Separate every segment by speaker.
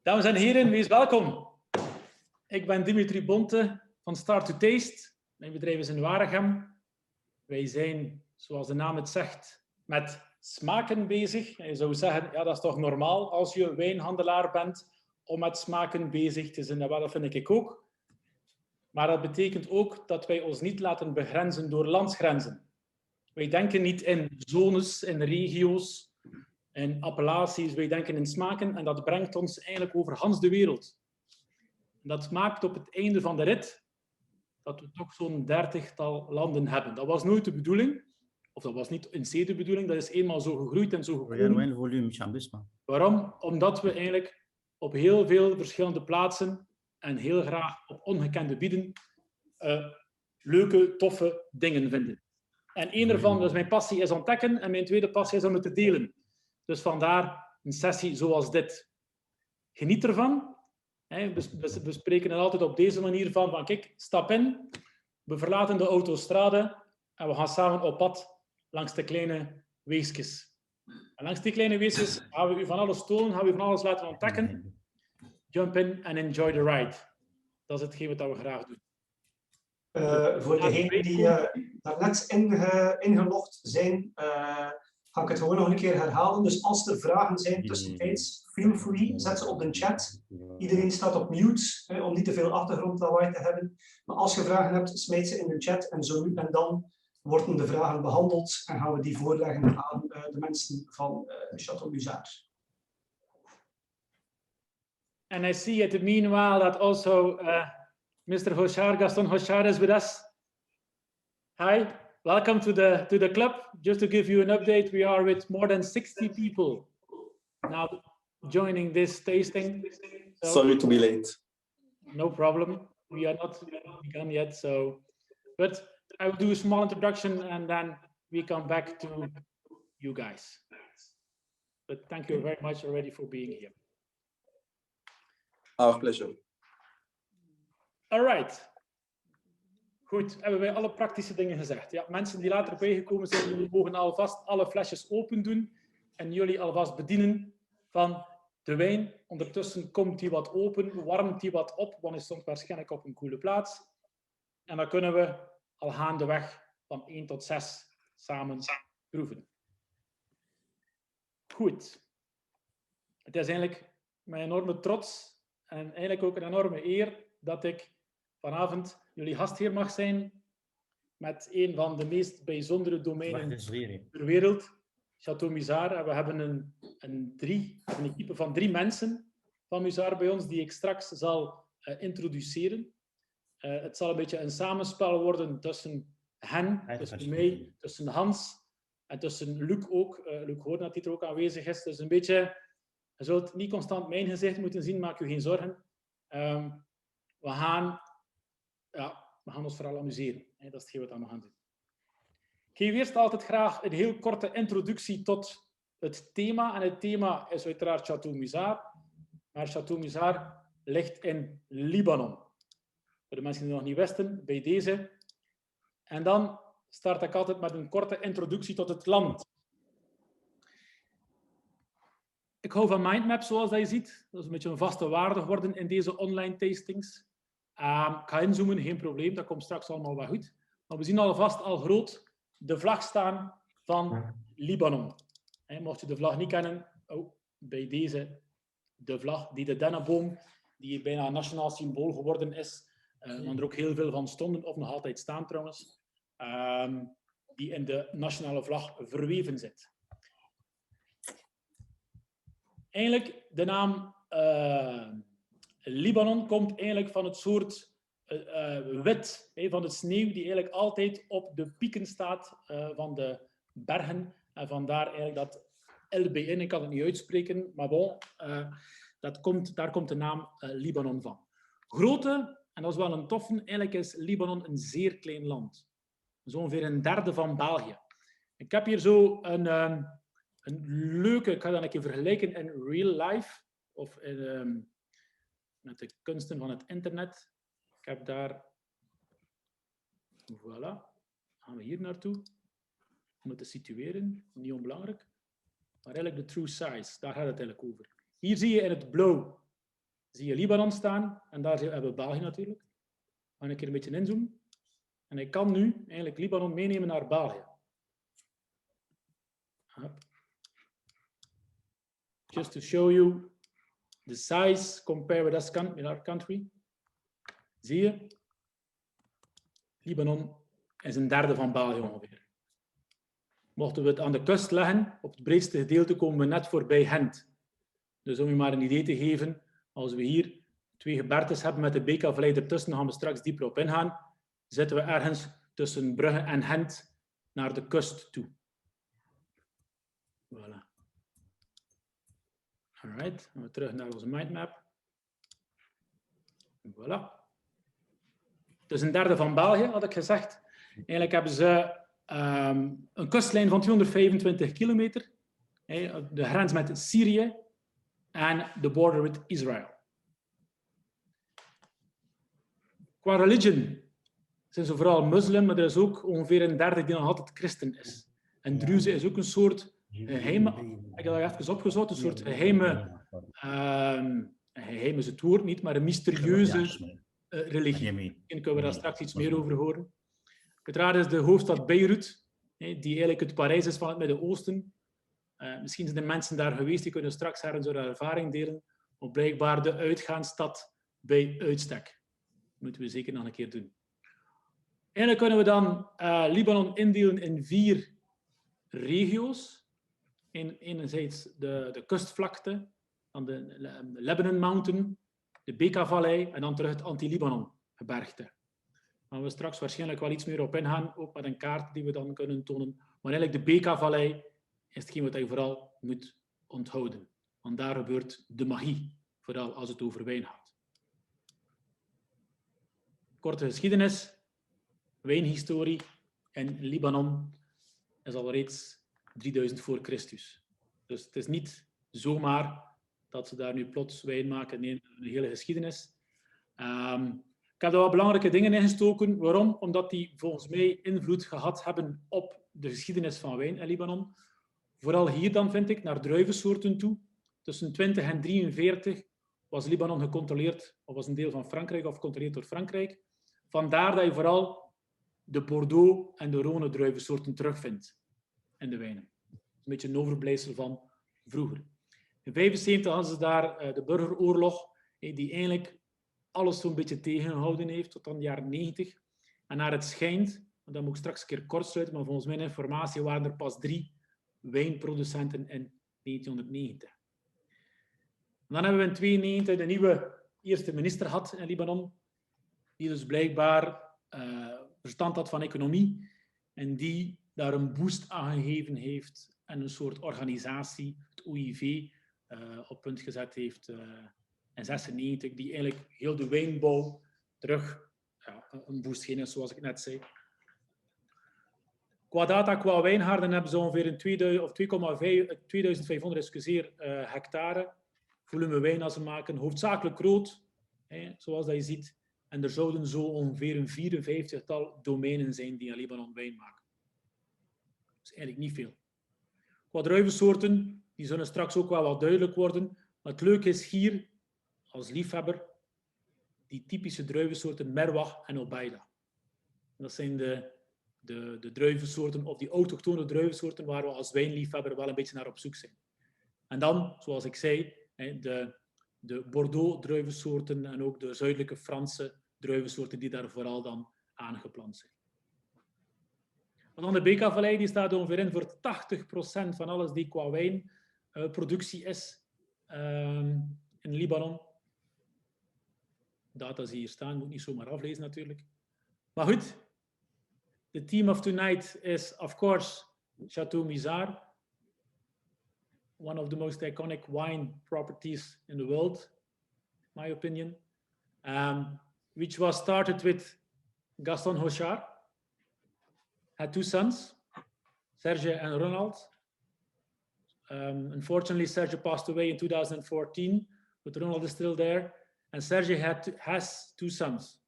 Speaker 1: Dames en heren, wees welkom. Ik ben Dimitri Bonte van Start2Taste. Mijn bedrijf is in Waregem. Wij zijn, zoals de naam het zegt, met smaken bezig. En je zou zeggen, ja, dat is toch normaal als je wijnhandelaar bent om met smaken bezig te zijn. Dat vind ik ook. Maar dat betekent ook dat wij ons niet laten begrenzen door landsgrenzen. Wij denken niet in zones, in regio's, in appellaties. Wij denken in smaken en dat brengt ons eigenlijk over Hans de wereld. Dat maakt op het einde van de rit dat we toch zo'n 30-tal landen hebben. Dat was nooit de bedoeling, of dat was niet in C de bedoeling, dat is eenmaal zo gegroeid en zo gekomen. Waarom? Omdat we eigenlijk op heel veel verschillende plaatsen en heel graag op ongekende gebieden leuke, toffe dingen vinden. En één ervan, dus mijn passie, is ontdekken en mijn tweede passie is om het te delen. Dus vandaar een sessie zoals dit. Geniet ervan. We spreken er altijd op deze manier van kijk, stap in, we verlaten de autostrade en we gaan samen op pad langs de kleine weesjes. En langs die kleine weesjes gaan we u van alles tonen, gaan we u van alles laten ontdekken. Jump in and enjoy the ride. Dat is hetgeen wat we graag doen.
Speaker 2: Voor degenen die daarnet ingelogd zijn, ga ik het gewoon nog een keer herhalen. Dus als er vragen zijn tussentijds, feel free, zet ze op de chat. Iedereen staat op mute, om niet te veel achtergrondlawaai te hebben. Maar als je vragen hebt, smijt ze in de chat en zo nu en dan worden de vragen behandeld en gaan we die voorleggen aan de mensen van Chateau Musar.
Speaker 1: And I see at the meanwhile that also Mr. Hochar, Gaston Hochar is with us. Hi, welcome to the club. Just to give you an update, we are with more than 60 people now joining this tasting. So,
Speaker 3: sorry to be late.
Speaker 1: No problem. We are not begun yet, so but I will do a small introduction and then we come back to you guys. But thank you very much already for being here.
Speaker 3: Our pleasure.
Speaker 1: All right. Goed, hebben wij alle praktische dingen gezegd. Ja, mensen die later bijgekomen zijn, jullie mogen alvast alle flesjes open doen en jullie alvast bedienen van de wijn. Ondertussen komt die wat open, warmt die wat op, want hij stond waarschijnlijk op een koele plaats. En dan kunnen we al gaandeweg van 1 tot 6 samen proeven. Goed. Het is eigenlijk mijn enorme trots en eigenlijk ook een enorme eer dat ik vanavond jullie gastheer mag zijn met een van de meest bijzondere domeinen ter wereld, Chateau Musar. En we hebben een equipe van 3 mensen van Musar bij ons die ik straks zal introduceren. Het zal een beetje een samenspel worden tussen hen, tussen mij, tussen Hans en tussen Luc ook. Luc hoort dat hij er ook aanwezig is. Dus een beetje, je zult niet constant mijn gezicht moeten zien, maak je geen zorgen. We gaan ons vooral amuseren. Dat is hetgeen wat we gaan doen. Ik geef eerst altijd graag een heel korte introductie tot het thema. En het thema is uiteraard Chateau Musar. Maar Chateau Musar ligt in Libanon. Voor de mensen die het nog niet wisten, bij deze. En dan start ik altijd met een korte introductie tot het land. Ik hou van mindmaps, zoals dat je ziet. Dat is een beetje een vaste waarde geworden in deze online tastings. Ik ga inzoomen, geen probleem, dat komt straks allemaal wel goed. Maar we zien alvast al groot de vlag staan van Libanon. Mocht je de vlag niet kennen, bij deze de vlag, de dennenboom, die bijna een nationaal symbool geworden is, want er ook heel veel van stonden, of nog altijd staan trouwens, die in de nationale vlag verweven zit. Eigenlijk, de naam Libanon komt eigenlijk van het soort wit, van de sneeuw die eigenlijk altijd op de pieken staat van de bergen. En vandaar eigenlijk dat LBN, ik kan het niet uitspreken, maar bon, daar komt de naam Libanon van. Grootte, en dat is wel een toffe, eigenlijk is Libanon een zeer klein land. Zo ongeveer een derde van België. Ik heb hier zo een leuke, ik ga dat een keer vergelijken in real life, of met de kunsten van het internet. Ik heb daar, voilà, gaan we hier naartoe, om het te situeren, niet onbelangrijk, maar eigenlijk de true size, daar gaat het eigenlijk over. Hier zie je in het blauw zie je Libanon staan. En daar hebben we België natuurlijk. We gaan een keer een beetje inzoomen. En ik kan nu eigenlijk Libanon meenemen naar België. Just to show you the size compared with our country. Zie je? Libanon is een derde van België ongeveer. Mochten we het aan de kust leggen, op het breedste gedeelte komen we net voorbij Gent. Dus om je maar een idee te geven, als we hier 2 gebergtes hebben met de Beekavallei ertussen, gaan we straks dieper op ingaan, zitten we ergens tussen Brugge en Gent naar de kust toe. Voilà. Alright, gaan we terug naar onze mindmap. Voilà. Dus een derde van België, had ik gezegd. Eigenlijk hebben ze een kustlijn van 225 kilometer. De grens met Syrië en de border with Israël. Qua religion zijn ze vooral moslim, maar er is ook ongeveer een derde die nog altijd christen is. En Druze is ook een soort geheime, ik heb dat even opgezocht, een soort geheime, geheim is het woord niet, maar een mysterieuze religie. Misschien kunnen we daar straks iets meer over horen. Uiteraard is de hoofdstad Beirut, die eigenlijk het Parijs is van het Midden-Oosten. Misschien zijn er mensen daar geweest, die kunnen straks haar ervaring delen. Maar blijkbaar de uitgaansstad bij uitstek. Dat moeten we zeker nog een keer doen. Eigenlijk kunnen we dan Libanon indelen in 4 regio's. Enerzijds de kustvlakte, dan de Lebanon Mountain, de Beekavallei en dan terug het Anti-Libanon gebergte. Daar gaan we straks waarschijnlijk wel iets meer op ingaan, ook met een kaart die we dan kunnen tonen. Maar eigenlijk de Beekavallei is hetgeen wat je vooral moet onthouden. Want daar gebeurt de magie, vooral als het over wijn gaat. Korte geschiedenis, wijnhistorie in Libanon is al reeds 3000 voor Christus. Dus het is niet zomaar dat ze daar nu plots wijn maken. Nee, een hele geschiedenis. Ik heb er wat belangrijke dingen in gestoken. Waarom? Omdat die volgens mij invloed gehad hebben op de geschiedenis van wijn in Libanon. Vooral hier dan, vind ik, naar druivensoorten toe. Tussen 20 en 43 was Libanon gecontroleerd, of was een deel van Frankrijk, of gecontroleerd door Frankrijk. Vandaar dat je vooral de Bordeaux en de Rhône druivensoorten terugvindt in de wijnen. Een beetje een overblijfsel van vroeger. In 1975 hadden ze daar de burgeroorlog, die eigenlijk alles zo'n beetje tegengehouden heeft, tot aan de jaren 90. En naar het schijnt, dat moet ik straks een keer kort sluiten, maar volgens mijn informatie waren er pas 3 wijnproducenten in 1990. En dan hebben we in 1992 de nieuwe eerste minister gehad in Libanon, die dus blijkbaar verstand had van economie en die daar een boost aan gegeven heeft en een soort organisatie, het OIV, op punt gezet heeft in 1996, die eigenlijk heel de wijnbouw terug een boost gegeven is, zoals ik net zei. Qua data, qua wijngaarden hebben ze ongeveer een 2500 hectare volume wijn als ze maken, hoofdzakelijk rood, zoals dat je ziet. En er zouden zo ongeveer een 54-tal domeinen zijn die in Libanon wijn maken. Dat is eigenlijk niet veel. Qua druivensoorten, die zullen straks ook wel wat duidelijk worden. Maar het leuke is hier, als liefhebber, die typische druivensoorten Merwah en Obaida. Dat zijn de druivensoorten, of die autochtone druivensoorten, waar we als wijnliefhebber wel een beetje naar op zoek zijn. En dan, zoals ik zei, de Bordeaux druivensoorten en ook de zuidelijke Franse druivensoorten die daar vooral dan aangeplant zijn. En dan de Beekavallei, die staat ongeveer in voor 80% van alles die qua wijnproductie is in Libanon. Data zie je hier staan, moet niet zomaar aflezen natuurlijk. Maar goed, the theme of tonight is of course Chateau Musar. One of the most iconic wine properties in the world, in my opinion, which was started with Gaston Hochar. Had 2 sons, Serge and Ronald. Unfortunately, Serge passed away in 2014, but Ronald is still there. And Serge has 2 sons,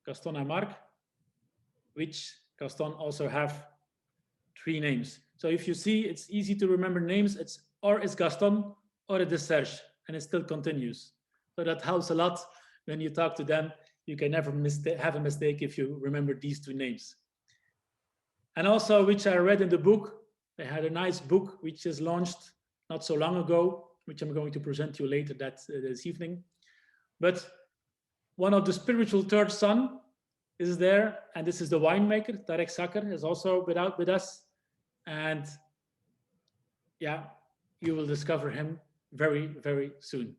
Speaker 1: Gaston and Marc, which Gaston also have 3 names. So if you see, it's easy to remember names. It's or it's Gaston or it is Serge, and it still continues. So that helps a lot when you talk to them. You can never have a mistake if you remember these two names. And also, which I read in the book, they had a nice book which is launched not so long ago, which I'm going to present to you later this evening. But one of the spiritual third son is there, and this is the winemaker, Tarek is also with us. And yeah, you will discover him very, very soon.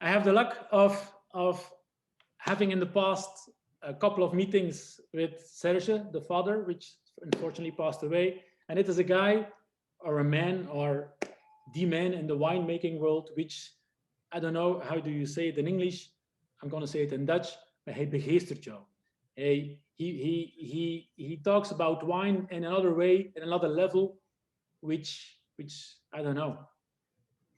Speaker 1: I have the luck of having in the past a couple of meetings with Serge, the father, which unfortunately passed away. And it is a guy or a man or the man in the winemaking world, which I don't know, how do you say it in English? I'm going to say it in Dutch, but hij begeestert jou. He talks about wine in another way, in another level, which I don't know.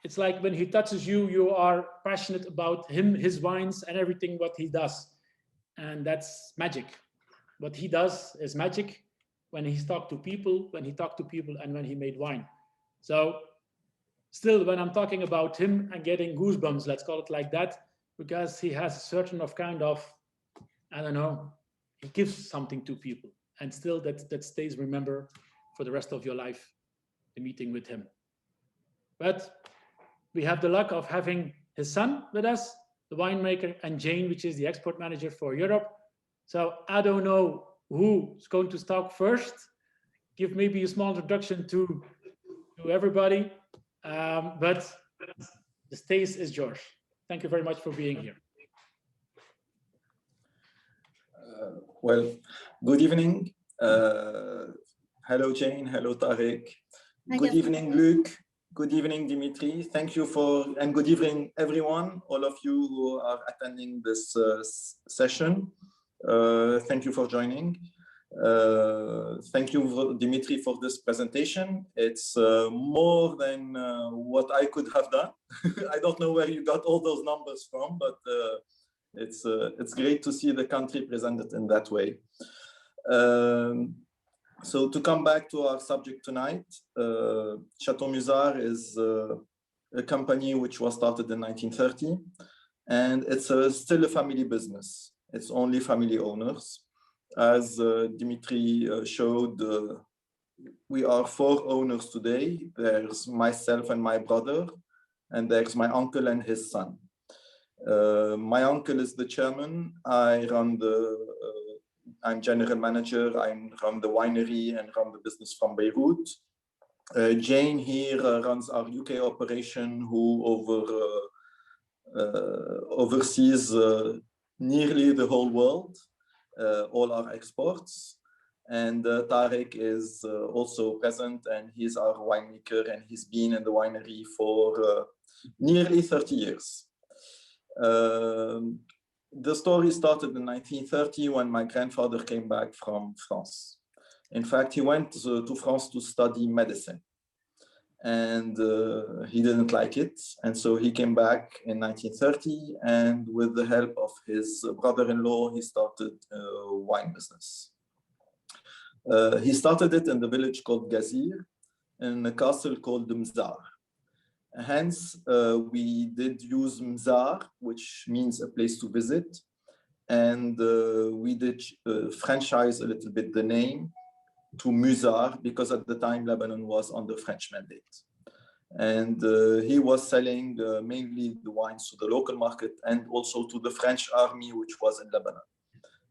Speaker 1: It's like when he touches you, you are passionate about him, his wines, and everything what he does. And that's magic. What he does is magic when he talked to people, and when he made wine. So still, when I'm talking about him, I'm getting goosebumps, let's call it like that, because he has a certain of kind of, I don't know, he gives something to people. And still that stays remember for the rest of your life, the meeting with him. But we have the luck of having his son with us, the winemaker, and Jane, which is the export manager for Europe. So I don't know who's going to talk first. Give maybe a small introduction to everybody, but the stage is yours. Thank you very much for being here.
Speaker 3: Well, good evening. Hello, Jane. Hello, Tarek. Good evening, Luc. Good evening, Dimitri. Thank you and good evening, everyone, all of you who are attending this session. Thank you for joining. Thank you, Dimitri, for this presentation. It's more than what I could have done. I don't know where you got all those numbers from, but it's great to see the country presented in that way. So to come back to our subject tonight, Chateau Musar is a company which was started in 1930, and it's still a family business. It's only family owners. As Dimitri showed, we are 4 owners today. There's myself and my brother, and there's my uncle and his son. My uncle is the chairman. I'm general manager. I run the winery and run the business from Beirut. Jane here runs our UK operation, who oversees nearly the whole world, all our exports. And Tarek is also present, and he's our winemaker, and he's been in the winery for nearly 30 years. The story started in 1930 when my grandfather came back from France. In fact, he went to France to study medicine, and he didn't like it. And so he came back in 1930, and with the help of his brother-in-law, he started a wine business. He started it in the village called Gazir, in a castle called Musar. Hence, we did use Musar, which means a place to visit. And we did franchise a little bit the name to Musar, because at the time Lebanon was under French mandate. And he was selling mainly the wines to the local market and also to the French army, which was in Lebanon.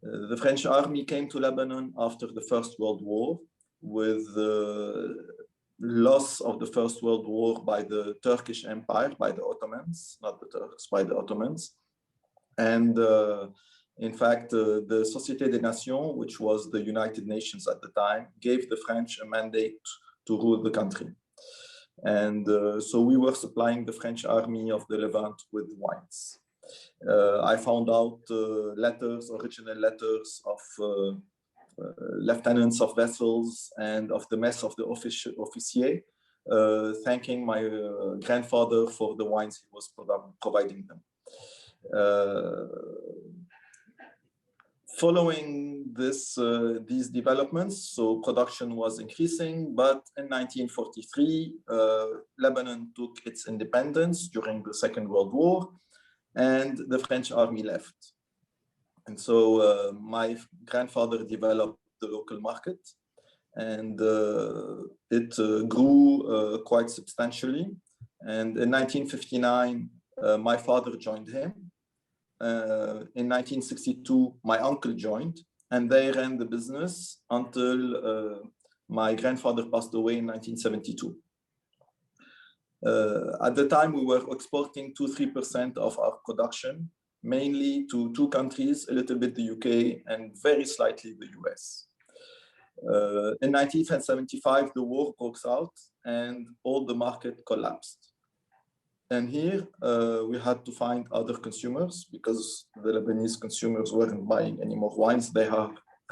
Speaker 3: The French army came to Lebanon after the First World War, with loss of the First World War by the Turkish Empire, by the Ottomans, not the Turks, by the Ottomans. And in fact, the Société des Nations, which was the United Nations at the time, gave the French a mandate to rule the country. And so we were supplying the French army of the Levant with wines. I found out original letters of lieutenants of vessels and of the mess of the officier, thanking my grandfather for the wines he was providing them. Following these developments, so production was increasing, but in 1943, Lebanon took its independence during the Second World War, and the French army left. And so my grandfather developed the local market, and it grew quite substantially. And in 1959, my father joined him. In 1962, my uncle joined, and they ran the business until my grandfather passed away in 1972. At the time, we were exporting 2-3% of our production, mainly to two countries, a little bit the UK and very slightly the US. In 1975, the war broke out and all the market collapsed. And here we had to find other consumers because the Lebanese consumers weren't buying any more wines. They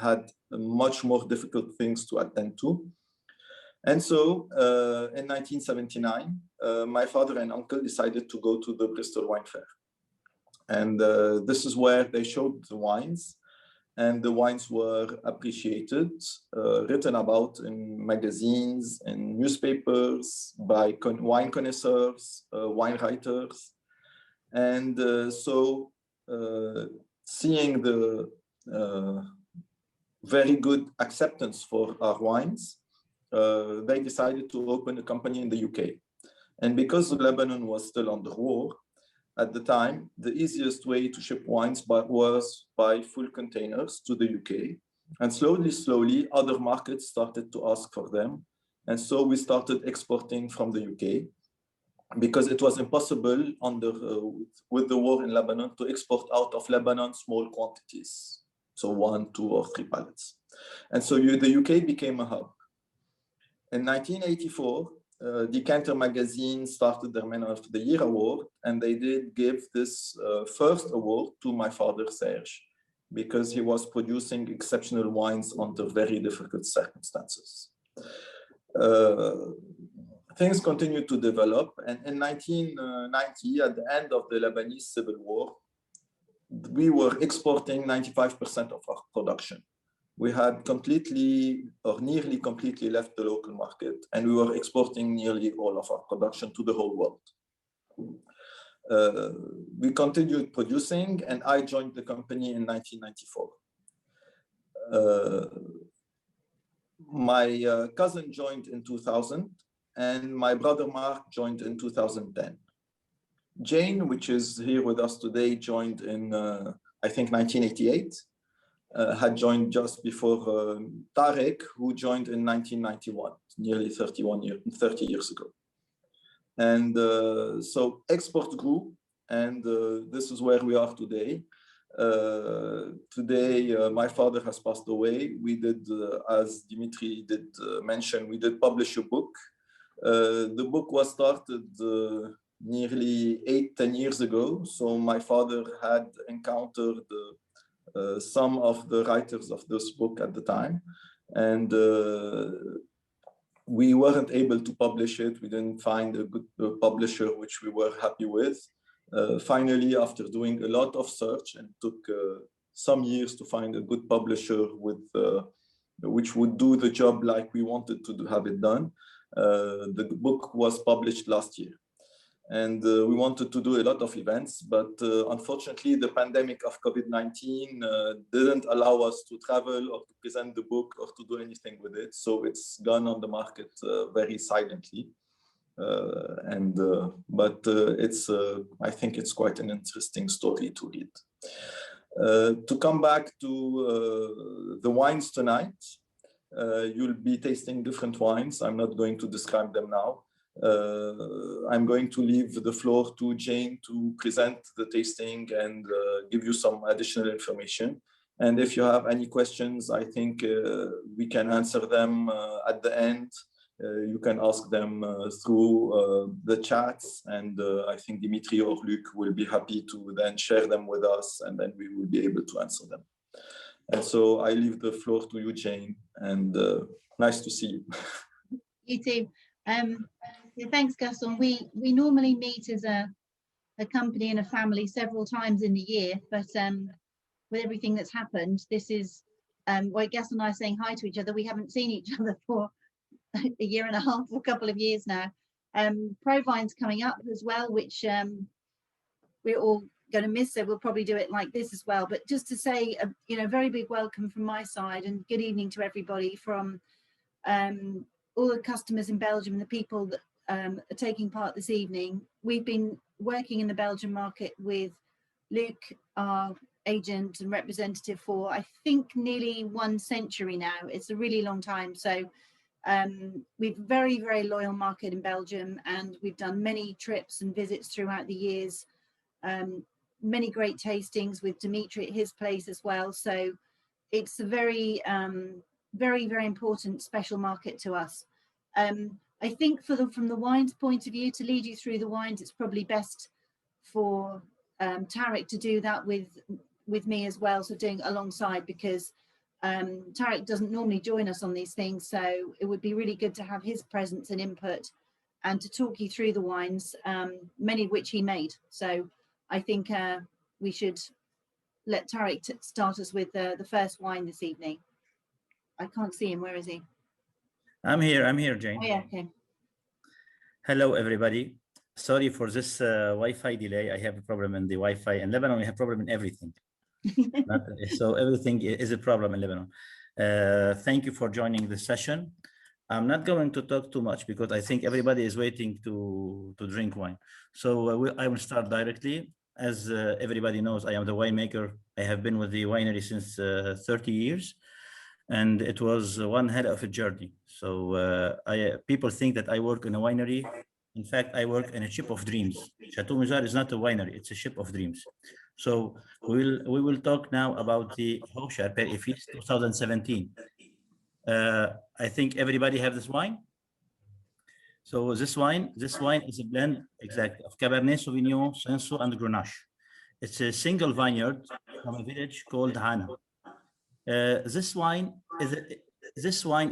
Speaker 3: had much more difficult things to attend to. And so in 1979, my father and uncle decided to go to the Bristol Wine Fair. And this is where they showed the wines, and the wines were appreciated, written about in magazines and newspapers by wine connoisseurs, wine writers. And so seeing the very good acceptance for our wines, they decided to open a company in the UK. And because Lebanon was still under war, at the time, the easiest way to ship wines was by full containers to the UK. And slowly, other markets started to ask for them. And so we started exporting from the UK because it was impossible with the war in Lebanon to export out of Lebanon small quantities. So 1, 2, or 3 pallets. And so the UK became a hub. In 1984, Decanter magazine started their Man of the Year award, and they did give this first award to my father, Serge, because he was producing exceptional wines under very difficult circumstances. Things continued to develop, and in 1990, at the end of the Lebanese civil war, we were exporting 95% of our production. We had completely or nearly completely left the local market, and we were exporting nearly all of our production to the whole world. We continued producing, and I joined the company in 1994. My cousin joined in 2000, and my brother Mark joined in 2010. Jane, which is here with us today, joined in, I think, 1988. Had joined just before Tarek, who joined in 1991, nearly 30 years ago. And so export grew, and this is where we are today. Today, my father has passed away. We did, as Dimitri did mention, we did publish a book. The book was started nearly 8-10 years ago. So my father had encountered some of the writers of this book at the time, and we weren't able to publish it. We didn't find a good publisher which we were happy with. Finally, after doing a lot of search, and took some years to find a good publisher which would do the job like we wanted to have it done, the book was published last year. And we wanted to do a lot of events, but unfortunately, the pandemic of COVID-19 didn't allow us to travel or to present the book or to do anything with it. So it's gone on the market very silently. But I think it's quite an interesting story to read. To come back to the wines tonight, you'll be tasting different wines. I'm not going to describe them now. I'm going to leave the floor to Jane to present the tasting and give you some additional information. And if you have any questions, I think we can answer them at the end. You can ask them through the chats, and I think Dimitri or Luc will be happy to then share them with us, and then we will be able to answer them. And so I leave the floor to you, Jane, and nice to see you.
Speaker 4: You too. Yeah, thanks, Gaston. We normally meet as a company and a family several times in the year, but with everything that's happened, this is why Gaston and I are saying hi to each other. We haven't seen each other for a year and a half, or a couple of years now. Provine's coming up as well, which we're all going to miss, so we'll probably do it like this as well. But just to say, you know, very big welcome from my side, and good evening to everybody, from all the customers in Belgium and the people that are taking part this evening. We've been working in the Belgian market with Luke, our agent and representative, for I think nearly 1 century now. It's a really long time. So we've very, very loyal market in Belgium, and we've done many trips and visits throughout the years. Many great tastings with Dimitri at his place as well. So it's a very, very, very important special market to us. I think from the wines point of view, to lead you through the wines, it's probably best for Tarek to do that with me as well, so doing it alongside, because Tarek doesn't normally join us on these things, so it would be really good to have his presence and input, and to talk you through the wines, many of which he made. So I think we should let Tarek start us with the first wine this evening. I can't see him. Where is he?
Speaker 5: I'm here, Jane.
Speaker 4: Oh, yeah, okay.
Speaker 5: Hello, everybody. Sorry for this Wi-Fi delay. I have a problem in the Wi-Fi. In Lebanon, we have a problem in everything. So everything is a problem in Lebanon. Thank you for joining this session. I'm not going to talk too much because I think everybody is waiting to drink wine. So I will start directly. As everybody knows, I am the winemaker. I have been with the winery since 30 years. And it was one hell of a journey. So people think that I work in a winery. In fact, I work in a ship of dreams. Chateau Musar is not a winery, it's a ship of dreams. So we will talk now about the Hochar Perifis 2017. I think everybody have this wine. So this wine is a blend exactly of Cabernet Sauvignon, Cinsault, and Grenache. It's a single vineyard from a village called Hana. This wine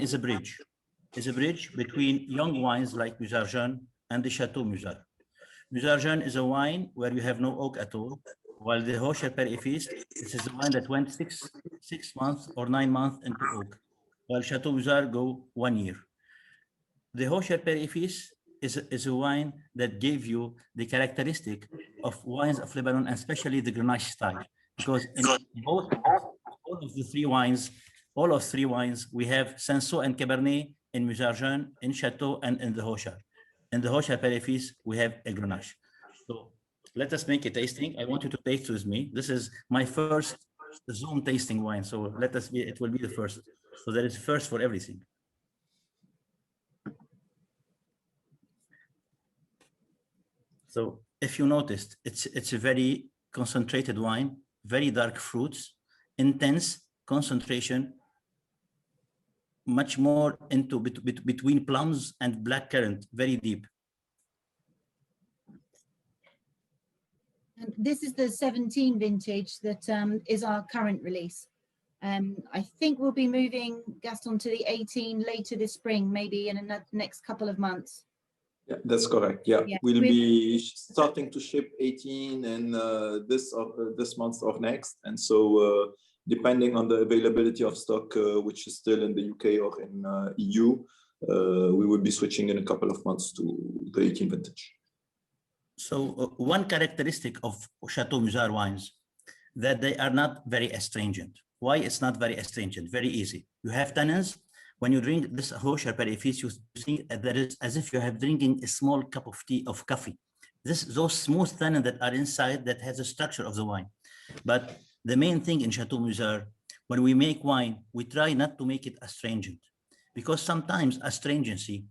Speaker 5: is a bridge. It's a bridge between young wines like Musar Jeune and the Chateau Musar. Musar Jeune is a wine where you have no oak at all, while the Hochar Perifis, this is a wine that went six months or 9 months into oak, while Chateau Musar go 1 year. The Hochar Perifis is a wine that gave you the characteristic of wines of Lebanon, and especially the Grenache style, because in all of three wines, we have Cinsault and Cabernet in Musar Jeune, in Chateau, and in the Hochar. In the Hochar Perifis, we have a Grenache. So let us make a tasting. I want you to taste with me. This is my first Zoom tasting wine. So it will be the first. So there is first for everything. So if you noticed, it's a very concentrated wine, very dark fruits, intense concentration, much more into between plums and blackcurrant, very deep.
Speaker 4: And this is the 17 vintage that is our current release. I think we'll be moving Gaston to the 18 later this spring, maybe in the next couple of months.
Speaker 3: Yeah, that's correct. Yeah, we'll be starting to ship 18 in this month or next, and so depending on the availability of stock, which is still in the UK or in EU, we will be switching in a couple of months to the 18 vintage.
Speaker 5: So one characteristic of Chateau Musar wines, that they are not very astringent. Why it's not very astringent? Very easy. You have tannins. When you drink this Hochar Perifis, you think that is as if you have drinking a small cup of tea of coffee. Those smooth tannins that are inside that has a structure of the wine. But the main thing in Chateau Musar, when we make wine, we try not to make it astringent, because sometimes astringency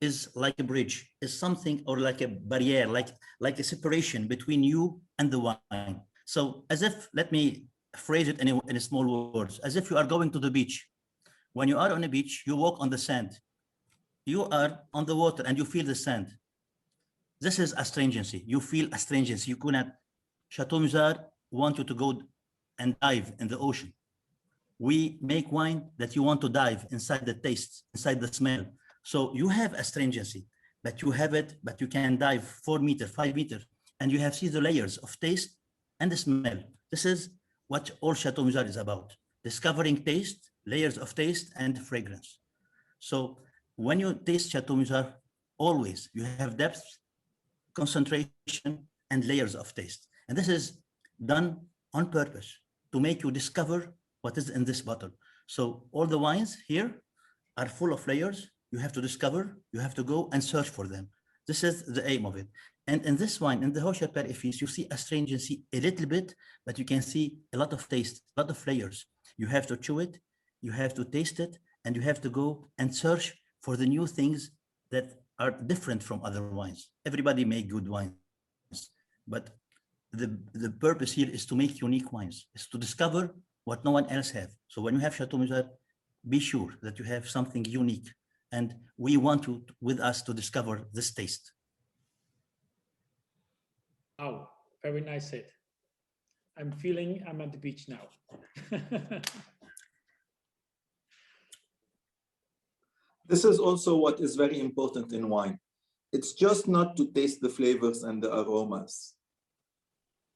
Speaker 5: is like a bridge, is something, or like a barrier, like a separation between you and the wine. So as if, let me phrase it in small words, as if you are going to the beach. When you are on a beach, you walk on the sand. You are on the water and you feel the sand. This is astringency. You feel astringency. You cannot. Chateau Musar want you to go and dive in the ocean. We make wine that you want to dive inside the taste, inside the smell. So you have astringency, but you have it, but you can dive 4 meters, 5 meters, and you have see the layers of taste and the smell. This is what all Chateau Musar is about: discovering taste, layers of taste, and fragrance. So when you taste Chateau Musar, always you have depth, concentration, and layers of taste. And this is done on purpose to make you discover what is in this bottle. So all the wines here are full of layers. You have to discover, you have to go and search for them. This is the aim of it. And in this wine, in the Hochar Perifis, you see astringency a little bit, but you can see a lot of taste, a lot of layers. You have to chew it, you have to taste it, and you have to go and search for the new things that are different from other wines. Everybody make good wines, but the purpose here is to make unique wines, is to discover what no one else has. So when you have Chateau Musar, be sure that you have something unique. And we want you with us to discover this taste.
Speaker 1: Wow, very nice said. I'm feeling I'm at the beach now.
Speaker 3: This is also what is very important in wine. It's just not to taste the flavors and the aromas.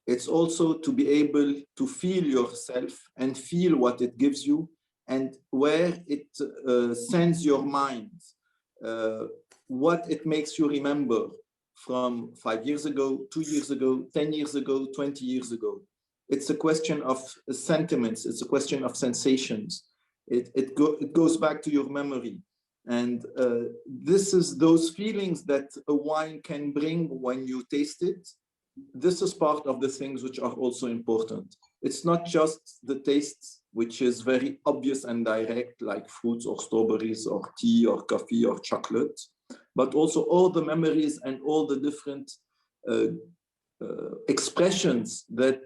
Speaker 3: It's also to be able to feel yourself and feel what it gives you and where it sends your mind, what it makes you remember from 5 years ago, 2 years ago, 10 years ago, 20 years ago. It's a question of sentiments. It's a question of sensations. It goes back to your memory. And this is those feelings that a wine can bring when you taste it. This is part of the things which are also important. It's not just the taste, which is very obvious and direct, like fruits or strawberries or tea or coffee or chocolate, but also all the memories and all the different expressions that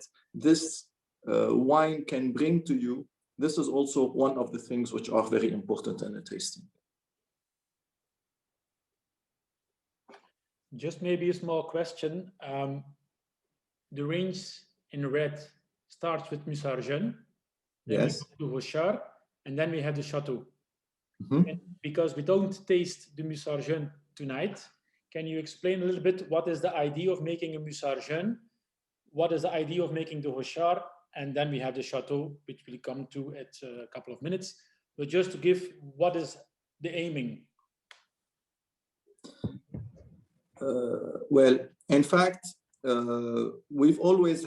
Speaker 3: this wine can bring to you. This is also one of the things which are very important in a tasting.
Speaker 1: Just maybe a small question. The range in red starts with Musar Jeune, then
Speaker 3: Yes.
Speaker 1: we go to Hochar, and then we have the Chateau.
Speaker 3: Mm-hmm.
Speaker 1: And because we don't taste the Musar Jeune tonight, can you explain a little bit what is the idea of making a Musar Jeune? What is the idea of making the Hochar? And then we have the Chateau, which we'll come to in a couple of minutes. But just to give, what is the aiming?
Speaker 3: Well, in fact, we've always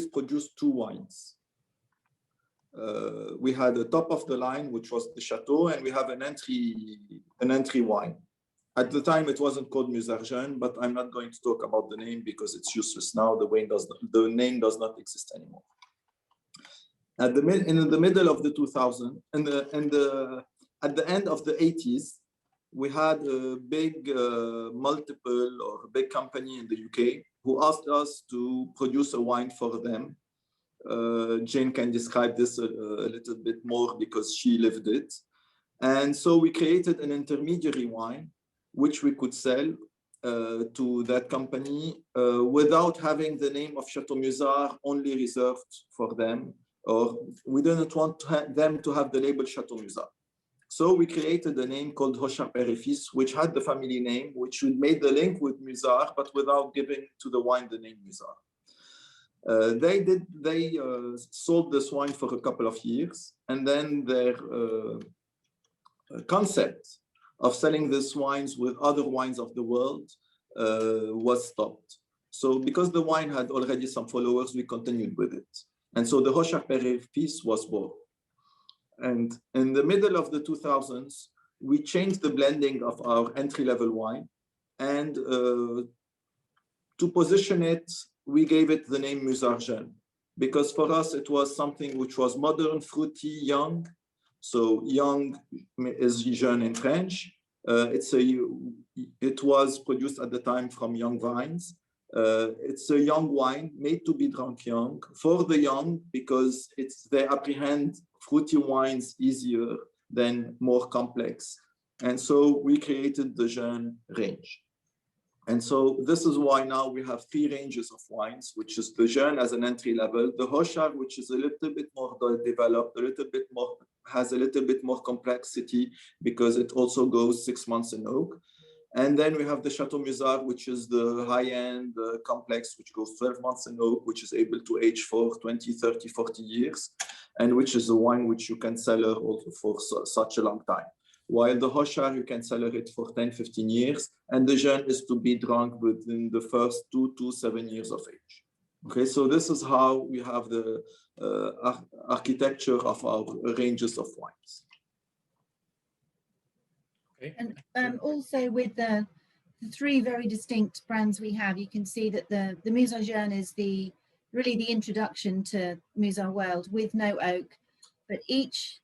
Speaker 3: produced two wines. We had a top of the line, which was the Chateau, and we have an entry wine. At the time, it wasn't called Musar Jeune, but I'm not going to talk about the name because it's useless now. The name does not exist anymore. In the middle of the 2000s, at the end of the 80s, we had a big multiple or a big company in the UK who asked us to produce a wine for them. Jane can describe this a little bit more because she lived it. And so we created an intermediary wine, which we could sell to that company without having the name of Chateau Musar only reserved for them, or we didn't want them to have the label Chateau Musar. So we created a name called Hochar Perifis, which had the family name, which made the link with Musar, but without giving to the wine the name Musar. They sold this wine for a couple of years, and then their concept of selling these wines with other wines of the world was stopped. So because the wine had already some followers, we continued with it. And so the Hochar Perifis was born. And in the middle of the 2000s, we changed the blending of our entry-level wine. And to position it, we gave it the name Musar Jeune, because for us, it was something which was modern, fruity, young. So young is jeune in French. It was produced at the time from young vines. It's a young wine made to be drunk young, for the young, because they apprehend fruity wines easier than more complex. And so we created the Jeune range. And so this is why now we have 3 ranges of wines, which is the Jeune as an entry level, the Hochar, which is a little bit more developed, has a little bit more complexity because it also goes 6 months in oak. And then we have the Chateau Musar, which is the high-end complex, which goes 12 months in oak, which is able to age for 20, 30, 40 years, and which is a wine which you can cellar also for such a long time. While the Hochar, you can cellar it for 10, 15 years, and the Geen is to be drunk within the first 2 to 7 years of age. Okay, so this is how we have the architecture of our ranges of wines.
Speaker 4: Okay. And also with the 3 very distinct brands we have, you can see that the Musar Geen is really the introduction to Musar world with no oak, but each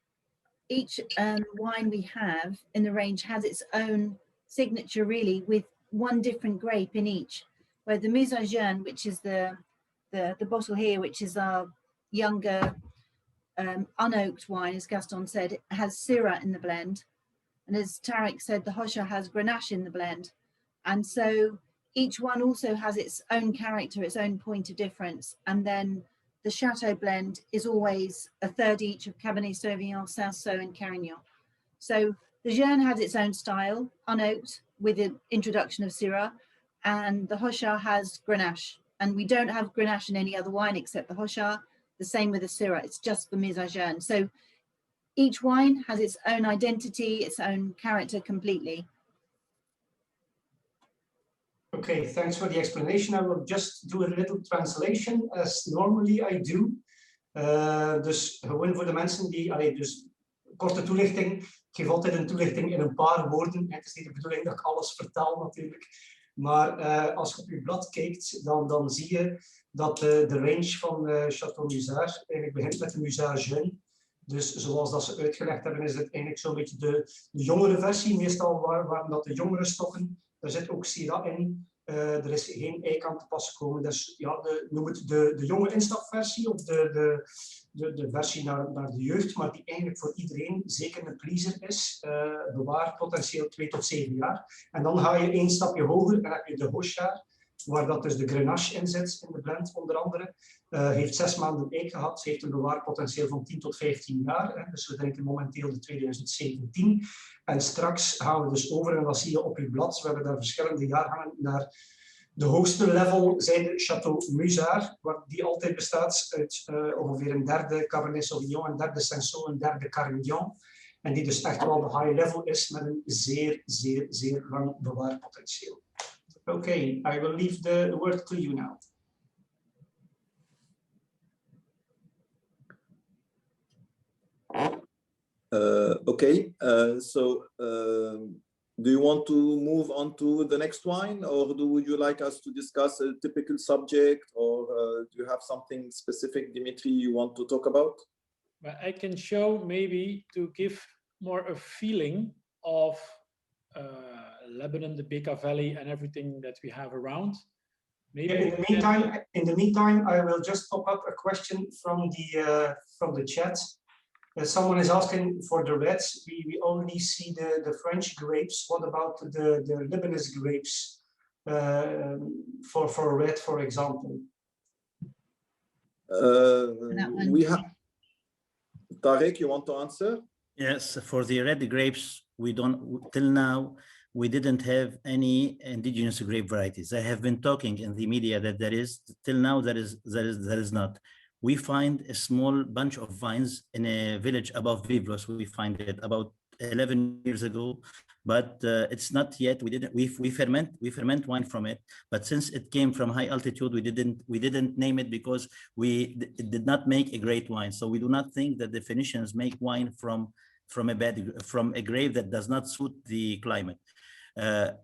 Speaker 4: wine we have in the range has its own signature, really, with one different grape in each. Where the Musar Geen, which is the bottle here, which is our younger unoaked wine, as Gaston said, has Syrah in the blend. And as Tarek said, the Hochar has Grenache in the blend. And so each one also has its own character, its own point of difference. And then the Chateau blend is always a third each of Cabernet Sauvignon, Cinsault and Carignan. So the Geen has its own style, unoaked, with the introduction of Syrah, and the Hochar has Grenache. And we don't have Grenache in any other wine except the Hochar, the same with the Syrah, it's just the Musar Geen. So each wine has its own identity, its own character completely.
Speaker 2: Okay, thanks for the explanation. I will just do a little translation as normally I do. Dus gewoon voor de mensen die, dus korte toelichting. Ik geef altijd een toelichting in een paar woorden. Het is niet de bedoeling dat ik alles vertaal natuurlijk. Maar als je op je blad kijkt, dan zie je dat de range van Chateau Musar eigenlijk begint met de Musar Geen. Dus zoals dat ze uitgelegd hebben, is het eigenlijk zo'n beetje de jongere versie. Meestal waren dat de jongere stokken. Er zit ook Syrah in. Er is geen eik aan te pas gekomen. Dus ja, noem het de jonge instapversie of de versie naar de jeugd, maar die eigenlijk voor iedereen zeker een pleaser is. Bewaar potentieel 2 tot 7 jaar. En dan ga je 1 stapje hoger en heb je de Hochar, waar dat dus de Grenache in zit in de blend onder andere. Heeft 6 maanden eik gehad, heeft een bewaarpotentieel van 10 tot 15 jaar. Hè. Dus we drinken momenteel de 2017. En straks gaan we dus over, en dat zie je op je blad, we hebben daar verschillende jaargangen naar de hoogste level zijn de Chateau Musar, die altijd bestaat uit ongeveer een derde Cabernet Sauvignon, een derde Cinsault, een derde Carignan. En die dus echt wel de high level is met een zeer, zeer, zeer lang bewaarpotentieel. Okay, I will leave the word to you now.
Speaker 3: Do you want to move on to the next wine, or would you like us to discuss a typical subject, or do you have something specific, Dimitri, you want to talk about?
Speaker 1: Well, I can show maybe to give more a feeling of Lebanon, the Bekaa Valley, and everything that we have around. Maybe
Speaker 2: in the meantime, I will just pop up a question from the chat. Someone is asking for the reds. We only see the French grapes. What about the Lebanese grapes for red, for example?
Speaker 3: We have Tarek, you want to answer?
Speaker 5: Yes, for the red grapes, we don't till now. We didn't have any indigenous grape varieties. I have been talking in the media that there is till now. There is not. We find a small bunch of vines in a village above Vivlos. We find it about 11 years ago, but it's not yet. We ferment wine from it. But since it came from high altitude, we didn't name it because it did not make a great wine. So we do not think that the Phoenicians make wine from a grape that does not suit the climate.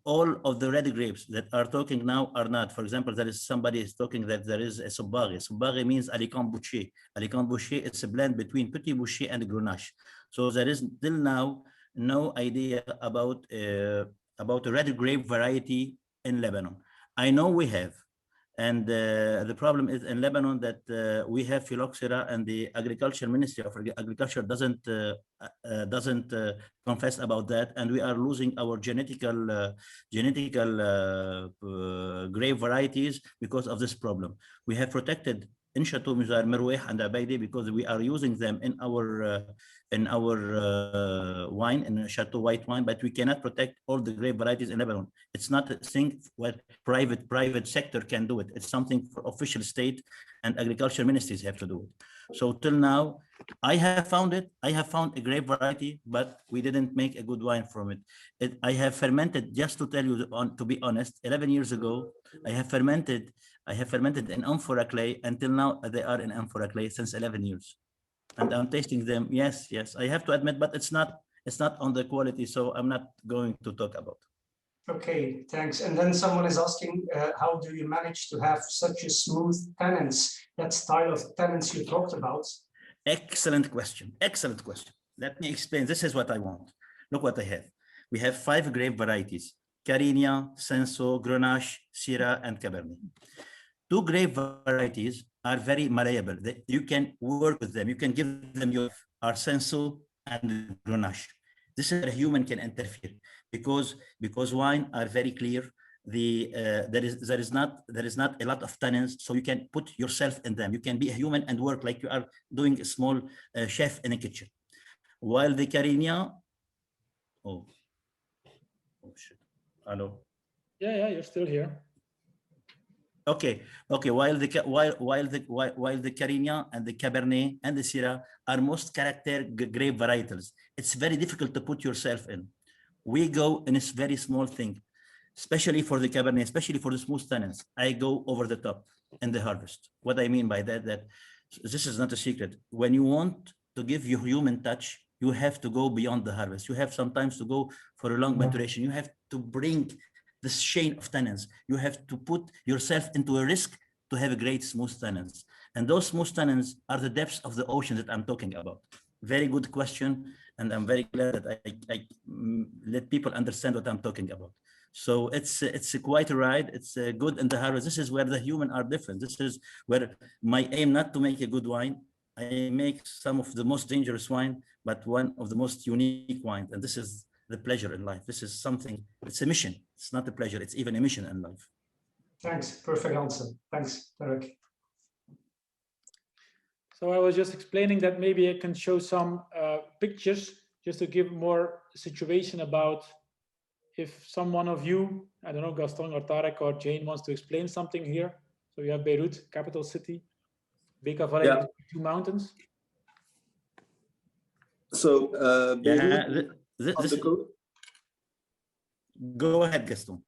Speaker 5: All of the red grapes that are talking now are not. For example, there is somebody is talking that there is a Soubaghi. Soubaghi means Alicante Boucher. Alicante Boucher, it's a blend between Petit Boucher and Grenache. So there is till now no idea about a red grape variety in Lebanon. I know we have. And the problem is in Lebanon that we have phylloxera, and the Agriculture Ministry of Agriculture doesn't confess about that, and we are losing our genetical grape varieties because of this problem. We have protected in Chateau Musar, Meerwaardezoekers, and Abaydi, because we are using them in our wine, in Chateau white wine, but we cannot protect all the grape varieties in Lebanon. It's not a thing what private sector can do it. It's something for official state and agriculture ministries have to do it. So till now, I have found a grape variety, but we didn't make a good wine from it. I have fermented, just to tell you, to be honest, 11 years ago, I have fermented in amphora clay. Until now, they are in amphora clay since 11 years. And I'm tasting them. Yes, I have to admit, but it's not on the quality, so I'm not going to talk about.
Speaker 2: Okay, thanks. And then someone is asking, how do you manage to have such a smooth tannins, that style of tannins you talked about?
Speaker 5: Excellent question. Let me explain. This is what I want. Look what I have. We have 5 grape varieties: Carignan, Cinsault, Grenache, Syrah, and Cabernet. 2 grape varieties are very malleable. You can work with them. You can give them your Cinsault and Grenache. This is where a human can interfere, because wine are very clear. There is not a lot of tannins, so you can put yourself in them. You can be a human and work like you are doing a small chef in a kitchen. While the Carignan, oh shit, hello.
Speaker 1: Yeah, you're still here.
Speaker 5: Okay. While the Carignan and the Cabernet and the Syrah are most character grape varietals, it's very difficult to put yourself in. We go in a very small thing, especially for the Cabernet, especially for the smooth tannins. I go over the top in the harvest. What I mean by that this is not a secret. When you want to give your human touch, you have to go beyond the harvest. You have sometimes to go for a long maturation. You have to bring this chain of tannins. You have to put yourself into a risk to have a great smooth tannins. And those smooth tannins are the depths of the ocean that I'm talking about. Very good question. And I'm very glad that I let people understand what I'm talking about. So it's quite a ride. It's good in the harvest. This is where the human are different. This is where my aim not to make a good wine. I make some of the most dangerous wine, but one of the most unique wines. And this is the pleasure in life. This is something, it's a mission. It's not a pleasure, it's even a mission in life.
Speaker 2: Thanks, perfect answer. Thanks, Tarek.
Speaker 1: So I was just explaining that maybe I can show some pictures just to give more situation about if someone of you, I don't know, Gaston or Tarek or Jane wants to explain something here. So you have Beirut, capital city, Bekaa Valley, yeah. 2 mountains.
Speaker 3: So
Speaker 5: Beirut, go ahead, Gaston.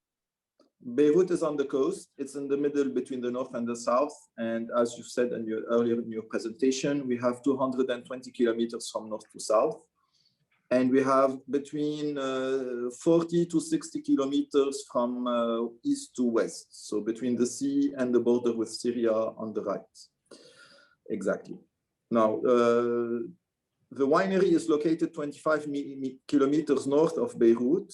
Speaker 3: Beirut is on the coast. It's in the middle between the north and the south. And as you said earlier in your presentation, we have 220 kilometers from north to south. And we have between 40 to 60 kilometers from east to west. So between the sea and the border with Syria on the right. Exactly. Now, the winery is located 25 kilometers north of Beirut.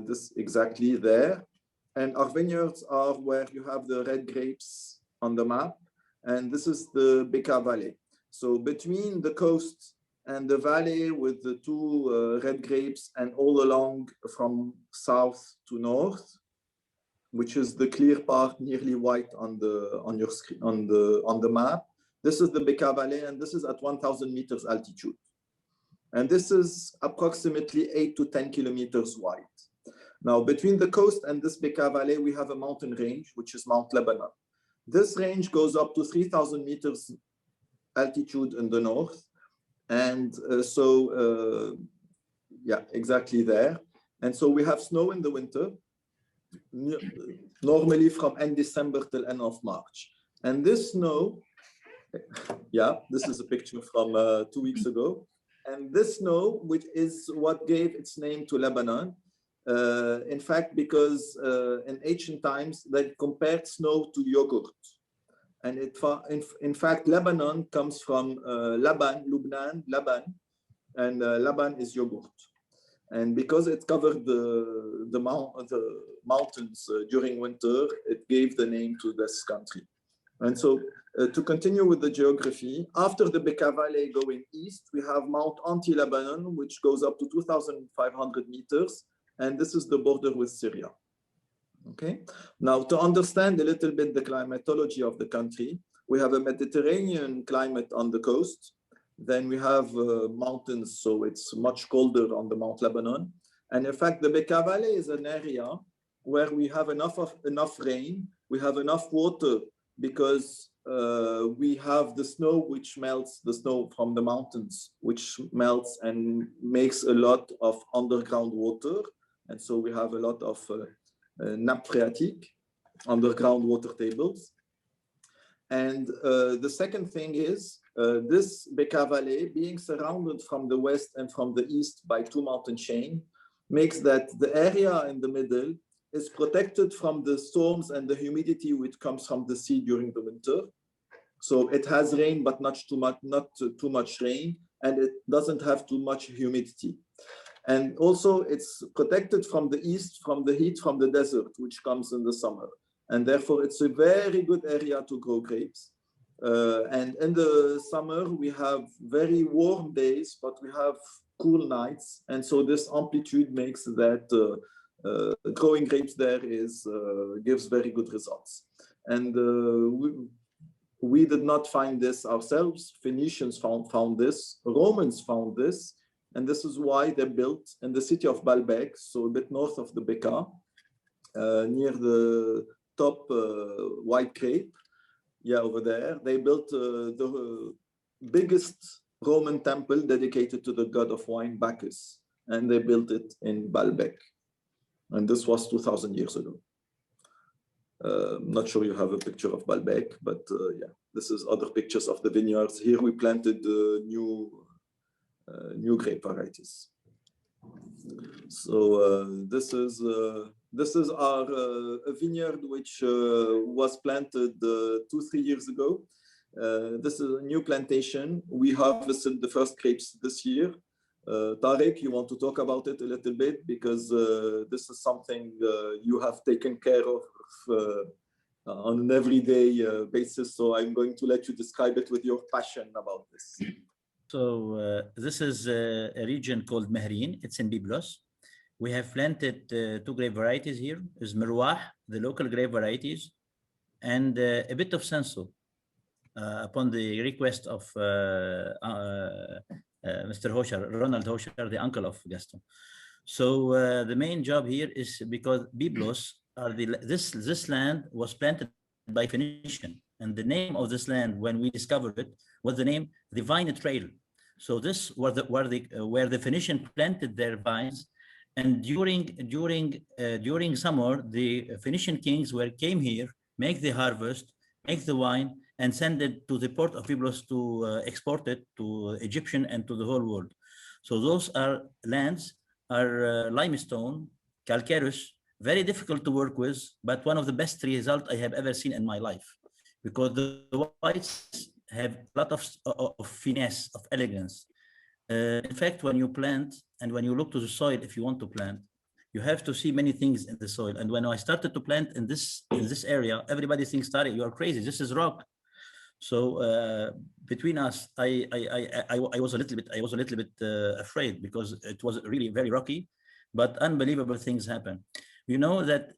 Speaker 3: This exactly there. And our vineyards are where you have the red grapes on the map. And this is the Bekaa Valley. So between the coast and the valley with the 2 red grapes and all along from south to north, which is the clear part nearly white on your screen on the map. This is the Bekaa Valley, and this is at 1,000 meters altitude. And this is approximately 8 to 10 kilometers wide. Now, between the coast and this Bekaa Valley, we have a mountain range, which is Mount Lebanon. This range goes up to 3,000 meters altitude in the north. And exactly there. And so we have snow in the winter, normally from end December till end of March. And this snow, this is a picture from 2 weeks ago. And this snow, which is what gave its name to Lebanon, in fact, because in ancient times, they compared snow to yogurt. And in fact, Lebanon comes from Laban, Lubnan, Laban, and Laban is yogurt. And because it covered the mountains during winter, it gave the name to this country. And so to continue with the geography, after the Bekaa Valley going east, we have Mount Anti-Lebanon, which goes up to 2,500 meters. And this is the border with Syria. Okay. Now, to understand a little bit the climatology of the country, we have a Mediterranean climate on the coast. Then we have mountains, so it's much colder on the Mount Lebanon. And in fact, the Bekaa Valley is an area where we have enough rain, we have enough water, because we have the snow which melts, the snow from the mountains, which melts and makes a lot of underground water. And so we have a lot of nappe phréatique, underground water tables. And the second thing is this Bekaa Valley, being surrounded from the west and from the east by two mountain chains, makes that the area in the middle is protected from the storms and the humidity which comes from the sea during the winter. So it has rain, but not too much rain, and it doesn't have too much humidity. And also it's protected from the east, from the heat from the desert, which comes in the summer. And therefore it's a very good area to grow grapes. And in the summer, we have very warm days, but we have cool nights. And so this amplitude makes that growing grapes there gives very good results. And we did not find this ourselves. Phoenicians found this, Romans found this, and this is why they built in the city of Baalbek, so a bit north of the Bekaa, near the top white grape, over there, they built the biggest Roman temple dedicated to the god of wine, Bacchus, and they built it in Baalbek. And this was 2,000 years ago. I'm not sure you have a picture of Baalbek, but this is other pictures of the vineyards. Here we planted new grape varieties. So this is our a vineyard which was planted 2-3 years ago. This is a new plantation. We harvested the first grapes this year. Tarek, you want to talk about it a little bit, because this is something you have taken care of on an everyday basis. So I'm going to let you describe it with your passion about this.
Speaker 5: So this is a region called Mehreen. It's in Byblos. We have planted 2 grape varieties here. Is Merwah, the local grape varieties, and a bit of Senso, upon the request of Mr. Hochar, Ronald Hochar, the uncle of Gaston. So the main job here is because Byblos this land was planted by Phoenician, and the name of this land when we discovered it was the name the Vine Trail. So this was where the Phoenician planted their vines, and during summer the Phoenician kings came here, make the harvest, make the wine, and send it to the port of Byblos to export it to Egyptian and to the whole world. So those lands are limestone, calcareous, very difficult to work with, but one of the best results I have ever seen in my life, because the whites have a lot of finesse, of elegance. In fact, when you plant and when you look to the soil, if you want to plant, you have to see many things in the soil. And when I started to plant in this area, everybody thinks, Tarek, you are crazy. This is rock. So between us, I was a little bit afraid, because it was really very rocky, but unbelievable things happen. You know that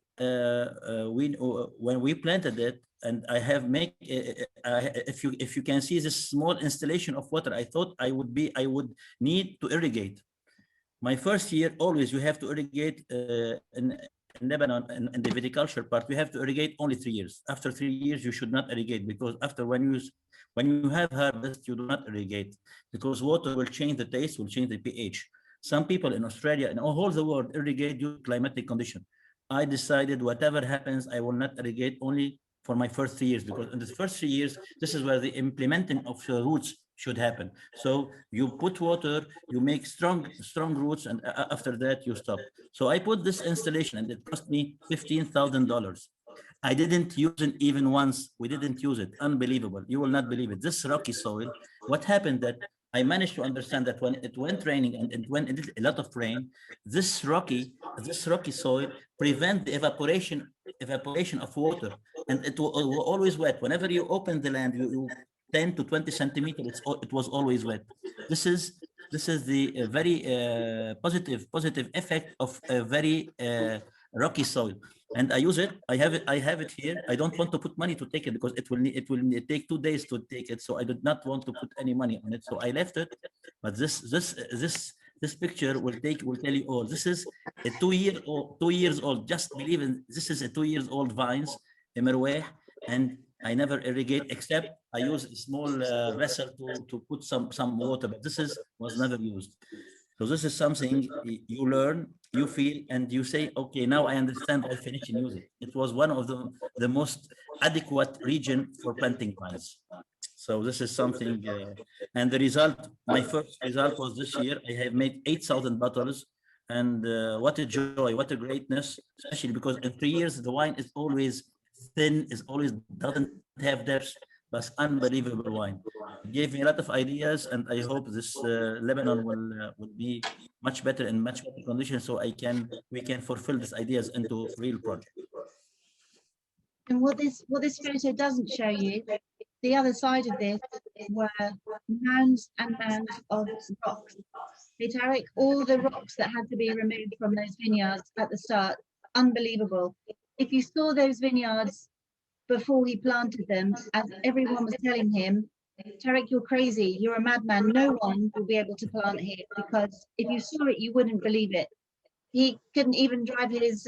Speaker 5: when we planted it, and I have if you can see this small installation of water, I thought I would need to irrigate. My first year, always you have to irrigate in Lebanon, and the viticulture part, we have to irrigate only 3 years. After 3 years, you should not irrigate, because after when you have harvest, you do not irrigate, because water will change the taste, will change the pH. Some people in Australia and all the world irrigate due to climatic condition. I decided whatever happens, I will not irrigate only for my first 3 years, because in the first 3 years, this is where the implementing of the roots should happen. So you put water, you make strong roots, and after that you stop. So I put this installation, and it cost me $15,000. I didn't use it even once. We didn't use it. Unbelievable. You will not believe it. This rocky soil. What happened that I managed to understand that when it went raining, and when it did a lot of rain, this rocky soil prevent the evaporation of water, and it will always wet. Whenever you open the land, you 10 to 20 centimeters, it was always wet. This is the very positive effect of a very rocky soil, and I use it. I have it here. I don't want to put money to take it because it will take 2 days to take it. So I did not want to put any money on it. So I left it. But this picture will tell you all. This is a 2 years old. Just believe in this is a 2 years old vines, meerwaardezoekers, and I never irrigate except I use a small vessel to put some water. But this was never used. So this is something you learn, you feel, and you say, okay, now I understand. I finish and use it. It was one of the most adequate region for planting vines. So this is something, and the result, my first result was this year. I have made 8,000 bottles, and what a joy, what a greatness, especially because in 3 years the wine is always thin, doesn't have depth, but unbelievable wine. It gave me a lot of ideas, and I hope this Lebanon will be much better in much better conditions, so we can fulfill these ideas into real project.
Speaker 4: And what this photo doesn't show you, the other side of this were mounds and mounds of rocks. Hey, Tarek, all the rocks that had to be removed from those vineyards at the start, unbelievable. If you saw those vineyards before he planted them, as everyone was telling him, Tarek, you're crazy, you're a madman, no one will be able to plant here, because if you saw it, you wouldn't believe it. He couldn't even drive his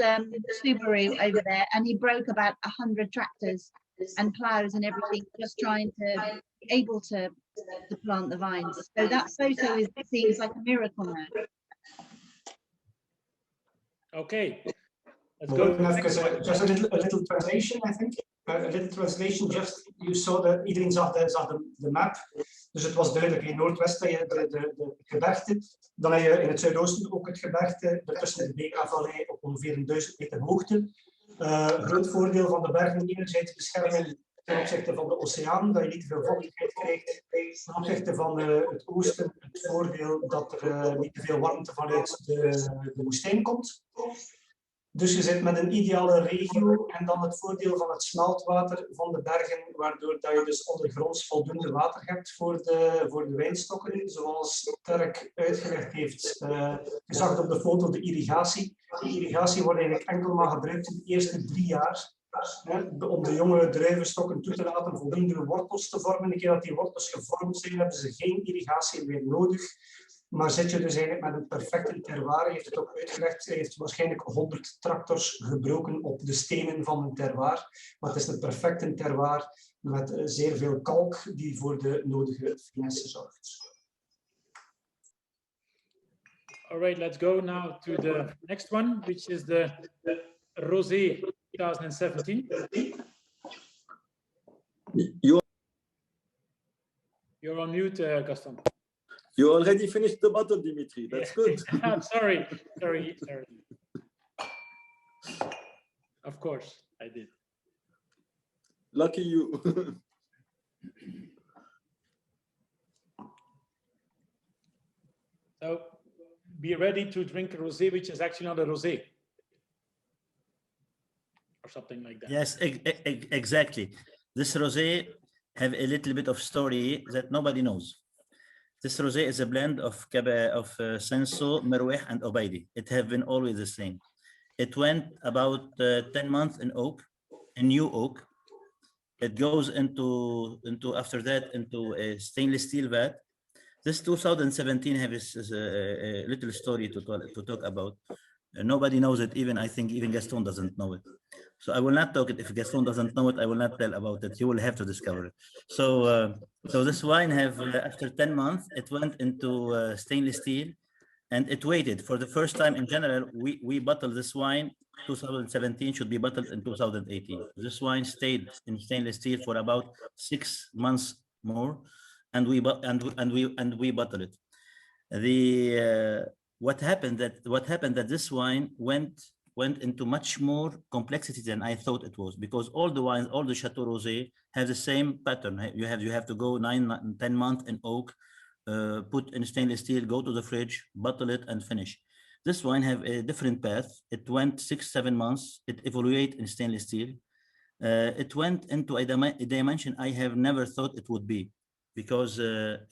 Speaker 4: Subaru over there, and he broke about 100 tractors and plows and everything, just trying to be able to plant the vines. So that photo seems like a miracle now.
Speaker 1: Okay, let's go.
Speaker 2: Just a little translation, I think. A little translation, just you saw that iedereen zag de map. Dus het was duidelijk, in Noordwest heb je de gebergte. Dan heb je in het Zuidoosten ook het gebergte, tussen de Beka-vallei op ongeveer 1000 meter hoogte. Groot voordeel van de bergen, enerzijds bescherming ten opzichte van de oceaan, dat je niet te veel vochtigheid krijgt. Ten opzichte van het oosten, het voordeel dat er niet te veel warmte vanuit de woestijn komt. Dus je zit met een ideale regio en dan het voordeel van het smeltwater van de bergen, waardoor dat je dus ondergronds voldoende water hebt voor de wijnstokken, zoals Tarek uitgelegd heeft. Je zag op de foto de irrigatie. De irrigatie wordt eigenlijk enkel maar gebruikt in de eerste 3 jaar. Om de jonge druivenstokken toe te laten voldoende wortels te vormen. Een keer dat die wortels gevormd zijn, hebben ze geen irrigatie meer nodig. Maar zit je dus eigenlijk met een perfecte terroir, hij heeft het ook uitgelegd, hij heeft waarschijnlijk 100 tractors gebroken op de stenen van een terroir. Maar het is een perfecte terroir met zeer veel kalk die voor de nodige finesse zorgt.
Speaker 1: All right, let's go now to the next one, which is the Rosé 2017. You're on mute, Gaston.
Speaker 3: You already finished the bottle, Dimitri. That's good.
Speaker 1: I'm sorry. Of course, I did.
Speaker 3: Lucky you.
Speaker 1: So, be ready to drink a rosé, which is actually not a rosé. Or something like that.
Speaker 5: Yes, exactly. This rosé have a little bit of story that nobody knows. This rosé is a blend of Senso, meerwaardezoekers, and Obaidi. It have been always the same. It went about 10 months in oak, in new oak. It goes into after that into a stainless steel vat. This 2017 has a little story to talk about. Nobody knows it. I think even Gaston doesn't know it. So I will not talk it. If Gaston doesn't know it, I will not tell about it. You will have to discover it. So this wine have after 10 months, it went into stainless steel, and it waited for the first time. In general, we bottled this wine. 2017 should be bottled in 2018. This wine stayed in stainless steel for about 6 months more, and we bottled it. What happened that this wine went into much more complexity than I thought it was, because all the wines, all the Chateau Rosé have the same pattern. You have to go 9-10 months in oak, put in stainless steel, go to the fridge, bottle it, and finish. This wine have a different path. It went 6-7 months. It evaluated in stainless steel. It went into a dimension I have never thought it would be, because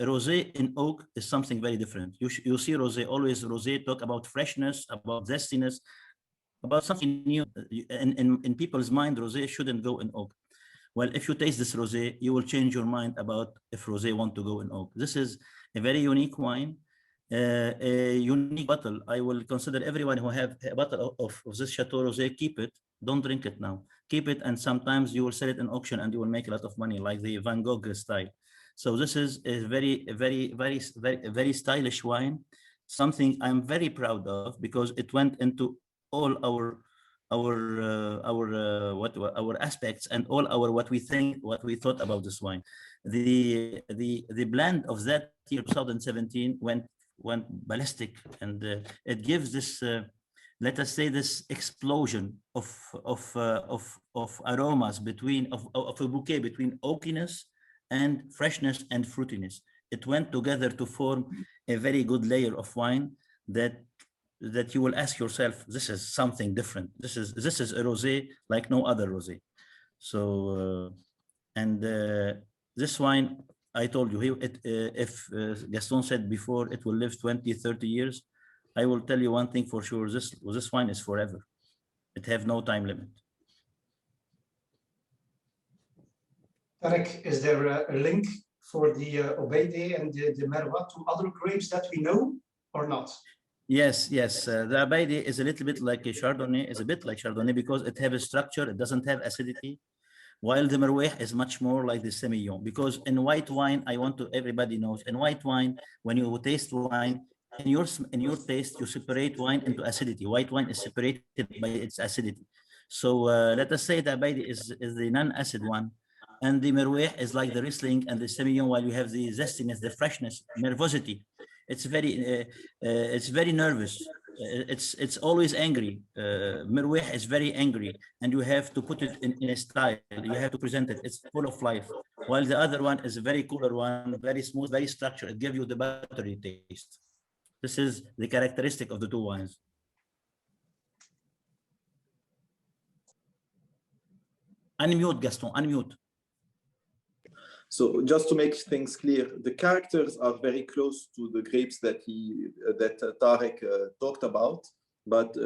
Speaker 5: rosé in oak is something very different. You see rosé, always rosé talk about freshness, about zestiness, about something new. In people's mind, rosé shouldn't go in oak. Well, if you taste this rosé, you will change your mind about if rosé want to go in oak. This is a very unique wine, a unique bottle. I will consider everyone who have a bottle of this Chateau Rosé, keep it. Don't drink it now. Keep it, and sometimes you will sell it in auction and you will make a lot of money, like the Van Gogh style. So this is a very stylish wine, something I'm very proud of, because it went into all our aspects and all our what we thought about this wine. The blend of that year 2017 went ballistic, and it gives this let us say this explosion of aromas of a bouquet between oakiness and freshness and fruitiness. It went together to form a very good layer of wine that you will ask yourself, this is something different. This is a rosé like no other rosé. So this wine, I told you, if Gaston said before it will live 20, 30 years, I will tell you one thing for sure, this wine is forever. It have no time limit.
Speaker 2: Tarek, is there a link for the Obeide and the Merwa to other grapes that we know or not?
Speaker 5: Yes. The Obeide is a little bit like a Chardonnay, because it have a structure, it doesn't have acidity, while the Merwa is much more like the Semillon. Because in white wine, everybody knows, in white wine, when you taste wine, in your taste, you separate wine into acidity. White wine is separated by its acidity. So let us say the Obeide is the non-acid one, and the Merwa is like the Riesling and the Semillon, while you have the zestiness, the freshness, nervosity. It's very nervous. It's always angry. Merwa is very angry, and you have to put it in a style. You have to present it. It's full of life. While the other one is a very cooler one, very smooth, very structured. It gives you the buttery taste. This is the characteristic of the two wines. Unmute, Gaston, unmute.
Speaker 3: So just to make things clear, the characters are very close to the grapes that Tarek talked about, but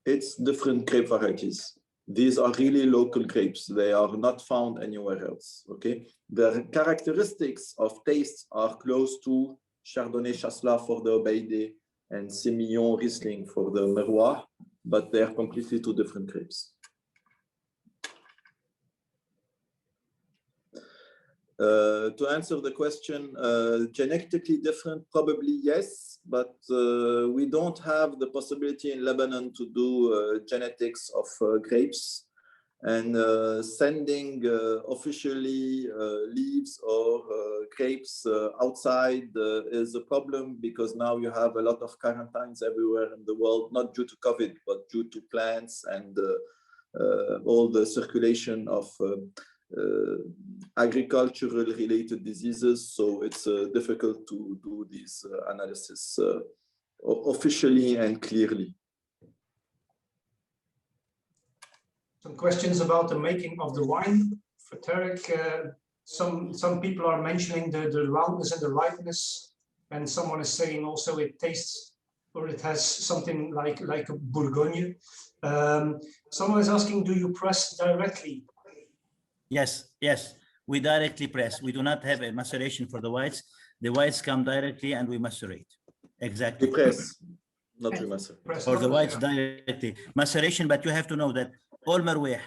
Speaker 3: it's different grape varieties. These are really local grapes. They are not found anywhere else. Okay, the characteristics of taste are close to Chardonnay Chasselas for the Obeide and Semillon Riesling for the Merwa, but they are completely two different grapes. To answer the question, genetically different, probably yes, but we don't have the possibility in Lebanon to do genetics of grapes, and sending officially leaves or grapes outside is a problem, because now you have a lot of quarantines everywhere in the world, not due to COVID, but due to plants and all the circulation of agricultural related diseases. So it's difficult to do this analysis officially and clearly.
Speaker 2: Some questions about the making of the wine for Tarek. Some people are mentioning the roundness and the ripeness, and someone is saying also it tastes, or it has something like a Bourgogne. Someone is asking, do you press directly?
Speaker 5: Yes, we directly press. We do not have a maceration for the whites. The whites come directly and we macerate. Exactly.
Speaker 3: We press, not we macerate.
Speaker 5: For the whites directly. Maceration, but you have to know that all the Merwa,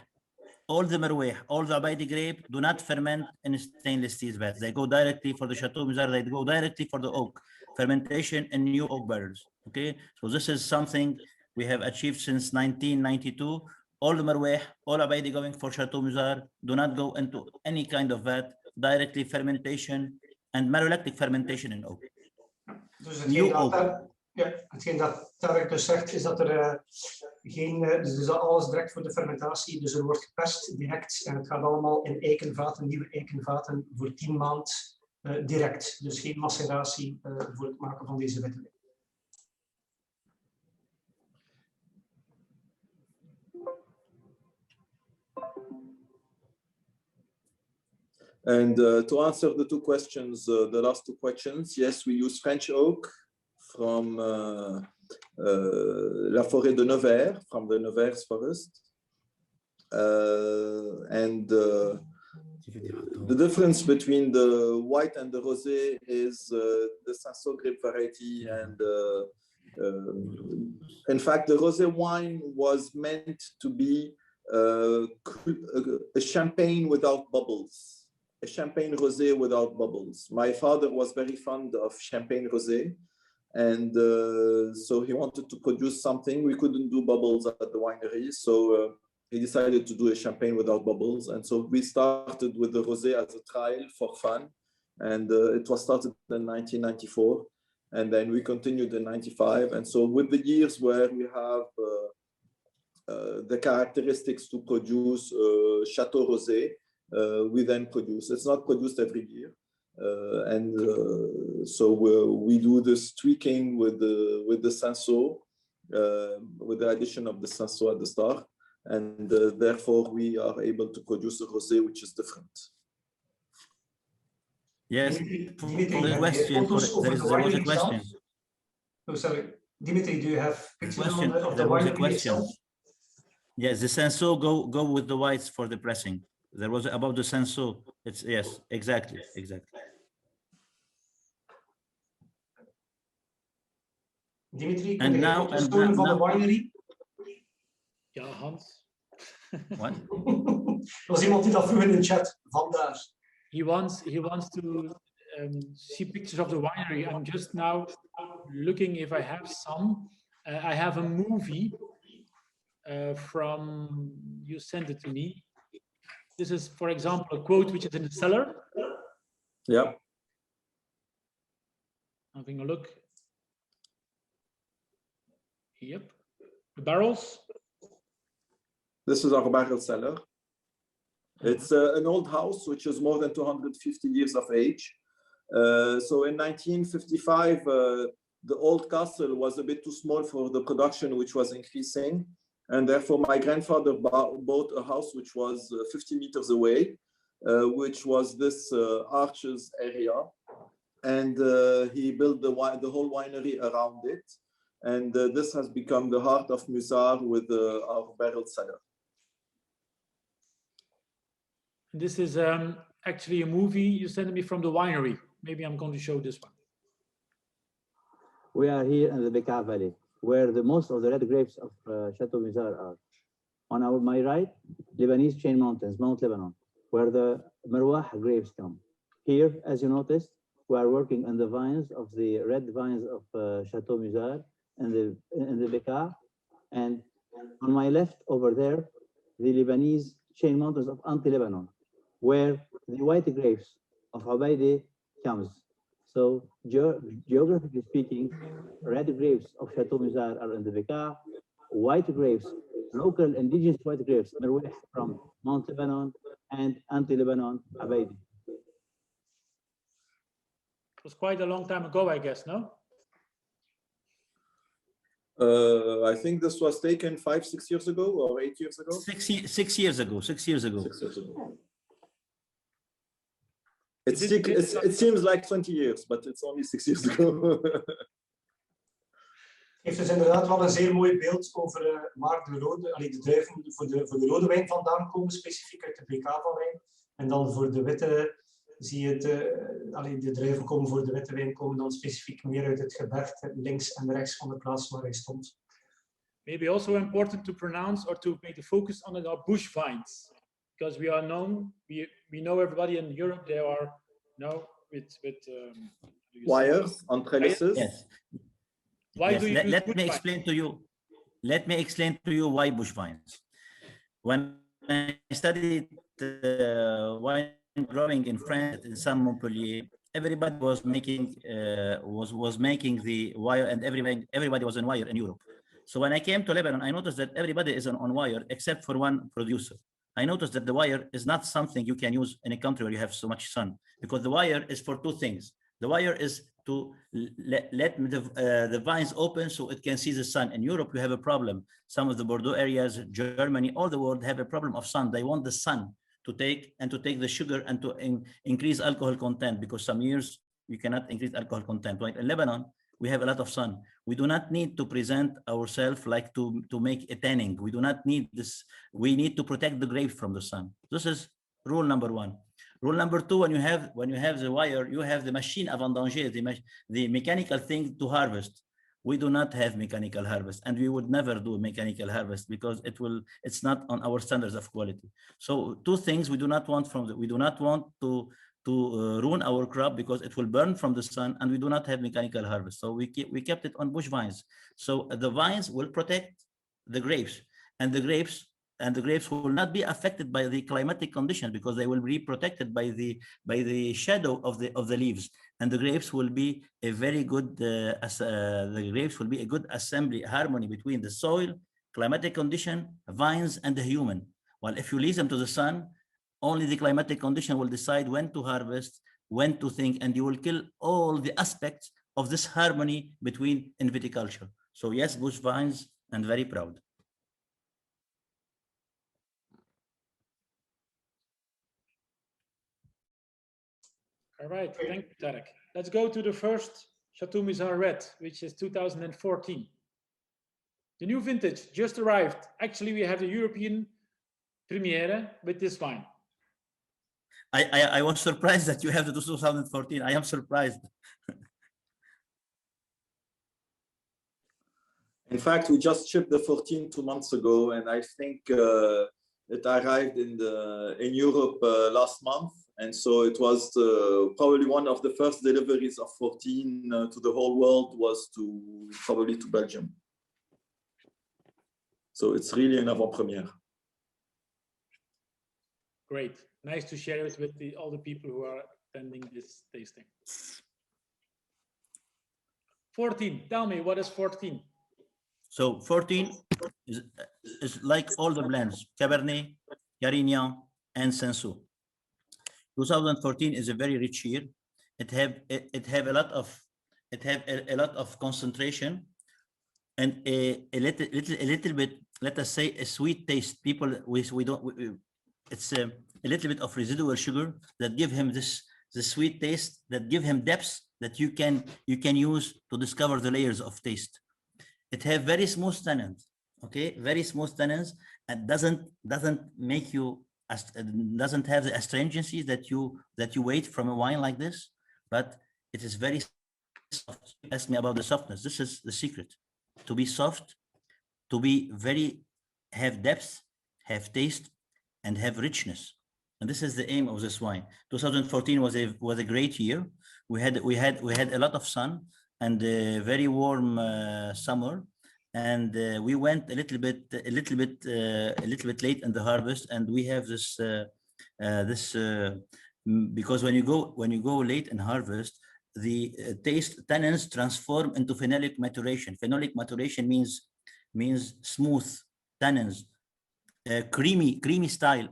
Speaker 5: all the Obeide grape do not ferment in stainless steel vats. They go directly for the Chateau Musar, they go directly for the oak. Fermentation in new oak barrels, okay? So this is something we have achieved since 1992. All the Merwa, all Obeide going for Chateau Musar do not go into any kind of vat, directly fermentation and malolactic fermentation in oak.
Speaker 2: Dus hetgeen dat Tarek dus zegt, is dat er dus alles direct voor de fermentatie, dus er wordt geperst direct en het gaat allemaal in eikenvaten, nieuwe eikenvaten voor 10 maanden direct. Dus geen maceratie voor het maken van deze witte wijn.
Speaker 3: And to answer the the last two questions, yes, we use French oak from la forêt de Nevers, from the Nevers forest. And the difference between the white and the rosé is the Cinsault grape variety. And in fact, the rosé wine was meant to be a champagne without bubbles, a champagne rosé without bubbles. My father was very fond of champagne rosé, and so he wanted to produce something. We couldn't do bubbles at the winery, so he decided to do a champagne without bubbles. And so we started with the rosé as a trial for fun, and it was started in 1994, and then we continued in 95. And so with the years where we have the characteristics to produce Chateau Rosé, we then produce. It's not produced every year, so we do this tweaking with the Cinsault, with the addition of the Cinsault at the start, and therefore we are able to produce a rosé which is different.
Speaker 5: Yes,
Speaker 2: Dimitri,
Speaker 5: there was a question.
Speaker 2: Oh, sorry. Dimitri, do you have pictures of the
Speaker 5: There was a
Speaker 2: winery
Speaker 5: question.
Speaker 2: itself?
Speaker 5: Yes, the Cinsault go with the whites for the pressing. There was about the Cinsault. It's yes, exactly.
Speaker 2: Dimitri,
Speaker 5: And
Speaker 2: kun je
Speaker 5: now-
Speaker 2: foto's tonen van de winery?
Speaker 1: Ja, Hans.
Speaker 5: What?
Speaker 2: Er was iemand die dat vroeg in de chat, vandaar.
Speaker 1: He wants to see pictures of the winery. I'm just now looking if I have some. I have a movie from, you sent it to me. This is, for example, a quote which is in the cellar.
Speaker 3: Yeah.
Speaker 1: Having a look. Yep. The barrels.
Speaker 3: This is our barrel cellar. It's an old house which is more than 250 years of age. So in 1955, the old castle was a bit too small for the production, which was increasing. And therefore, my grandfather bought a house which was 50 meters away, which was this arches area. And he built the whole winery around it. And this has become the heart of Musar with our barrel cellar.
Speaker 1: This is actually a movie you sent me from the winery. Maybe I'm going to show this one.
Speaker 6: We are here in the Bekaa Valley, where most of the red grapes of Chateau Musar are. On my right, Lebanese chain mountains, Mount Lebanon, where the Merwah grapes come. Here, as you noticed, we are working on the vines of the red vines of Chateau Musar in the Bekaa. And on my left over there, the Lebanese chain mountains of Lebanon, where the white grapes of Ubaidi comes. So geographically speaking, red grapes of Chateau Musar are in the Bekaa, white grapes, local indigenous white grapes from Mount Lebanon and Lebanon, Ubaidi.
Speaker 1: It was quite a long time ago, I guess, no?
Speaker 3: I think this was taken 5-6 years ago or 8 years ago.
Speaker 5: 6 years ago. 6 years ago.
Speaker 3: 6 years ago. It seems like 20 years, but it's only 6 years ago.
Speaker 2: Heeft dus inderdaad wel een zeer mooi beeld over waar de druiven voor de rode wijn vandaan komen, specifiek uit de BK-vallei. En dan voor de witte zie je de druiven komen voor de witte wijn komen dan specifiek meer uit het gebergte links en rechts van de plaats waar hij stond.
Speaker 1: Maybe also important to pronounce or to make the focus on our bush vines, because we are known, we know everybody in Europe, they are with
Speaker 3: wires on trellises.
Speaker 5: Yes.
Speaker 1: Why do you use
Speaker 5: let
Speaker 1: bush
Speaker 5: me
Speaker 1: vines?
Speaker 5: explain to you. Let me explain to you why bush vines. When I studied wine growing in France in Saint Montpellier, everybody was making was making the wire, and everybody was on wire in Europe. So when I came to Lebanon, I noticed that everybody is on wire except for one producer. I noticed that the wire is not something you can use in a country where you have so much sun, because the wire is for two things. The wire is to let the vines open so it can see the sun. In Europe, we have a problem. Some of the Bordeaux areas, Germany, all the world have a problem of sun. They want the sun to take the sugar and to increase alcohol content, because some years you cannot increase alcohol content. Like in Lebanon, we have a lot of sun. We do not need to present ourselves like to make a tanning. We do not need this. We need to protect the grapes from the sun. This is rule number one. Rule number two, when you have the wire, you have the machine à vendanger, the mechanical thing to harvest. We do not have mechanical harvest, and we would never do mechanical harvest because it's not on our standards of quality. So two things we do not want we do not want to ruin our crop because it will burn from the sun, and we do not have mechanical harvest. So we kept it on bush vines. So the vines will protect the grapes, and the grapes will not be affected by the climatic condition because they will be protected by the shadow of the leaves. And the grapes will be a very good the grapes will be a good assembly harmony between the soil, climatic condition, vines, and the human. While if you leave them to the sun, only the climatic condition will decide when to harvest, when to think, and you will kill all the aspects of this harmony between in viticulture. So yes, bush vines, and very proud.
Speaker 1: All right, thank you, Tarek. Let's go to the first Chateau Musar Red, which is 2014. The new vintage just arrived. Actually, we have the European premiere with this wine.
Speaker 5: I was surprised that you have the 2014. I am surprised.
Speaker 3: In fact, we just shipped the 14 2 months ago, and I think it arrived in Europe last month. And so it was probably one of the first deliveries of 14 to the whole world was probably to Belgium. So it's really an avant-première.
Speaker 1: Great. Nice to share it with all the people who are attending this tasting. 14. Tell me, what is 14?
Speaker 5: So 14 is like all the blends, Cabernet, Carignan, and Cinsault. 2014 is a very rich year. It have a lot of concentration and a little bit, let us say, a sweet taste. It's a little bit of residual sugar that give him the sweet taste, that give him depth that you can use to discover the layers of taste. It have very smooth tannins, okay, very smooth tannins, and doesn't make you doesn't have the astringency that you wait from a wine like this, but it is very soft. Ask me about the softness. This is the secret: to be soft, to be have depth, have taste, and have richness. And this is the aim of this wine. 2014 was a great year. We had a lot of sun and a very warm summer, and we went a little bit late in the harvest, and we have this because when you go late in harvest, the taste tannins transform into phenolic maturation. Phenolic maturation means smooth tannins, creamy style.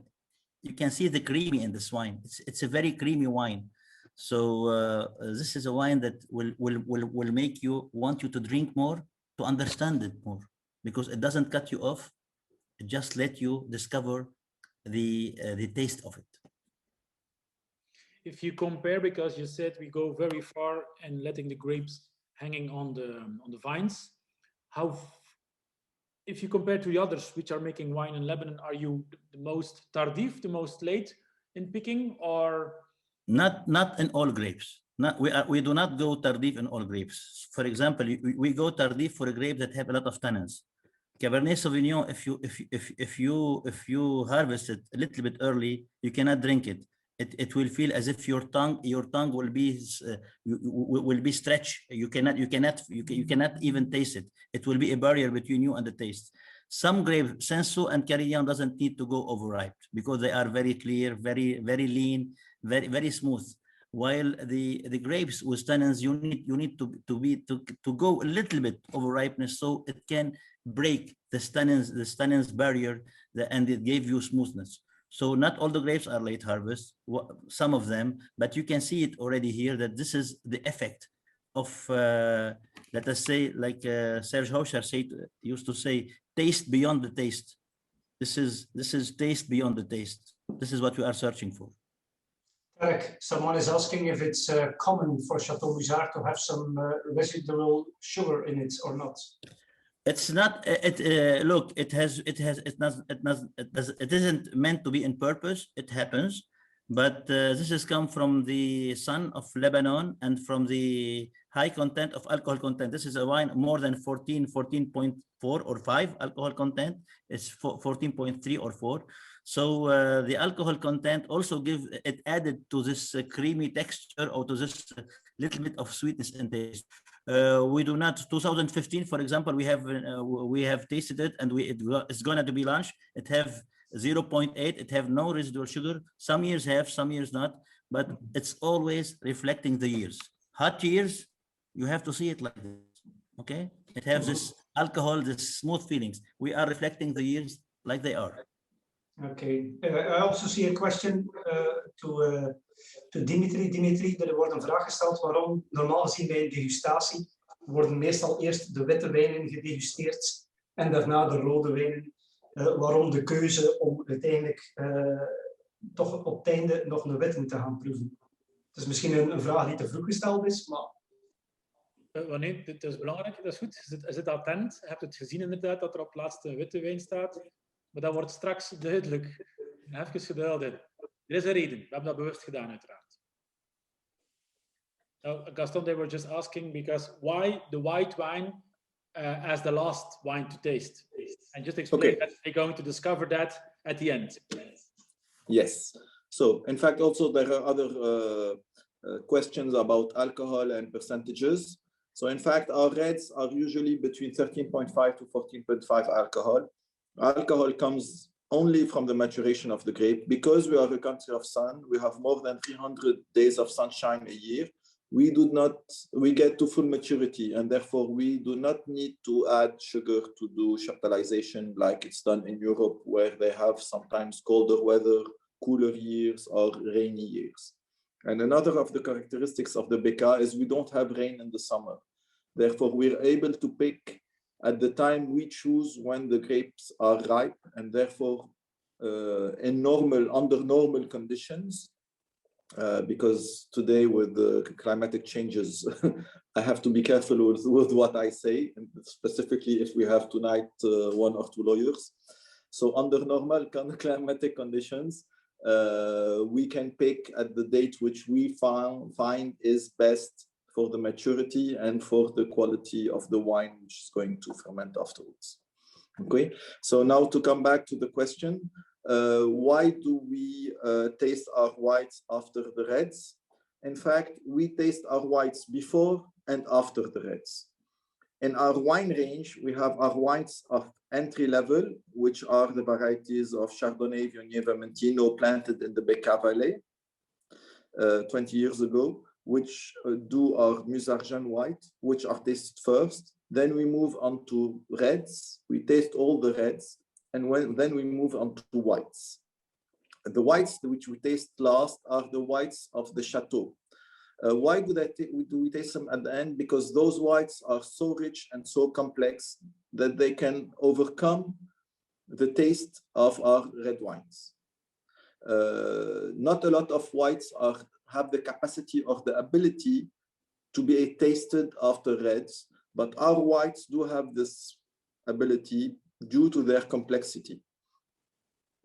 Speaker 5: You can see the creamy in this wine. It's a very creamy wine. So this is a wine that will make you want you to drink more, to understand it more, because it doesn't cut you off. It just let you discover the taste of it.
Speaker 1: If you compare, because you said we go very far and letting the grapes hanging on the vines, if you compare to the others which are making wine in Lebanon, are you the most tardif, the most late in picking, or?
Speaker 5: Not in all grapes. We do not go tardif in all grapes. For example, we go tardif for a grape that have a lot of tannins. Cabernet Sauvignon, if you harvest it a little bit early, you cannot drink it. It will feel as if your tongue will be stretched. You cannot even taste it. It will be a barrier between you and the taste. Some grapes, Cinsault and Carignan, doesn't need to go overripe because they are very clear, very lean, very smooth. While the grapes with tannins, you need to go a little bit over ripeness, so it can break the tannins barrier, and it gave you smoothness. So not all the grapes are late harvest, some of them, but you can see it already here that this is the effect of, let us say, like Serge Hochar used to say, taste beyond the taste. This is taste beyond the taste. This is what we are searching for.
Speaker 2: Tarek, someone is asking if it's common for Chateau Musar to have some residual sugar in it or not.
Speaker 5: It's not. Look, it isn't meant to be in purpose. It happens, but this has come from the sun of Lebanon and from the high content of alcohol content. This is a wine more than 14.4 or 5 alcohol content. It's 14.3 or 4. So the alcohol content also added to this creamy texture or to this little bit of sweetness and taste. We do not. 2015, for example, we have tasted it, and it's going to be launched. It have 0.8. It have no residual sugar. Some years have, some years not, but it's always reflecting the years. Hot years, you have to see it like this. Okay, it has this alcohol, this smooth feelings. We are reflecting the years like they are.
Speaker 2: Okay. I also see a question to Dimitri. Dimitri, er wordt een vraag gesteld waarom normaal gezien bij een degustatie worden meestal eerst de witte wijnen gedegusteerd en daarna de rode wijnen. Waarom de keuze om uiteindelijk toch op het einde nog een witte te gaan proeven? Het is misschien een vraag die te vroeg gesteld is, maar...
Speaker 1: Nee, dit is belangrijk, dat is goed. Je zit attent. Je hebt het gezien inderdaad dat er op het laatste witte wijn staat. Maar dat wordt straks duidelijk. Even geduldig. Er is een reden. We hebben dat bewust gedaan, uiteraard. Now, Gaston, they were just asking because why the white wine as the last wine to taste? And just explain that they're going to discover that at the end.
Speaker 3: Yes. So, in fact, also there are other questions about alcohol and percentages. So, in fact, our reds are usually between 13.5 to 14.5 alcohol. Alcohol comes only from the maturation of the grape. Because we are a country of sun, we have more than 300 days of sunshine a year. We get to full maturity, and therefore we do not need to add sugar to do chaptalization like it's done in Europe, where they have sometimes colder weather, cooler years, or rainy years. And another of the characteristics of the Beka is we don't have rain in the summer. Therefore, we're able to pick at the time we choose when the grapes are ripe, and therefore under normal conditions, because today with the climatic changes, I have to be careful with what I say, and specifically if we have tonight 1 or 2 lawyers. So under normal climatic conditions, we can pick at the date which we find is best for the maturity and for the quality of the wine which is going to ferment afterwards. Okay, so now to come back to the question, why do we taste our whites after the reds? In fact, we taste our whites before and after the reds. In our wine range, we have our whites of entry level, which are the varieties of Chardonnay, Viognier, Vermentino planted in the Beka Valley 20 years ago, which do our Musargin white, which are tasted first. Then we move on to reds. We taste all the reds, and then we move on to whites. The whites which we taste last are the whites of the Chateau. Why do we taste them at the end? Because those whites are so rich and so complex that they can overcome the taste of our red wines. Not a lot of whites have the capacity or the ability to be tasted after reds, but our whites do have this ability due to their complexity.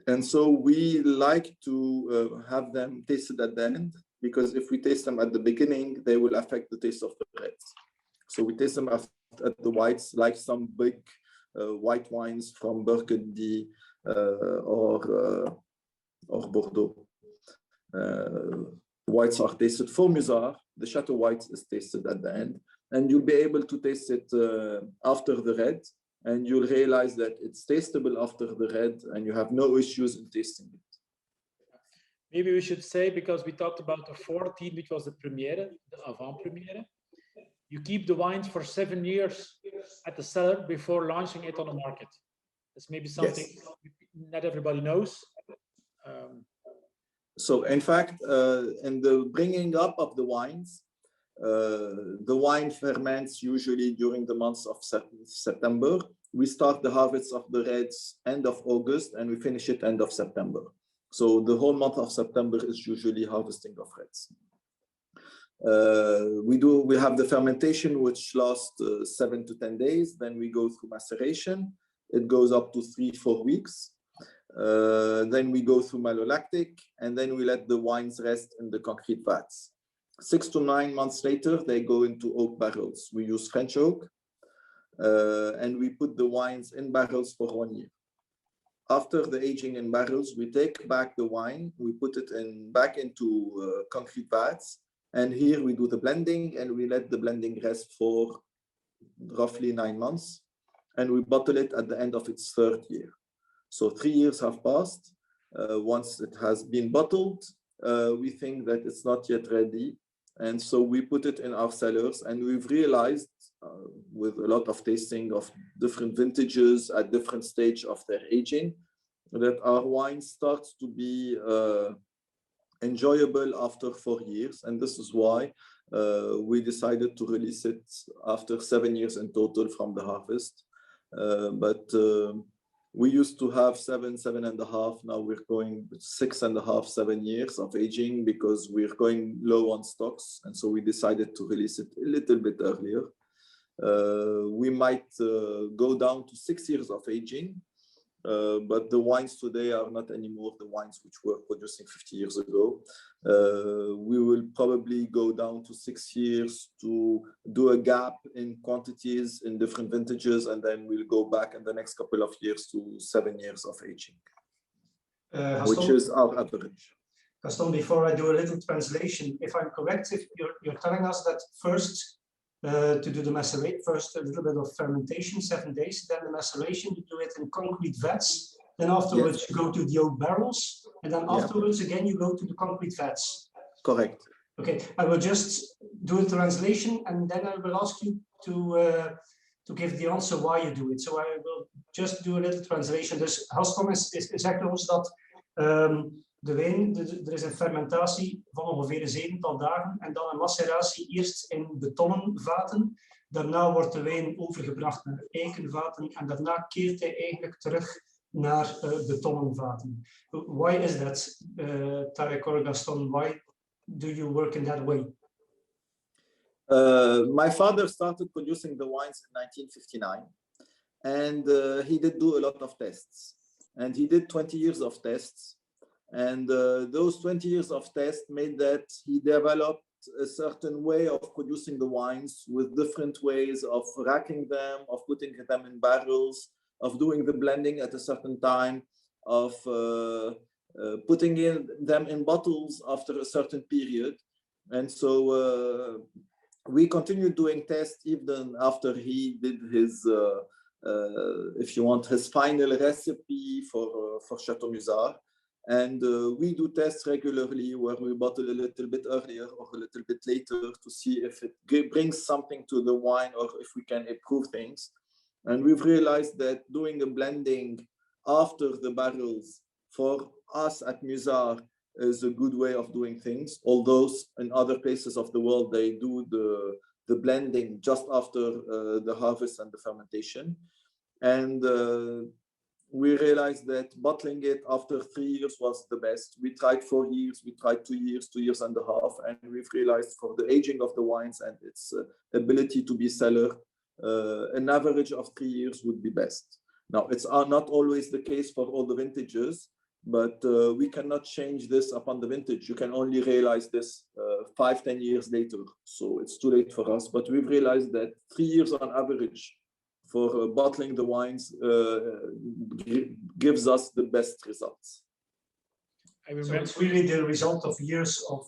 Speaker 3: And so we like to have them tasted at the end, because if we taste them at the beginning, they will affect the taste of the reds. So we taste them at the whites, like some big white wines from Burgundy or Bordeaux. Whites are tasted for Musar. The Chateau white is tasted at the end, and you'll be able to taste it after the red, and you'll realize that it's tasteable after the red, and you have no issues in tasting it.
Speaker 1: Maybe we should say, because we talked about the 14, which was the premiere, the avant-premiere, you keep the wines for 7 years at the cellar before launching it on the market. That's maybe something not everybody knows.
Speaker 3: So in fact, in the bringing up of the wines, the wine ferments usually during the months of September. We start the harvest of the reds end of August, and we finish it end of September. So the whole month of September is usually harvesting of reds. We have the fermentation, which lasts 7 to 10 days. Then we go through maceration. It goes up to 3-4 weeks. Then we go through malolactic, and then we let the wines rest in the concrete vats. 6 to 9 months later, they go into oak barrels. We use French oak, and we put the wines in barrels for 1 year. After the aging in barrels, we take back the wine, we put it back into concrete vats, and here we do the blending, and we let the blending rest for roughly 9 months, and we bottle it at the end of its 3rd year. So 3 years have passed. Once it has been bottled, we think that it's not yet ready. And so we put it in our cellars, and we've realized with a lot of tasting of different vintages at different stage of their aging, that our wine starts to be enjoyable after 4 years. And this is why we decided to release it after 7 years in total from the harvest. We used to have 7.5. Now we're going 6.5, 7 years of aging because we're going low on stocks. And so we decided to release it a little bit earlier. We might go down to 6 years of aging, but the wines today are not anymore the wines which were producing 50 years ago. We will probably go down to 6 years to do a gap in quantities in different vintages, and then we'll go back in the next couple of years to 7 years of aging, which is our average.
Speaker 2: Gaston, before I do a little translation, if I'm correct, if you're telling us that first to do the maceration, first a little bit of fermentation, 7 days, then the maceration, you do it in concrete vats, then afterwards yes. You go to the oak barrels, and then afterwards again you go to the concrete vats.
Speaker 3: Correct.
Speaker 2: Okay, I will just do a translation, and then I will ask you to give the answer why you do it. So I will just do a little translation. Dus Gaston zegt ons dat de wijn, er is een fermentatie van ongeveer een 7-tal dagen en dan een maceratie eerst in betonnen vaten. Daarna wordt de wijn overgebracht naar eikenvaten en daarna keert hij eigenlijk terug naar betonnen vaten. Why is that, Tarek or Gaston? Why do you work in that way?
Speaker 3: My father started producing the wines in 1959, and he did do a lot of tests. And he did 20 years of tests. And those 20 years of tests made that he developed a certain way of producing the wines with different ways of racking them, of putting them in barrels, of doing the blending at a certain time, of putting them in bottles after a certain period. And so we continued doing tests even after he did his, if you want, his final recipe for Chateau Musar. And we do tests regularly where we bottle a little bit earlier or a little bit later to see if it brings something to the wine or if we can improve things. And we've realized that doing a blending after the barrels for us at Musar is a good way of doing things. Although in other places of the world, they do the blending just after the harvest and the fermentation. And we realized that bottling it after 3 years was the best. We tried 4 years, we tried 2 years, 2.5 years, and we've realized for the aging of the wines and its ability to be cellar, an average of 3 years would be best. Now, it's not always the case for all the vintages, but we cannot change this upon the vintage. You can only realize this 5-10 years later. So it's too late for us, but we've realized that 3 years on average for bottling the wines gives us the best results.
Speaker 2: So it's really the result of years of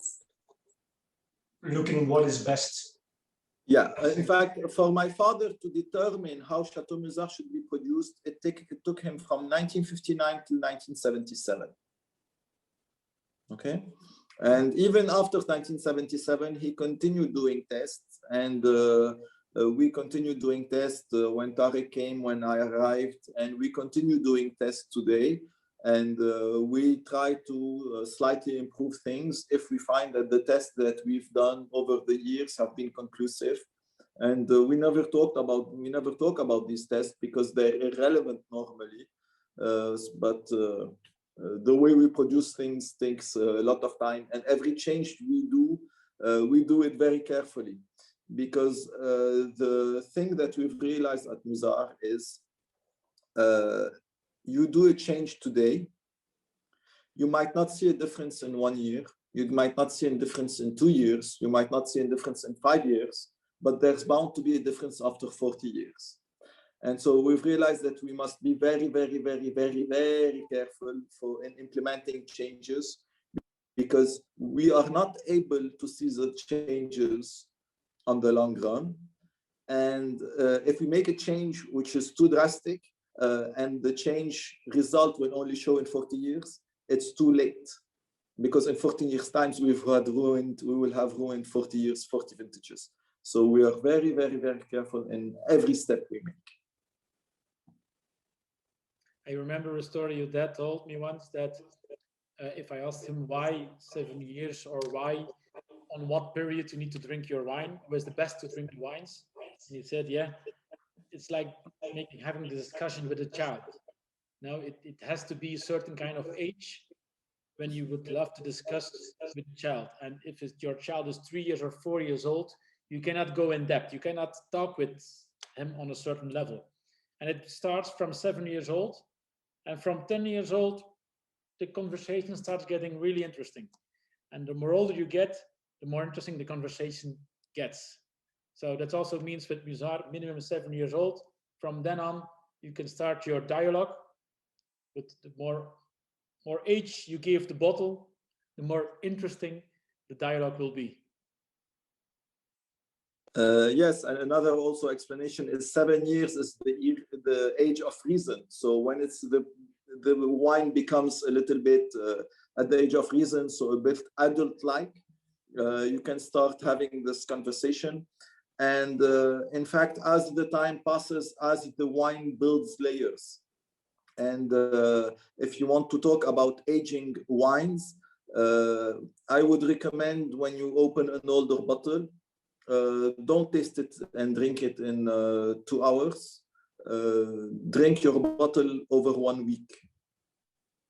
Speaker 2: looking what is best.
Speaker 3: Yeah, in fact, for my father to determine how Chateau Musar should be produced, it took him from 1959 to 1977. Okay, and even after 1977, he continued doing tests, and we continued doing tests when Tarek came, when I arrived, and we continue doing tests today. And we try to slightly improve things if we find that the tests that we've done over the years have been conclusive. And we never talk about these tests because they're irrelevant normally. But The way we produce things takes a lot of time, and every change we do it very carefully, because the thing that we've realized at Musar is you do a change today, you might not see a difference in 1 year, you might not see a difference in 2 years, you might not see a difference in 5 years, but there's bound to be a difference after 40 years. And so we've realized that we must be very, very, very, very, very careful in implementing changes, because we are not able to see the changes on the long run. And if we make a change which is too drastic and the change result will only show in 40 years, it's too late. Because in 14 years' time, we will have ruined 40 years, 40 vintages. So we are very, very, very careful in every step we make.
Speaker 1: I remember a story your dad told me once, that if I asked him why 7 years, or why, on what period you need to drink your wine, was the best to drink wines, and he said, yeah, it's like having the discussion with a child. Now it has to be a certain kind of age when you would love to discuss with the child. And if your child is 3 years or 4 years old, you cannot go in depth. You cannot talk with him on a certain level. And it starts from 7 years old. And from 10 years old, the conversation starts getting really interesting. And the more older you get, the more interesting the conversation gets. So that also means with Musar, minimum 7 years old. From then on, you can start your dialogue. With the more age you give the bottle, the more interesting the dialogue will be.
Speaker 3: Yes, and another also explanation is 7 years is the age of reason. So when it's the wine becomes a little bit at the age of reason, so a bit adult-like, you can start having this conversation. And in fact, as the time passes, as the wine builds layers, and if you want to talk about aging wines, I would recommend when you open an older bottle, don't taste it and drink it in 2 hours. Drink your bottle over 1 week.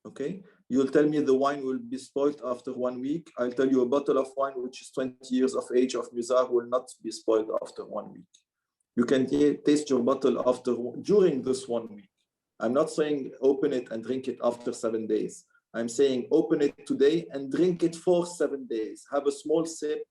Speaker 3: Okay? You'll tell me the wine will be spoiled after 1 week. I'll tell you a bottle of wine which is 20 years of age of Musar will not be spoiled after 1 week. You can taste your bottle during this 1 week. I'm not saying open it and drink it after 7 days. I'm saying open it today and drink it for 7 days. Have a small sip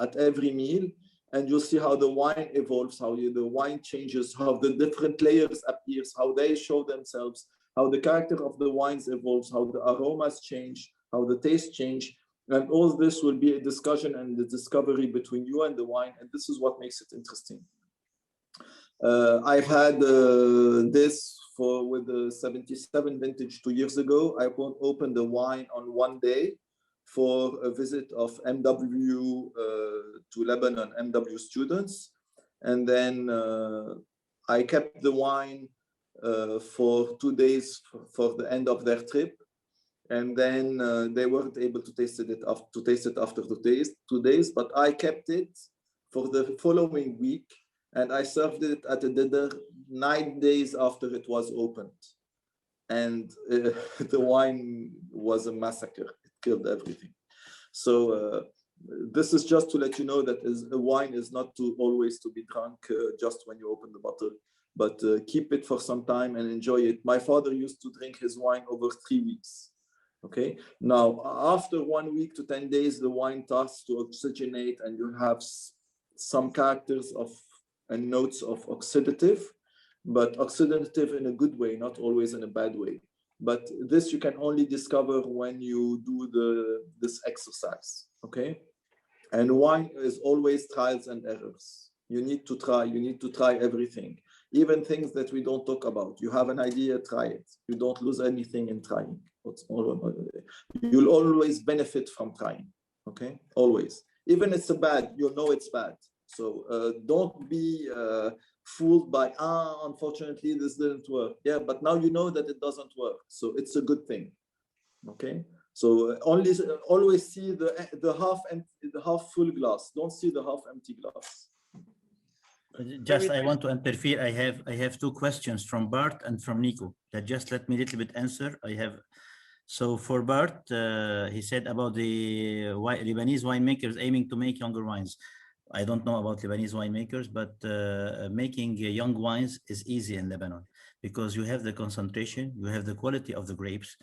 Speaker 3: at every meal, and you'll see how the wine evolves, how the wine changes, how the different layers appears, how they show themselves, how the character of the wines evolves, how the aromas change, how the taste change. And all this will be a discussion and the discovery between you and the wine, and this is what makes it interesting. I've had this with the 77 vintage 2 years ago. I opened the wine on 1 day for a visit of MW to Lebanon, MW students. And then I kept the wine for 2 days for the end of their trip. And then they weren't able to taste it after 2 days, but I kept it for the following week. And I served it at a dinner 9 days after it was opened. And the wine was a massacre. It killed everything. So this is just to let you know that a wine is not always to be drunk just when you open the bottle, but keep it for some time and enjoy it. My father used to drink his wine over 3 weeks. Okay. Now, after 1 week to 10 days, the wine starts to oxygenate and you have some characters and notes of oxidative, but oxidative in a good way, not always in a bad way. But this you can only discover when you do this exercise, okay? And wine is always trials and errors. You need to try everything, even things that we don't talk about. You have an idea, try it. You don't lose anything in trying. You'll always benefit from trying, okay? Always. Even if it's bad, you'll know it's bad. So don't be fooled by, unfortunately, this didn't work. Yeah, but now you know that it doesn't work. So it's a good thing, okay? So always see the half full glass. Don't see the half empty glass.
Speaker 5: Just I want to interfere. I have 2 questions from Bart and from Nico. That just let me a little bit answer. So for Bart, he said about the Lebanese winemakers aiming to make younger wines. I don't know about Lebanese winemakers, but making young wines is easy in Lebanon because you have the concentration, you have the quality of the grapes,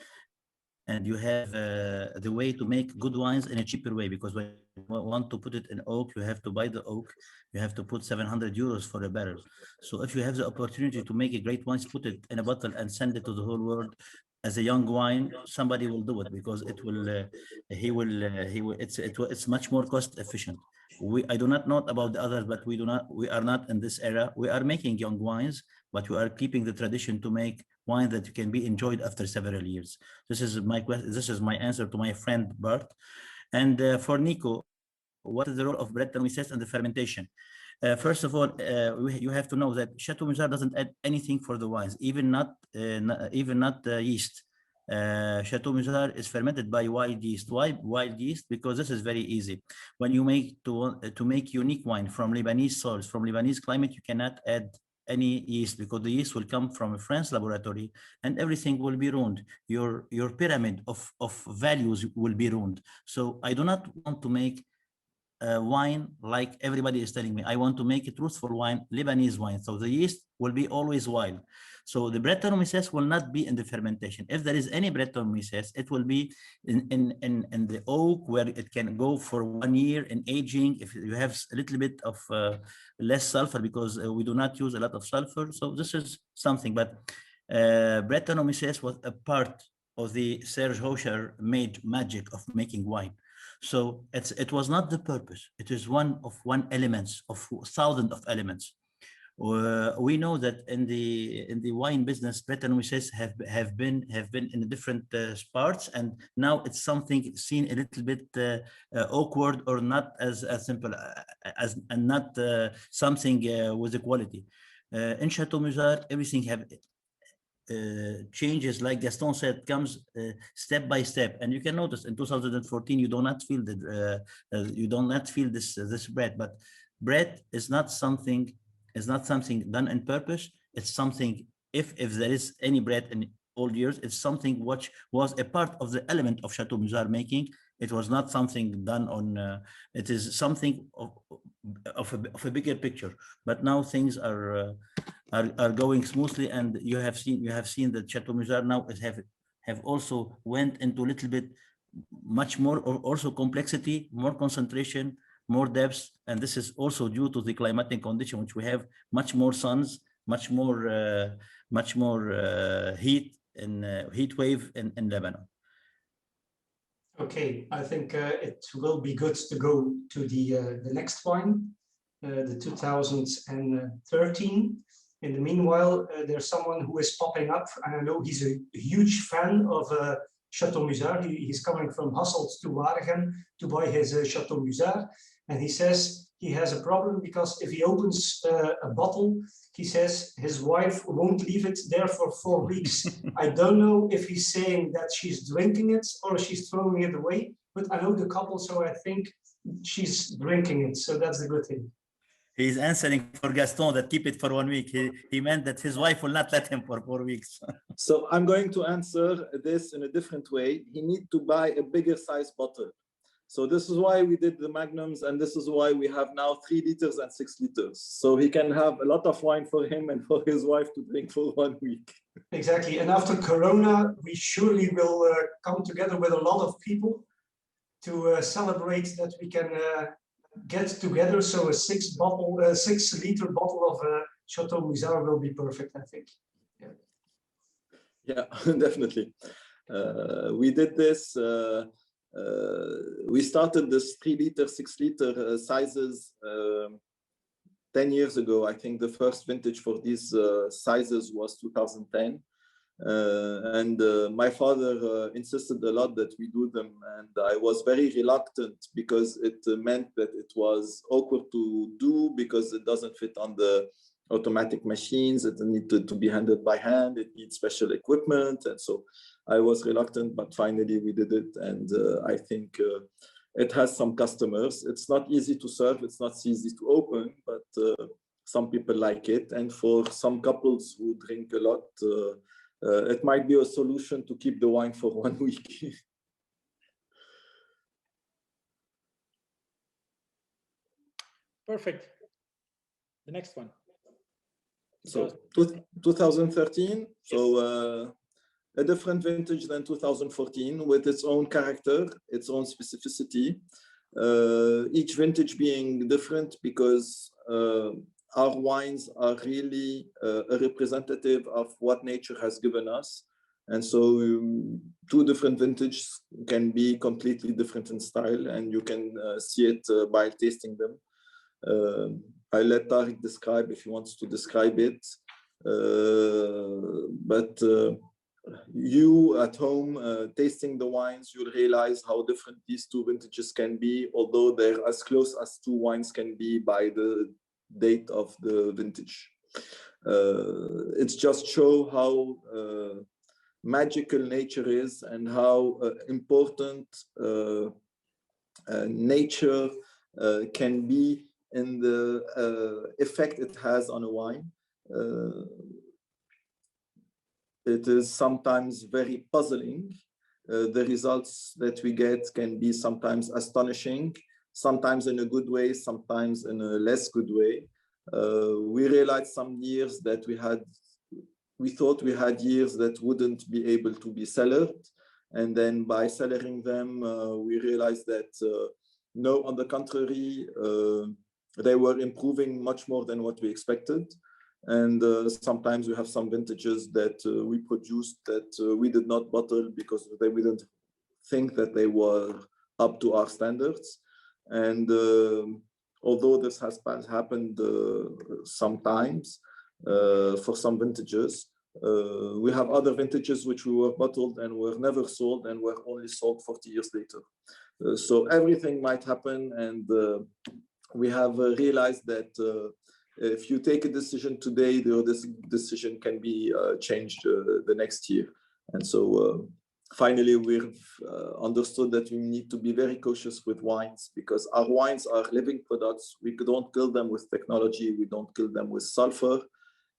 Speaker 5: and you have the way to make good wines in a cheaper way, because when you want to put it in oak, you have to buy the oak, you have to put 700 euros for a barrel. So if you have the opportunity to make a great wine, put it in a bottle and send it to the whole world as a young wine, somebody will do it because it will, it's much more cost efficient. I do not know about the others, but we are not in this era. We are making young wines, but we are keeping the tradition to make wine that can be enjoyed after several years. This is my question. This is my answer to my friend Bart. And for Nico, what is the role of Brettanomyces and the fermentation? First of all, you have to know that Chateau Musar doesn't add anything for the wines, even not yeast. Chateau Musar is fermented by wild yeast. Why wild yeast? Because this is very easy. When you make to make unique wine from Lebanese soils, from Lebanese climate, you cannot add any yeast because the yeast will come from a French laboratory and everything will be ruined. Your pyramid of values will be ruined. So I do not want to make wine like everybody is telling me. I want to make a truthful wine, Lebanese wine. So the yeast will be always wild. So the Brettanomyces will not be in the fermentation. If there is any Brettanomyces, it will be in the oak where it can go for 1 year in aging. If you have a little bit of less sulfur, because we do not use a lot of sulfur. So this is something, but Brettanomyces was a part of the Serge Hochar made magic of making wine. So it was not the purpose. It is one elements of thousands of elements. We know that in the wine business, Brettanomyces have been in different parts, and now it's something seen a little bit awkward or not as simple as and not something with the quality. In Chateau Musar, everything have changes, like Gaston said, comes step by step, and you can notice in 2014 you do not feel that you do not feel this bread, but bread is not something done on purpose. It's something, if there is any bread in old years, it's something which was a part of the element of Chateau Musar making. It was not something done on it is something of a bigger picture, but now things are going smoothly, and you have seen that Chateau Musar now have also went into a little bit much more, or also complexity, more concentration, more depth, and this is also due to the climatic condition, which we have much more suns, much more heat and heat wave in Lebanon.
Speaker 2: Okay, I think it will be good to go to the next wine, the 2013. In the meanwhile, there's someone who is popping up, and I know he's a huge fan of Chateau Musar. He's coming from Hasselt to Waregem to buy his Chateau Musar, and he says he has a problem because if he opens a bottle, he says his wife won't leave it there for 4 weeks. I don't know if he's saying that she's drinking it or she's throwing it away, but I know the couple, so I think she's drinking it, so that's the good thing.
Speaker 5: He's answering for Gaston that keep it for 1 week. He meant that his wife will not let him for 4 weeks.
Speaker 3: So I'm going to answer this in a different way. He needs to buy a bigger size bottle. So this is why we did the magnums, and this is why we have now 3 liters and 6 liters. So he can have a lot of wine for him and for his wife to drink for 1 week.
Speaker 2: Exactly, and after Corona, we surely will come together with a lot of people to celebrate that we can get together. So a 6 liter bottle of Chateau Musar will be perfect, I think.
Speaker 3: Yeah, definitely. We did this. We started this 3 liter, 6 liter sizes 10 years ago. I think the first vintage for these sizes was 2010. And my father insisted a lot that we do them, and I was very reluctant because it meant that it was awkward to do because it doesn't fit on the automatic machines. It needed to be handled by hand. It needs special equipment, and so I was reluctant, but finally we did it, and I think it has some customers. It's not easy to serve, it's not easy to open, but some people like it, and for some couples who drink a lot, it might be a solution to keep the wine for 1 week.
Speaker 1: Perfect. The next one.
Speaker 3: So 2013, so a different vintage than 2014 with its own character, its own specificity. Each vintage being different because our wines are really a representative of what nature has given us. And so 2 different vintages can be completely different in style, and you can see it by tasting them. I let Tarek describe if he wants to describe it. But you at home tasting the wines, you'll realize how different these 2 vintages can be, although they're as close as 2 wines can be by the date of the vintage. It's just show how magical nature is and how important nature can be in the effect it has on a wine. It is sometimes very puzzling. The results that we get can be sometimes astonishing, sometimes in a good way, sometimes in a less good way. We realized some years that we thought we had years that wouldn't be able to be cellared. And then by cellaring them, we realized that no, on the contrary, they were improving much more than what we expected. And sometimes we have some vintages that we produced that we did not bottle because we didn't think that they were up to our standards. And although this has happened sometimes for some vintages, we have other vintages which we were bottled and were never sold and were only sold 40 years later. So everything might happen, and we have realized that if you take a decision today, this decision can be changed the next year. And so finally, we've understood that we need to be very cautious with wines because our wines are living products. We don't kill them with technology. We don't kill them with sulfur.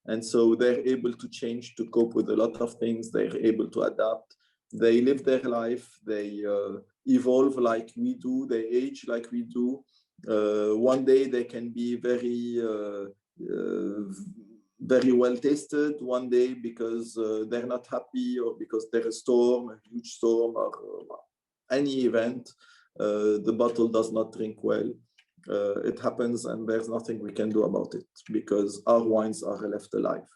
Speaker 3: And so they're able to change to cope with a lot of things. They're able to adapt. They live their life. They evolve like we do. They age like we do. One day they can be very well tasted. One day because they're not happy or because there's a storm, a huge storm, or any event, the bottle does not drink well. It happens, and there's nothing we can do about it because our wines are left alive.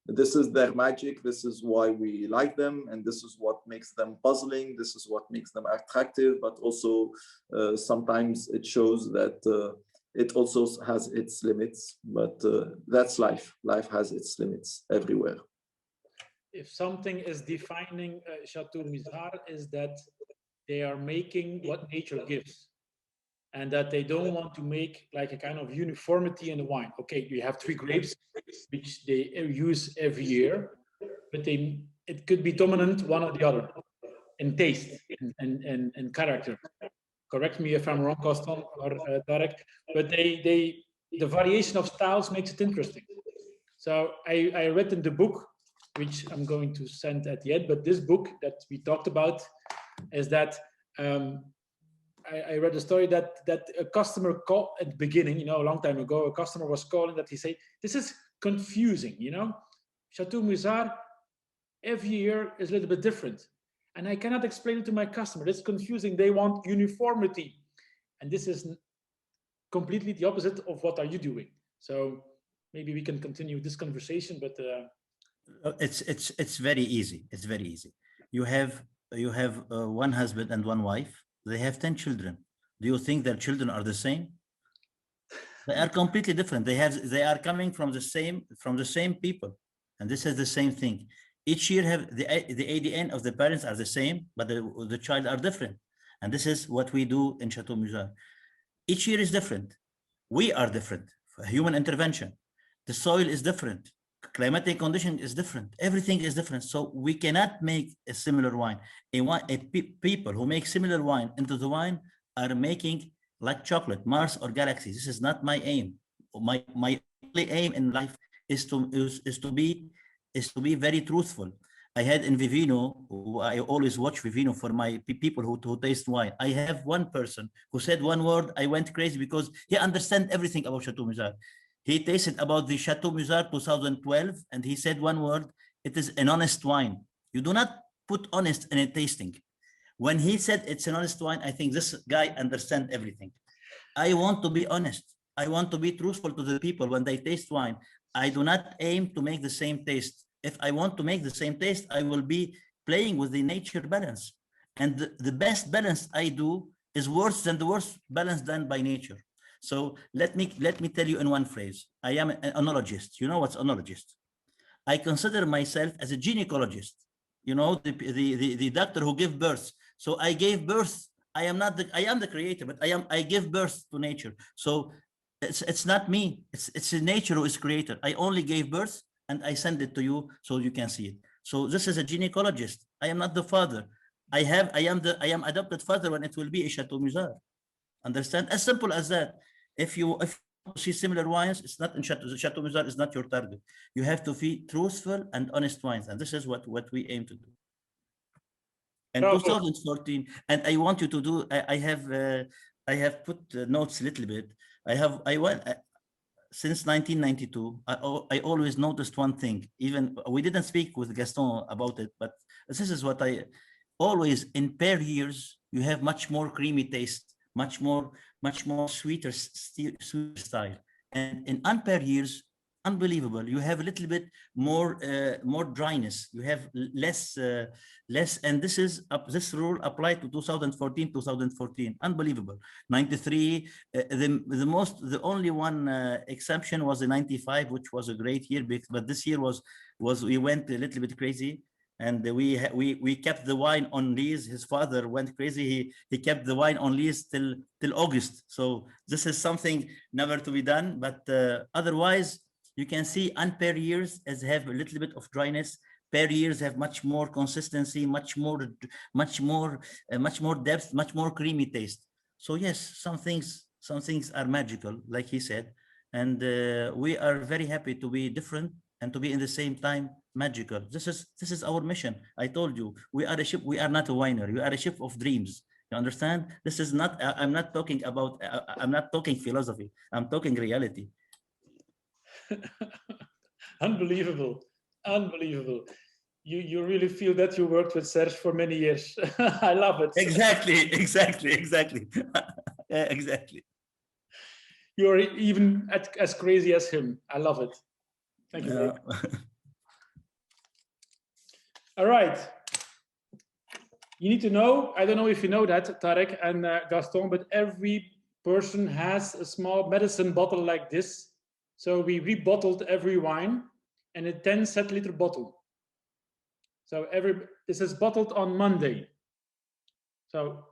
Speaker 3: This is their magic. This is why we like them, and this is what makes them puzzling. This is what makes them attractive, but also sometimes it shows that it also has its limits, but that's life. Life has its limits everywhere.
Speaker 1: If something is defining Chateau Musar is that they are making what nature gives, and that they don't want to make like a kind of uniformity in the wine. Okay, you have 3 grapes, which they use every year, but it could be dominant one or the other in taste and character. Correct me if I'm wrong, Gaston or Tarek, but the variation of styles makes it interesting. So I read in the book, which I'm going to send at the end, but this book that we talked about is that I read a story that a customer called at the beginning, a long time ago, a customer was calling that he said, this is confusing, Chateau Musar every year is a little bit different. And I cannot explain it to my customer. It's confusing. They want uniformity. And this is completely the opposite of what are you doing. So maybe we can continue this conversation, but
Speaker 5: it's very easy. It's very easy. You have one husband and one wife. They have 10 children. Do you think their children are the same? They are completely different. They are coming from the same people, and this is the same thing. Each year have the ADN of the parents are the same, but the child are different, and this is what we do in Chateau Musar. Each year is different. We are different. Human intervention. The soil is different. Climatic condition is different. Everything is different. So we cannot make a similar wine. People who make similar wine into the wine are making like chocolate, Mars or galaxy. This is not my aim. My only aim in life is to be very truthful. I had in Vivino, I always watch Vivino for my people who taste wine. I have one person who said one word, I went crazy because he understands everything about Chateau Musar. He tasted about the Chateau Musar 2012, and he said one word, it is an honest wine. You do not put honest in a tasting. When he said it's an honest wine, I think this guy understands everything. I want to be honest. I want to be truthful to the people when they taste wine. I do not aim to make the same taste. If I want to make the same taste, I will be playing with the nature balance. And the best balance I do is worse than the worst balance done by nature. So let me tell you in one phrase. I am an oenologist. You know what's oenologist? I consider myself as a gynecologist. You know, the doctor who gives birth. So I gave birth. I am the creator, but I give birth to nature. So it's not me. It's the nature who is creator. I only gave birth and I send it to you so you can see it. So this is a gynecologist. I am not the father. I am adopted father when it will be a Chateau Musar. Understand? As simple as that. If you see similar wines, it's not in Chateau Musar is not your target. You have to be truthful and honest wines, and this is what we aim to do. And 2014, and I want you to do. I have put notes a little bit. I went since 1992. I always noticed one thing. Even we didn't speak with Gaston about it, but this is what I always in pair years. You have much more creamy taste, much more sweeter style, and in unpair years, unbelievable. You have a little bit more dryness. You have less, and this rule applied to 2014. Unbelievable. 93. The only one exception was the 95, which was a great year. But this year was we went a little bit crazy. And we kept the wine on lease. His father went crazy. He kept the wine on lease till August. So this is something never to be done. But otherwise, you can see unpair years as have a little bit of dryness. Pair years have much more consistency, much more depth, much more creamy taste. So yes, some things are magical, like he said, and we are very happy to be different and to be in the same time magical. This is our mission. I told you, we are a ship. We are not a winery. We are a ship of dreams. You understand? This is not. I'm not talking about. I'm not talking philosophy. I'm talking reality.
Speaker 1: Unbelievable. You really feel that you worked with Serge for many years. I love it.
Speaker 5: Exactly. Yeah, exactly.
Speaker 1: You're even as crazy as him. I love it. Thank you. All right. You need to know, I don't know if you know that, Tarek and Gaston, but every person has a small medicine bottle like this. So we rebottled every wine in a 10 centiliter bottle. So this is bottled on Monday. So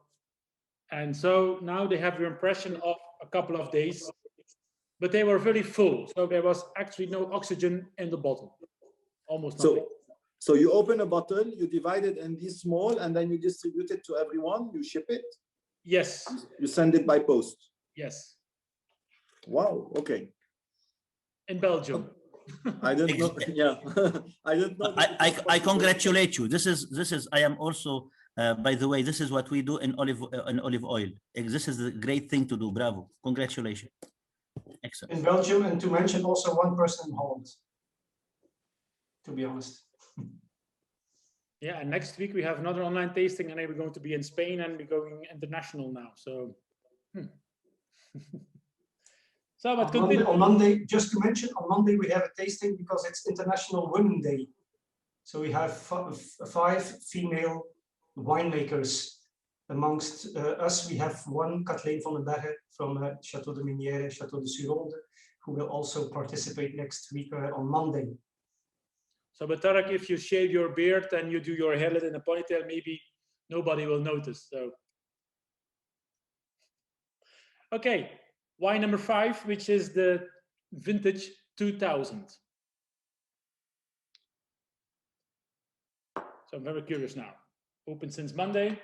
Speaker 1: now they have your impression of a couple of days, but they were very full. So there was actually no oxygen in the bottle, almost nothing.
Speaker 3: So you open a bottle, you divide it in these small, and then you distribute it to everyone. You ship it.
Speaker 1: Yes.
Speaker 3: You send it by post.
Speaker 1: Yes.
Speaker 3: Wow. Okay.
Speaker 1: In Belgium.
Speaker 3: I don't know. Yeah. I don't know.
Speaker 5: I congratulate you. This is. I am also. By the way, this is what we do in olive oil. This is a great thing to do. Bravo. Congratulations. Excellent.
Speaker 2: In Belgium, and to mention also one person in Holland. To be honest.
Speaker 1: Yeah, and next week we have another online tasting, and we're going to be in Spain, and we're going international now. So, so but
Speaker 2: on Monday, just to mention, on Monday we have a tasting because it's International Women Day. So we have 5 female winemakers. Amongst us, we have one, Kathleen van den Berge from Chateau de Minière, Chateau de Suronde, who will also participate next week on Monday.
Speaker 1: So, but Tarek, if you shave your beard and you do your hairlet in a ponytail, maybe nobody will notice. So, okay, wine number 5, which is the vintage 2000. So I'm very curious now. Open since Monday.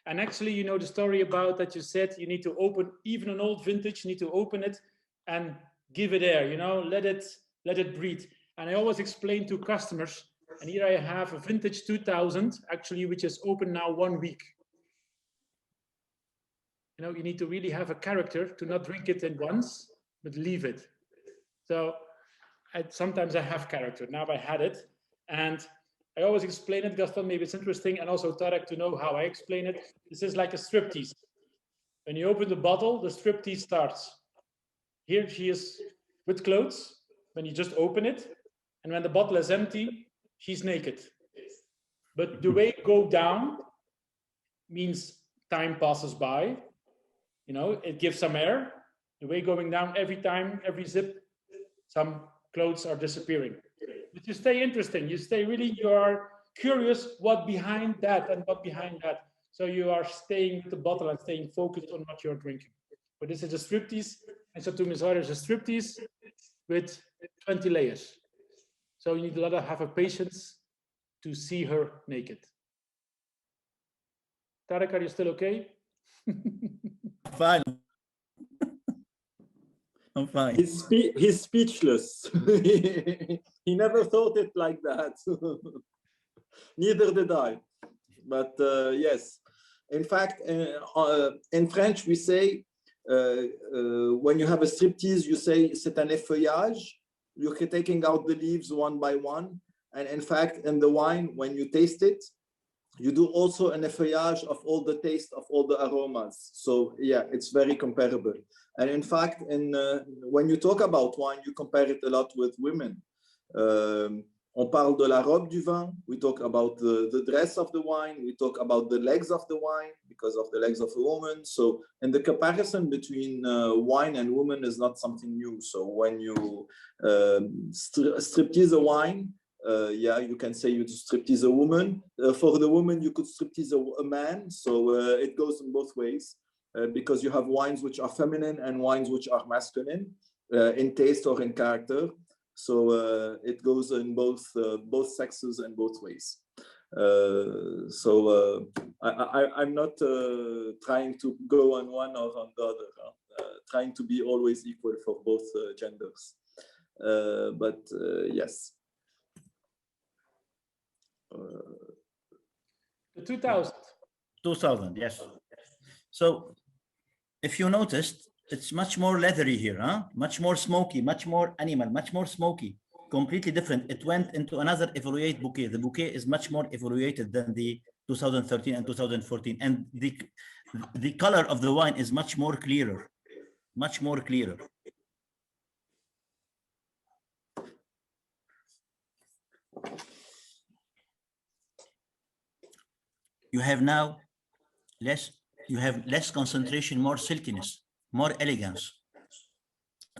Speaker 1: And actually, you know the story about that you said you need to open even an old vintage, you need to open it and give it air, you know, let it breathe. And I always explain to customers, And here I have a vintage 2000, actually, which is open now 1 week. You know, you need to really have a character to not drink it in once, but leave it. So sometimes I have character. Now I had it. And I always explain it, Gaston, maybe it's interesting, and also Tarek to know how I explain it. This is like a striptease. When you open the bottle, the striptease starts. Here she is with clothes, when you just open it. And when the bottle is empty, she's naked. But the way go down means time passes by. You know, it gives some air. The way going down, every time, every zip, some clothes are disappearing. But you stay interesting. You stay really, you are curious what behind that and what behind that. So you are staying with the bottle and staying focused on what you're drinking. But this is a striptease, and Chateau Musar is a striptease with 20 layers. So you need a lot of have a patience to see her naked. Tarek, are you still okay?
Speaker 5: Fine. I'm fine.
Speaker 3: He's speechless. He never thought it like that. Neither did I. But yes, in fact, in French, we say, when you have a striptease, you say, c'est un effeuillage. You're taking out the leaves one by one. And in fact, in the wine, when you taste it, you do also an effeuillage of all the taste of all the aromas. So yeah, it's very comparable. And in fact, when you talk about wine, you compare it a lot with women. On parle de la robe du vin. We talk about the dress of the wine. We talk about the legs of the wine because of the legs of a woman. So, and the comparison between wine and woman is not something new. So when you striptease a wine, yeah, you can say you striptease a woman. For the woman, you could striptease a man. So it goes in both ways because you have wines which are feminine and wines which are masculine in taste or in character. So it goes in both sexes and both ways. So I'm not trying to go on one or on the other, trying to be always equal for both genders. But yes.
Speaker 1: The 2000.
Speaker 5: 2000, yes. So if you noticed, it's much more leathery here, huh? Much more smoky, much more animal, much more smoky, completely different. It went into another evaluate bouquet. The bouquet is much more evaluated than the 2013 and 2014. And the color of the wine is much more clearer, much more clearer. You have now less concentration, more silkiness, more elegance.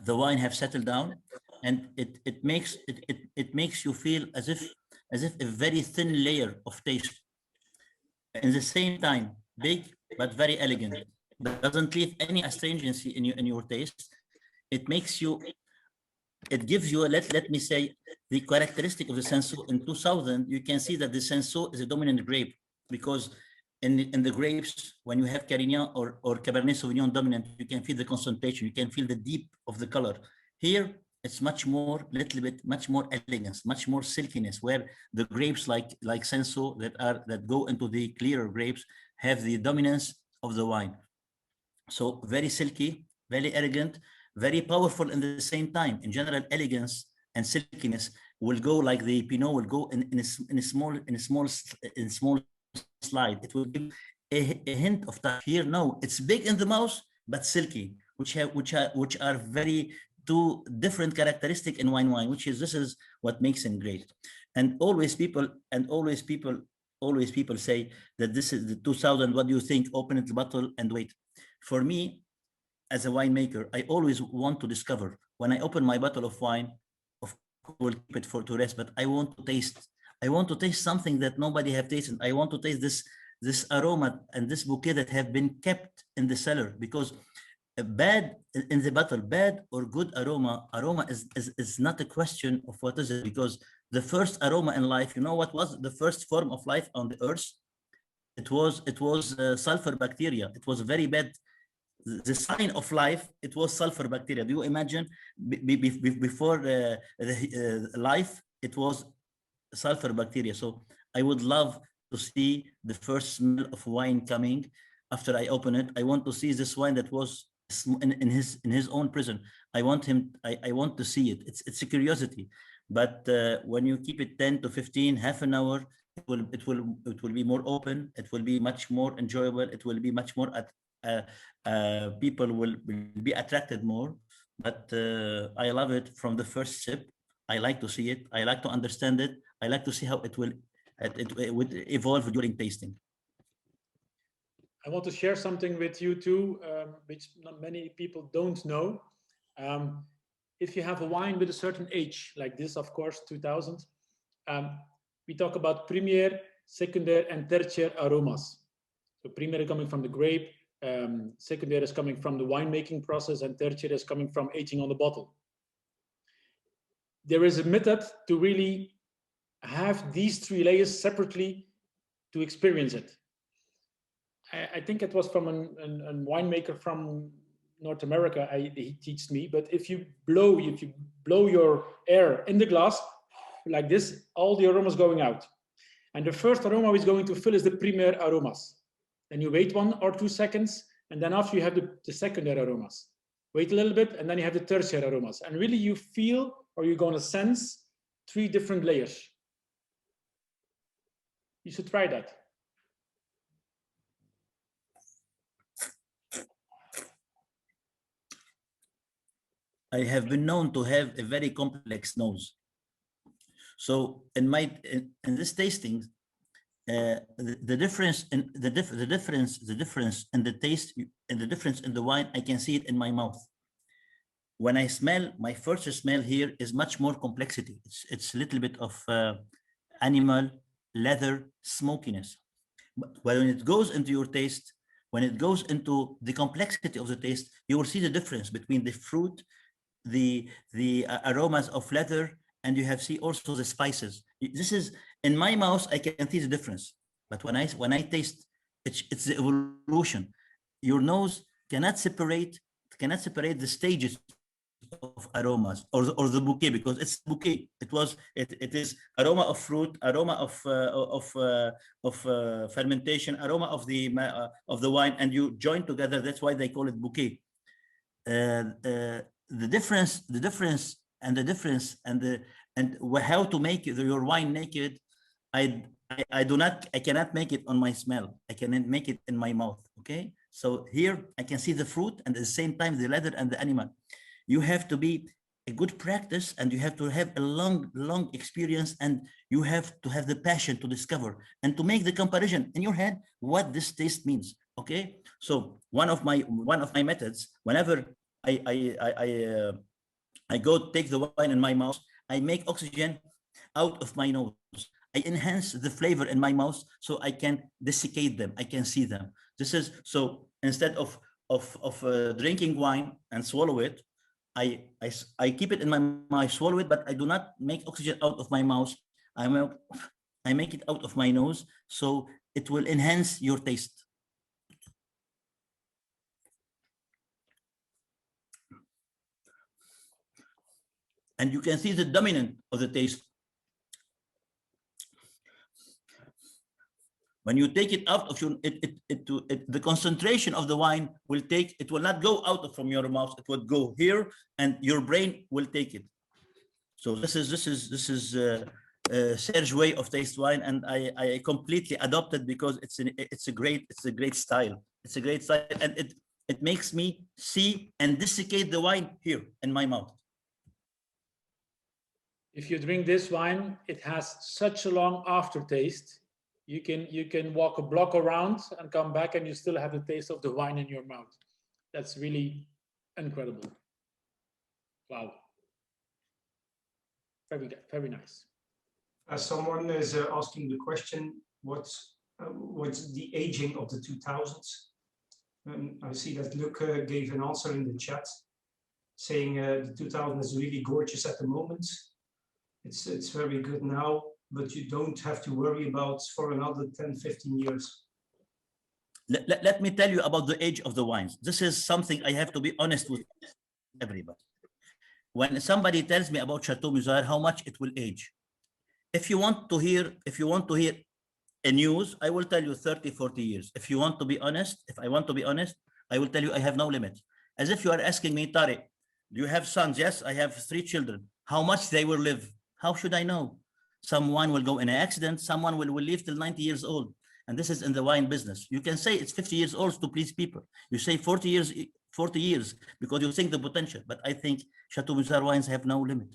Speaker 5: The wine have settled down, and it makes you feel as if a very thin layer of taste. In the same time, big but very elegant. Doesn't leave any astringency in your taste. It makes you. It gives you let me say the characteristic of the Senso. In 2000, you can see that the Senso is a dominant grape because in the grapes, when you have Carignan or Cabernet Sauvignon dominant, you can feel the concentration, you can feel the deep of the color. Here, it's much more elegance, much more silkiness, where the grapes like Senso that go into the clearer grapes have the dominance of the wine. So very silky, very elegant, very powerful in the same time. In general, elegance and silkiness will go like the Pinot will go in a small slide. It will give a hint of that. Here, no, it's big in the mouth but silky, which are very two different characteristics in wine, which is this is what makes it great. And always people say that this is the 2000. What do you think? Open the bottle and wait. For me, as a winemaker, I always want to discover. When I open my bottle of wine, of course, I will keep it to rest, but I want to taste. I want to taste something that nobody have tasted. I want to taste this aroma and this bouquet that have been kept in the cellar, because a bad in the bottle, bad or good aroma is not a question of what is it, because the first aroma in life, you know what was the first form of life on the earth? It was sulfur bacteria. It was very bad. The sign of life, it was sulfur bacteria. Do you imagine before life, it was sulfur bacteria. So I would love to see the first smell of wine coming after I open it. I want to see this wine that was in his own prison. I want to see it. It's a curiosity. But when you keep it 10 to 15, half an hour, it will be more open. It will be much more enjoyable. It will be much more people will be attracted more. But I love it from the first sip. I like to see it. I like to understand it. I like to see how it would evolve during tasting.
Speaker 1: I want to share something with you too, which not many people don't know. If you have a wine with a certain age, like this, of course, 2000, we talk about premier, secondary, and tertiary aromas. So premier coming from the grape, secondary is coming from the winemaking process, and tertiary is coming from aging on the bottle. There is a method to really have these three layers separately to experience it. I think it was from a winemaker from North America. He taught me. But if you blow your air in the glass like this, all the aromas going out, and the first aroma is going to fill is the premier aromas. Then you wait 1 or 2 seconds, and then after you have the secondary aromas. Wait a little bit, and then you have the tertiary aromas. And really, you feel, or you're going to sense 3 different layers. You should try that.
Speaker 5: I have been known to have a very complex nose. So in this tasting, the difference in the difference in the taste and the difference in the wine, I can see it in my mouth. When I smell, my first smell here is much more complexity. It's a little bit of animal, leather, smokiness. But when it goes into your taste, when it goes into the complexity of the taste, you will see the difference between the fruit, the aromas of leather, and you have see also the spices. This is in my mouth, I can see the difference. But when I taste, it's the evolution. Your nose cannot separate the stages of aromas or the bouquet, because it's bouquet. It is aroma of fruit, aroma of fermentation, aroma of the wine, and you join together. That's why they call it bouquet. The difference and how to make your wine naked, I cannot make it on my smell. I cannot make it in my mouth. Okay, so here I can see the fruit and at the same time the leather and the animal. You have to be a good practice, and you have to have a long experience, and you have to have the passion to discover and to make the comparison in your head what this taste means. Okay, so one of my methods, whenever I go take the wine in my mouth, I make oxygen out of my nose. I enhance the flavor in my mouth so I can desiccate them. I can see them. This is so instead of drinking wine and swallow it, I keep it in my mouth, I swallow it, but I do not make oxygen out of my mouth. I make it out of my nose, so it will enhance your taste. And you can see the dominant of the taste. When you take it out of your, the concentration of the wine will not go out from your mouth. It will go here, and your brain will take it. So this is Serge's way of taste wine, and I completely adopted because it's a great style. It's a great style, and it makes me see and desiccate the wine here in my mouth.
Speaker 1: If you drink this wine, it has such a long aftertaste. You can walk a block around and come back, and you still have the taste of the wine in your mouth. That's really incredible. Wow. Very good, very nice.
Speaker 2: Someone is asking the question, what's the aging of the 2000s? I see that Luc gave an answer in the chat, saying the 2000 is really gorgeous at the moment. It's very good now, but you don't have to worry about for another 10, 15 years.
Speaker 5: Let me tell you about the age of the wines. This is something I have to be honest with everybody. When somebody tells me about Chateau Musar, how much it will age, If you want to hear a news, I will tell you 30, 40 years. If you want to be honest, if I want to be honest, I will tell you I have no limit. As if you are asking me, Tarek, do you have sons? Yes, I have 3 children. How much they will live? How should I know? Someone will go in an accident. Someone will live till 90 years old. And this is in the wine business. You can say it's 50 years old to please people. You say 40 years because you think the potential. But I think Chateau Musar wines have no limit.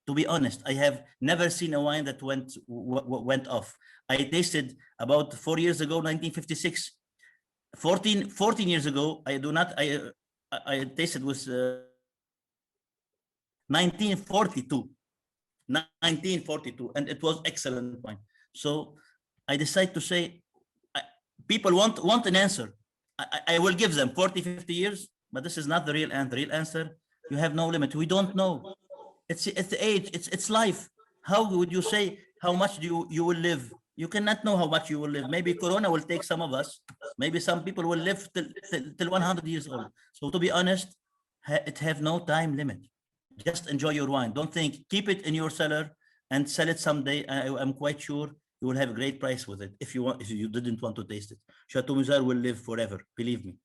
Speaker 5: To be honest, I have never seen a wine that went off. I tasted about 4 years ago, 1956. 14 years ago, I tasted with 1942. 1942, and it was excellent wine. So I decided to say, people want an answer. I will give them 40, 50 years, but this is not the real answer. The real answer, you have no limit. We don't know. It's the age, it's life. How would you say how much you will live? You cannot know how much you will live. Maybe Corona will take some of us. Maybe some people will live till 100 years old. So to be honest, it have no time limit. Just enjoy your wine. Don't think, keep it in your cellar and sell it someday. I'm quite sure you will have a great price with it if you didn't want to taste it. Chateau Musar will live forever, believe me.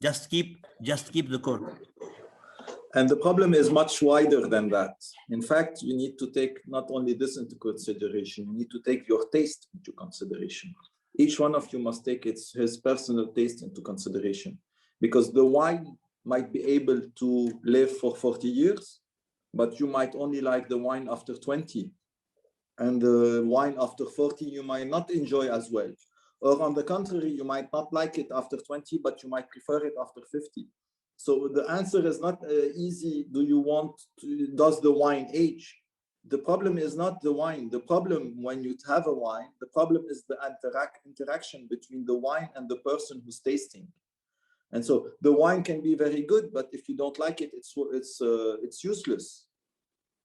Speaker 5: Just keep the cork.
Speaker 3: And the problem is much wider than that. In fact, you need to take not only this into consideration, you need to take your taste into consideration. Each one of you must take his personal taste into consideration, because the wine might be able to live for 40 years, but you might only like the wine after 20. And the wine after 40, you might not enjoy as well. Or on the contrary, you might not like it after 20, but you might prefer it after 50. So the answer is not easy. Does the wine age? The problem is not the wine. The problem when you have a wine, the problem is the interaction between the wine and the person who's tasting. And so the wine can be very good, but if you don't like it, it's useless.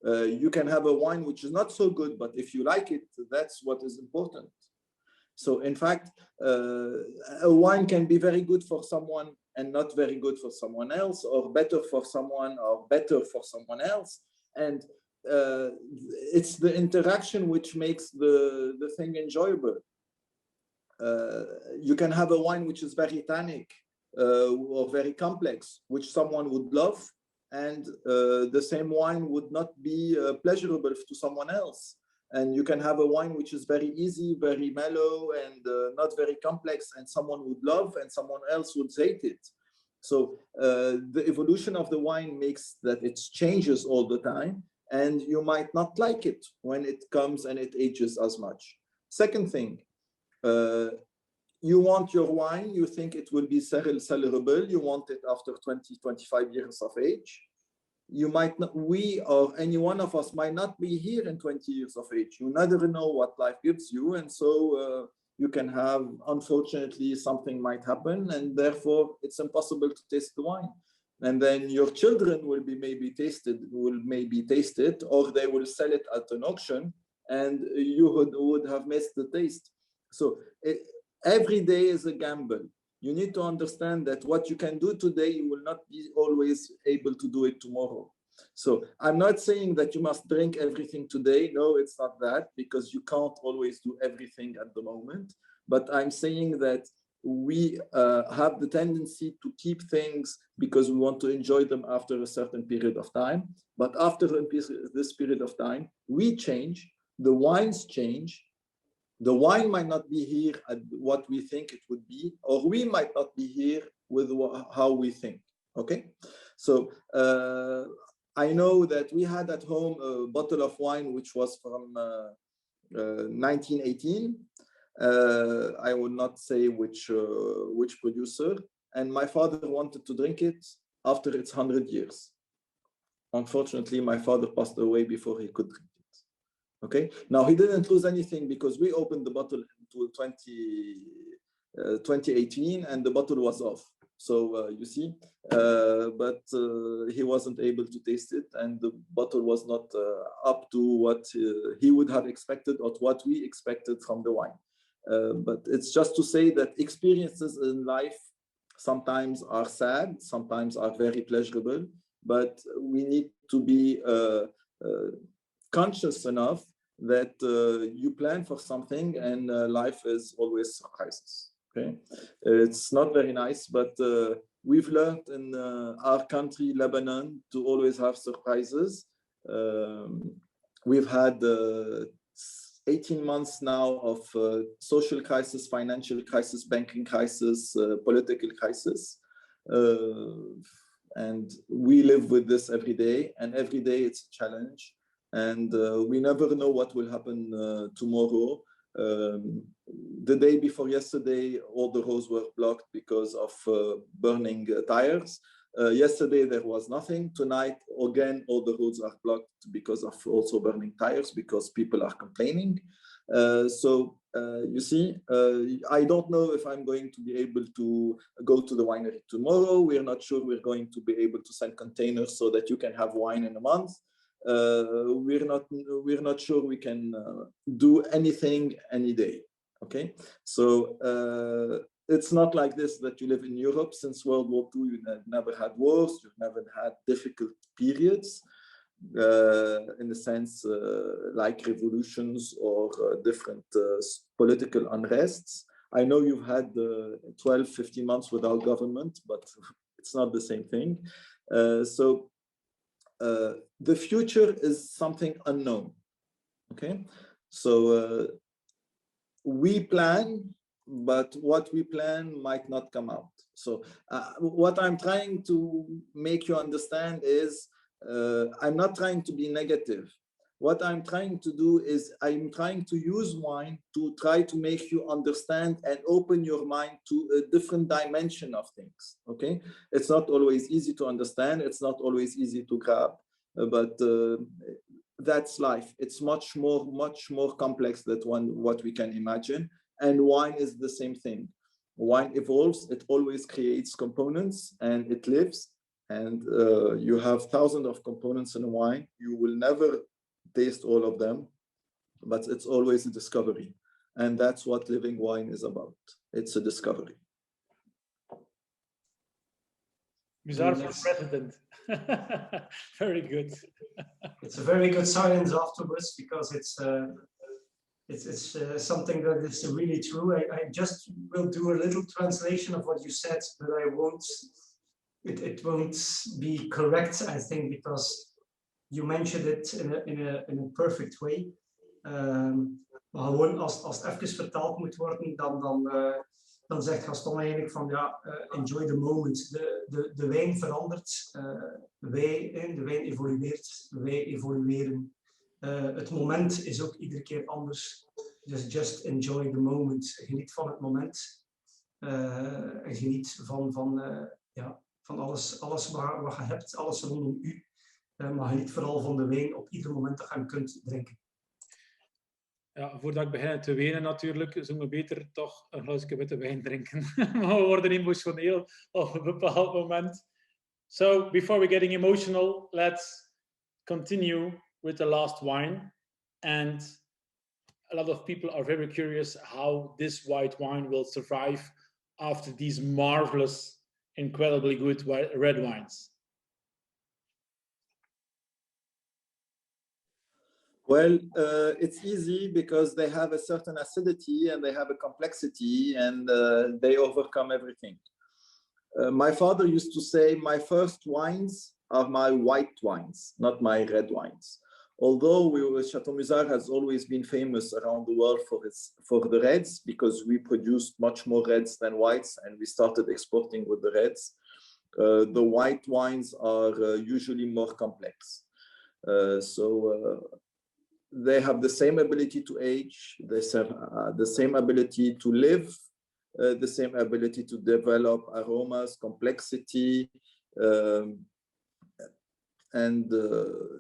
Speaker 3: You can have a wine which is not so good, but if you like it, that's what is important. So in fact, a wine can be very good for someone and not very good for someone else, or better for someone or better for someone else. And it's the interaction which makes the thing enjoyable. You can have a wine which is very tannic or very complex, which someone would love, and the same wine would not be pleasurable to someone else. And you can have a wine which is very easy, very mellow, and not very complex, and someone would love, and someone else would hate it. So the evolution of the wine makes that it changes all the time, and you might not like it when it comes and it ages as much. Second thing, you want your wine, you think it will be sellable, you want it after 20, 25 years of age. You might not, we or any one of us might not be here in 20 years of age. You never know what life gives you. And so you can have, unfortunately, something might happen, and therefore it's impossible to taste the wine. And then your children will maybe taste it, or they will sell it at an auction, and you would have missed the taste. So every day is a gamble. You need to understand that what you can do today, you will not be always able to do it tomorrow. So I'm not saying that you must drink everything today. No, it's not that, because you can't always do everything at the moment. But I'm saying that we have the tendency to keep things because we want to enjoy them after a certain period of time. But after this period of time, we change, the wines change. The wine might not be here at what we think it would be, or we might not be here with how we think, okay? So I know that we had at home a bottle of wine which was from 1918. I would not say which producer, and my father wanted to drink it after its 100 years. Unfortunately, my father passed away before he could drink it. Okay, now he didn't lose anything because we opened the bottle into 2018 and the bottle was off. So you see, but he wasn't able to taste it, and the bottle was not up to what he would have expected or what we expected from the wine. But it's just to say that experiences in life sometimes are sad, sometimes are very pleasurable, but we need to be conscious enough that you plan for something and life is always surprises. Okay, it's not very nice, but we've learned in our country, Lebanon, to always have surprises. We've had 18 months now of social crisis, financial crisis, banking crisis, political crisis. And we live with this every day, and every day it's a challenge. And we never know what will happen tomorrow. The day before yesterday, all the roads were blocked because of burning tires. Yesterday, there was nothing. Tonight, again, all the roads are blocked because of also burning tires, because people are complaining. You see, I don't know if I'm going to be able to go to the winery tomorrow. We're not sure we're going to be able to send containers so that you can have wine in a month. We're not sure we can do anything any day. Okay, so it's not like this that you live in Europe. Since World War II, you never had wars, you've never had difficult periods in the sense like revolutions or different political unrests. I know you've had 12, 15 months without government, but it's not the same thing. The future is something unknown. Okay, so we plan, but what we plan might not come out. So what I'm trying to make you understand is I'm not trying to be negative. What I'm trying to do is I'm trying to use wine to try to make you understand and open your mind to a different dimension of things. Okay, it's not always easy to understand. It's not always easy to grab, but that's life. It's much more complex than what we can imagine. And wine is the same thing. Wine evolves. It always creates components and it lives. And you have thousands of components in a wine. You will never taste all of them, but it's always a discovery. And that's what living wine is about. It's a discovery.
Speaker 1: Musar for president. Very good.
Speaker 2: It's a very good silence afterwards, because it's something that is really true. I just will do a little translation of what you said, but I won't. It won't be correct, I think, because you mentioned it in a perfect way. Maar gewoon als het even vertaald moet worden, dan zegt Gaston eigenlijk van ja, enjoy the moment. De wijn verandert, de wijn evolueert, wij evolueren. Het moment is ook iedere keer anders. Dus just enjoy the moment. Geniet van het moment. En geniet van alles wat je hebt, alles rondom u. Maar geniet vooral van de wijn op ieder moment dat je hem kunt drinken.
Speaker 1: Ja, voordat ik begin te wenen natuurlijk, zullen we beter toch een glaasje witte wijn drinken. Maar we worden emotioneel op een bepaald moment. So, before we're getting emotional, let's continue with the last wine. And a lot of people are very curious how this white wine will survive after these marvelous, incredibly good red wines.
Speaker 3: Well, it's easy because they have a certain acidity and they have a complexity, and they overcome everything. My father used to say, my first wines are my white wines, not my red wines. Although Chateau Musar has always been famous around the world for the reds, because we produced much more reds than whites, and we started exporting with the reds. The white wines are usually more complex. They have the same ability to age, they have the same ability to live, the same ability to develop aromas, complexity, and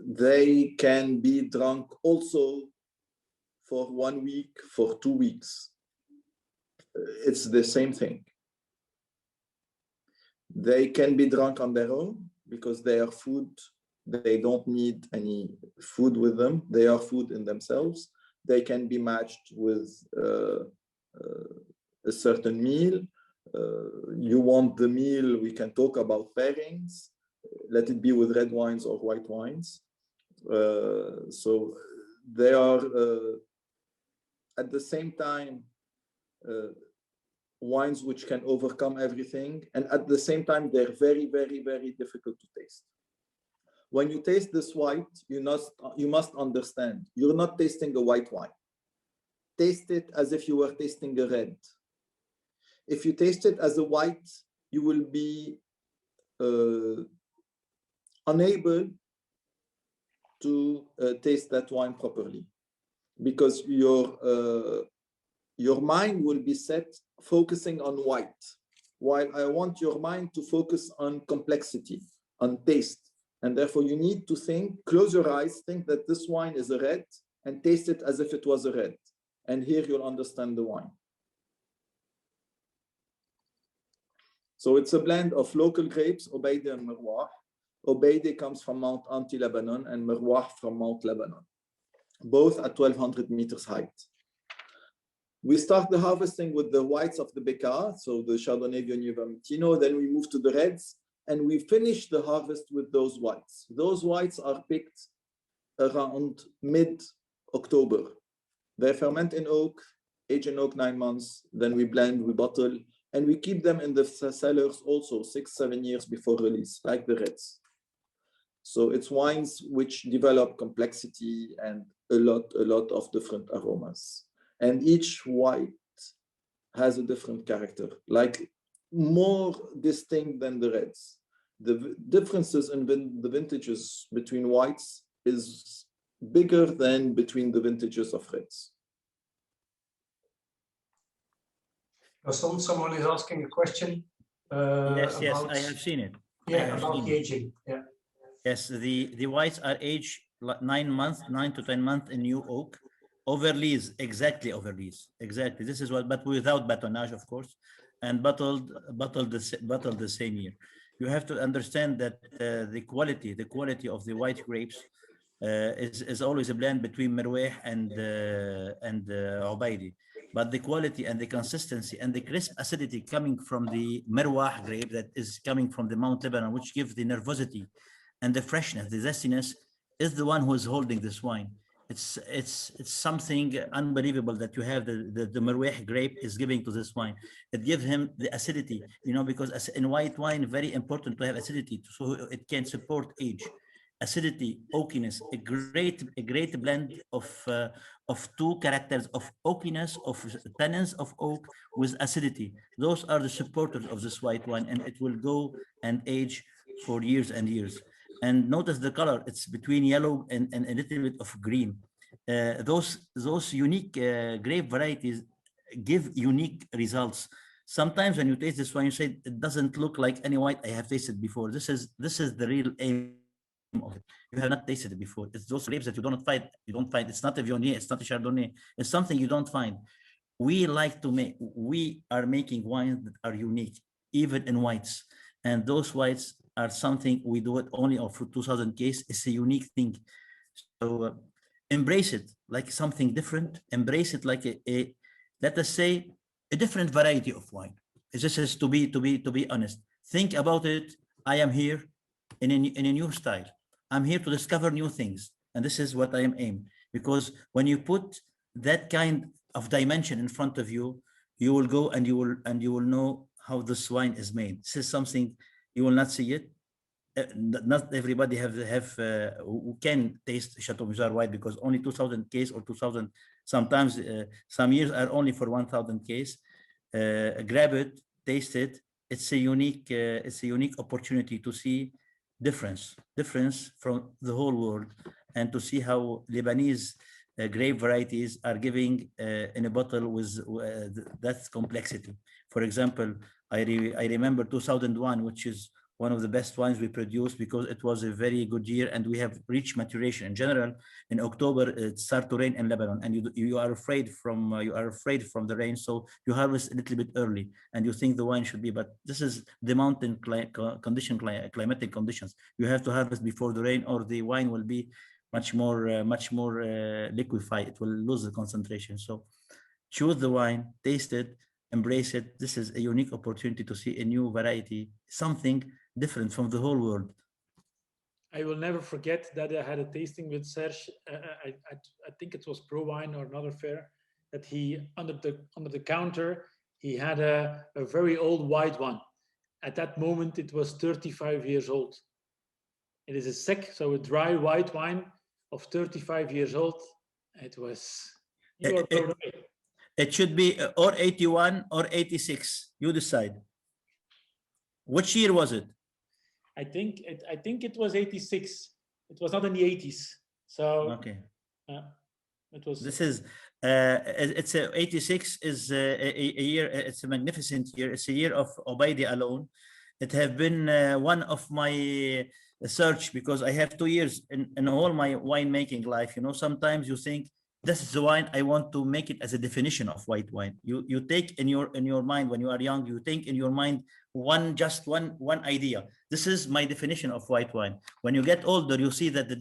Speaker 3: they can be drunk also for 1 week, for 2 weeks. It's the same thing. They can be drunk on their own because they are food. They don't need any food with them. They are food in themselves. They can be matched with a certain meal. You want the meal, we can talk about pairings. Let it be with red wines or white wines. So they are at the same time wines which can overcome everything, and at the same time they're very, very, very difficult to taste. When you taste this white, you must understand you're not tasting a white wine. Taste it as if you were tasting a red. If you taste it as a white, you will be unable to taste that wine properly, because your mind will be set focusing on white, while I want your mind to focus on complexity, on taste. And therefore you need to think, close your eyes, think that this wine is a red, and taste it as if it was a red. And here you'll understand the wine. So it's a blend of local grapes, Obeide and Merwah. Obeide comes from Mount Lebanon, and Merwah from Mount Lebanon, both at 1,200 meters height. We start the harvesting with the whites of the Bekaa, so the Chardonnay, Viognier, Vermentino. Then we move to the reds, and we finish the harvest with those whites. Those whites are picked around mid-October. They ferment in oak, age in oak 9 months, then we blend, we bottle, and we keep them in the cellars also 6-7 years before release, like the reds. So it's wines which develop complexity and a lot of different aromas. And each white has a different character, like more distinct than the reds. The differences in the vintages between whites is bigger than between the vintages of reds.
Speaker 2: Someone is asking a question.
Speaker 5: Yes,
Speaker 2: about,
Speaker 5: I have seen it.
Speaker 2: Yeah, about the aging. Yeah.
Speaker 5: Yes, the whites are aged 9 to 10 months in new oak. Overlees, exactly. This is what, but without batonnage, of course, and bottled the same year. You have to understand that the quality of the white grapes is always a blend between Merwah and Ubaidi. But the quality and the consistency and the crisp acidity coming from the Merwah grape that is coming from the Mount Lebanon, which gives the nervosity and the freshness, the zestiness, is the one who is holding this wine. It's something unbelievable that you have the Merwah grape is giving to this wine. It gives him the acidity, because in white wine, very important to have acidity so it can support age. Acidity, oakiness, a great blend of two characters of oakiness, of tannins of oak with acidity. Those are the supporters of this white wine, and it will go and age for years and years. And notice the color; it's between yellow and a little bit of green. Those unique grape varieties give unique results. Sometimes when you taste this wine, you say it doesn't look like any white I have tasted before. This is the real aim of it. You have not tasted it before. It's those grapes that you don't find. It's not a Viognier, it's not a Chardonnay. It's something you don't find. We are making wines that are unique, even in whites. And those whites are something we do it only for 2,000 case. It's a unique thing. So embrace it like something different. Embrace it like a let us say a different variety of wine. This is to be honest. Think about it. I am here in a new style. I'm here to discover new things, and this is what I am aimed. Because when you put that kind of dimension in front of you, you will go and you will know how this wine is made. This is something you will not see it. Not everybody who can taste Chateau Musar white, because only 2,000 case or 2,000. Sometimes some years are only for 1,000 case. Grab it, taste it. It's a unique opportunity to see difference from the whole world, and to see how Lebanese grape varieties are giving in a bottle with that complexity. For example, I remember 2001, which is one of the best wines we produced, because it was a very good year and we have reached maturation. In general, in October it starts to rain in Lebanon, and you are afraid from the rain, so you harvest a little bit early, and you think the wine should be. But this is the mountain climatic conditions. You have to harvest before the rain, or the wine will be much more liquefied. It will lose the concentration. So choose the wine, taste it, embrace it. This is a unique opportunity to see a new variety, something different from the whole world.
Speaker 1: I will never forget that I had a tasting with Serge. I think it was Pro Wine or another fair, that he under the counter he had a very old white one. At that moment, it was 35 years old. It is a sec, so a dry white wine of 35 years old. It was. You are blown away.
Speaker 5: It should be or 81 or 86. You decide. Which year was it?
Speaker 1: I think it was 86. It was not in the 80s. So
Speaker 5: okay.
Speaker 1: It was.
Speaker 5: This is it's 86 is a year. It's a magnificent year. It's a year of Obaidi alone. It have been one of my search, because I have 2 years in all my winemaking life. You know, sometimes you think this is the wine I want to make it as a definition of white wine. You take in your mind when you are young. You think in your mind one idea. This is my definition of white wine. When you get older, you see that the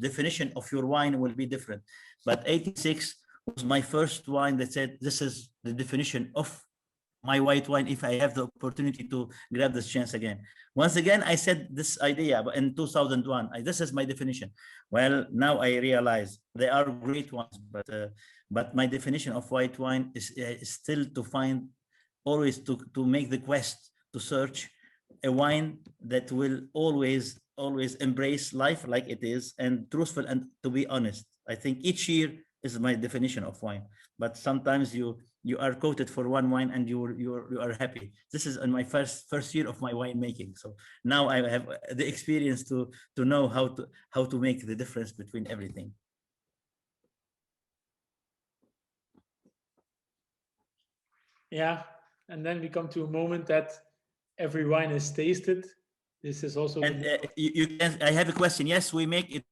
Speaker 5: definition of your wine will be different. But 86 was my first wine that said this is the definition of my white wine. If I have the opportunity to grab this chance again, once again I said this idea in 2001. This is my definition. Well, now I realize they are great ones, but my definition of white wine is still to find, always to make the quest to search a wine that will always embrace life like it is, and truthful, and to be honest. I think each year is my definition of wine, but sometimes you are quoted for one wine and you are happy. This is in my first year of my wine making, so now I have the experience to know how to make the difference between everything.
Speaker 1: Yeah, and then we come to a moment that every wine is tasted. This is also.
Speaker 5: And you can. I have a question. Yes, we make it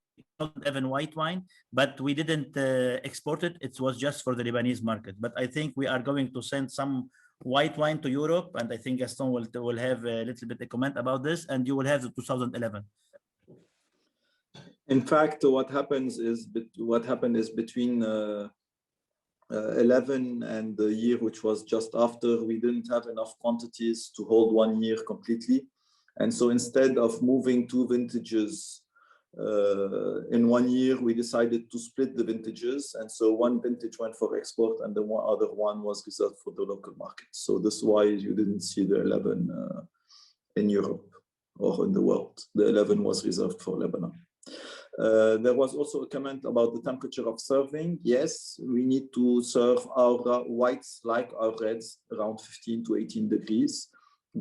Speaker 5: even white wine, but we didn't export it. It was just for the Lebanese market. But I think we are going to send some white wine to Europe, and I think Gaston will have a little bit of comment about this, and you will have the 2011.
Speaker 3: In fact, what happened is between 11 and the year which was just after, we didn't have enough quantities to hold 1 year completely, and so instead of moving 2 vintages in 1 year, we decided to split the vintages, and so one vintage went for export and the other one was reserved for the local market. So this is why you didn't see the 11 in Europe or in the world. The 11 was reserved for Lebanon. There was also a comment about the temperature of serving. Yes, we need to serve our whites like our reds around 15 to 18 degrees,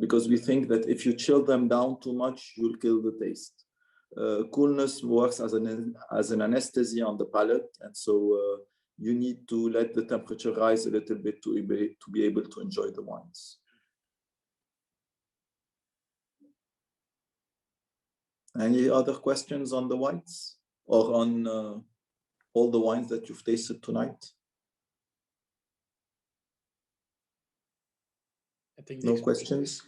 Speaker 3: because we think that if you chill them down too much, you'll kill the taste. Coolness works as an anesthesia on the palate, and so you need to let the temperature rise a little bit to be able to enjoy the wines. Any other questions on the whites or on all the wines that you've tasted tonight? No questions?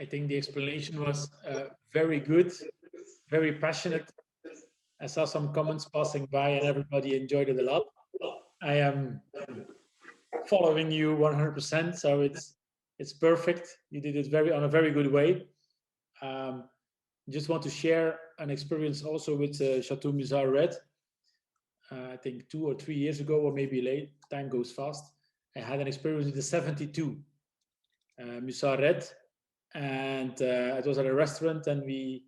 Speaker 1: I think the explanation was very good, very passionate. I saw some comments passing by and everybody enjoyed it a lot. I am following you 100%, so it's perfect. You did it on a very good way. Just want to share an experience also with Chateau Musar Red. I think 2 or 3 years ago, or maybe late, time goes fast. I had an experience with the 72 Musar Red, and it was at a restaurant, and the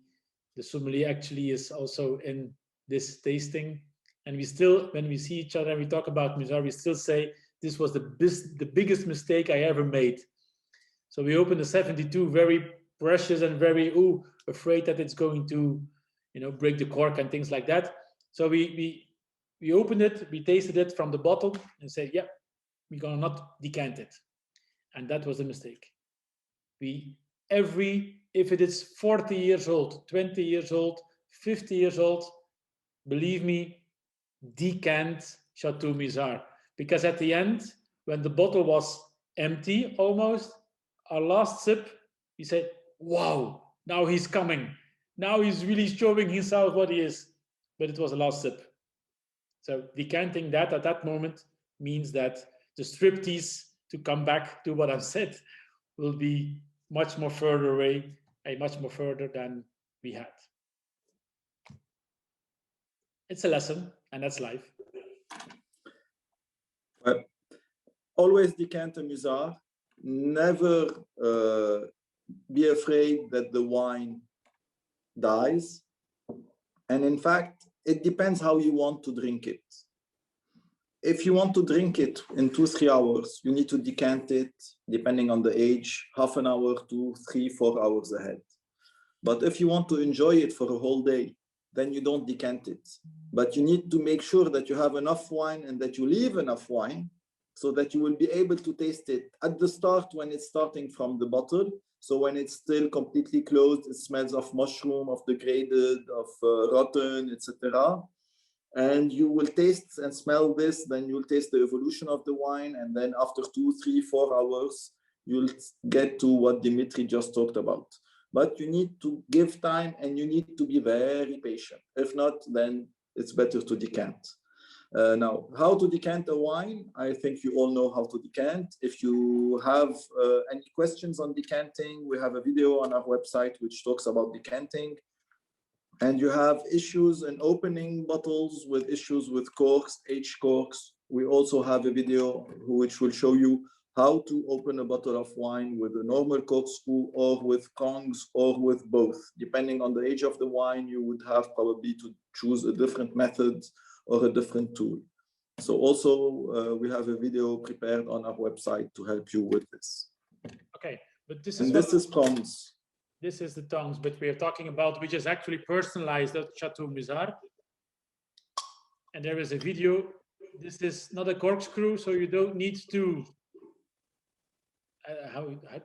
Speaker 1: sommelier actually is also in this tasting, and we still, when we see each other and we talk about Musar, we still say this was the biggest mistake I ever made. So we opened the 72, very precious and very afraid that it's going to, break the cork and things like that. So we opened it, we tasted it from the bottle and said, yeah, we're gonna not decant it, and that was a mistake. If it is 40 years old, 20 years old, 50 years old, believe me, decant Chateau Musar, because at the end, when the bottle was empty almost, our last sip, we said, wow, now he's coming. Now he's really showing himself what he is. But it was the last sip. So decanting that at that moment means that the striptease, to come back to what I've said, will be much more further away, much more further than we had. It's a lesson, and that's life.
Speaker 3: Well, always decant a Musar. Never be afraid that the wine dies. And in fact, it depends how you want to drink it. If you want to drink it in 2-3 hours, you need to decant it, depending on the age, half an hour, 2, 3, 4 hours ahead. But if you want to enjoy it for a whole day, then you don't decant it. But you need to make sure that you have enough wine and that you leave enough wine so that you will be able to taste it at the start when it's starting from the bottle. So when it's still completely closed, it smells of mushroom, of degraded, of rotten, etc. And you will taste and smell this, then you'll taste the evolution of the wine. And then after 2, 3, 4 hours, you'll get to what Dimitri just talked about. But you need to give time and you need to be very patient. If not, then it's better to decant. Now, how to decant a wine? I think you all know how to decant. If you have any questions on decanting, we have a video on our website which talks about decanting. And you have issues in opening bottles with issues with corks, H corks. We also have a video which will show you how to open a bottle of wine with a normal corkscrew or with kongs or with both. Depending on the age of the wine, you would have probably to choose a different method or a different tool. So also we have a video prepared on our website to help you with this.
Speaker 1: Okay, but this
Speaker 3: is tongs.
Speaker 1: This is the tongs, but we are talking about which is actually personalized at Chateau Musar. And there is a video. This is not a corkscrew, so you don't need to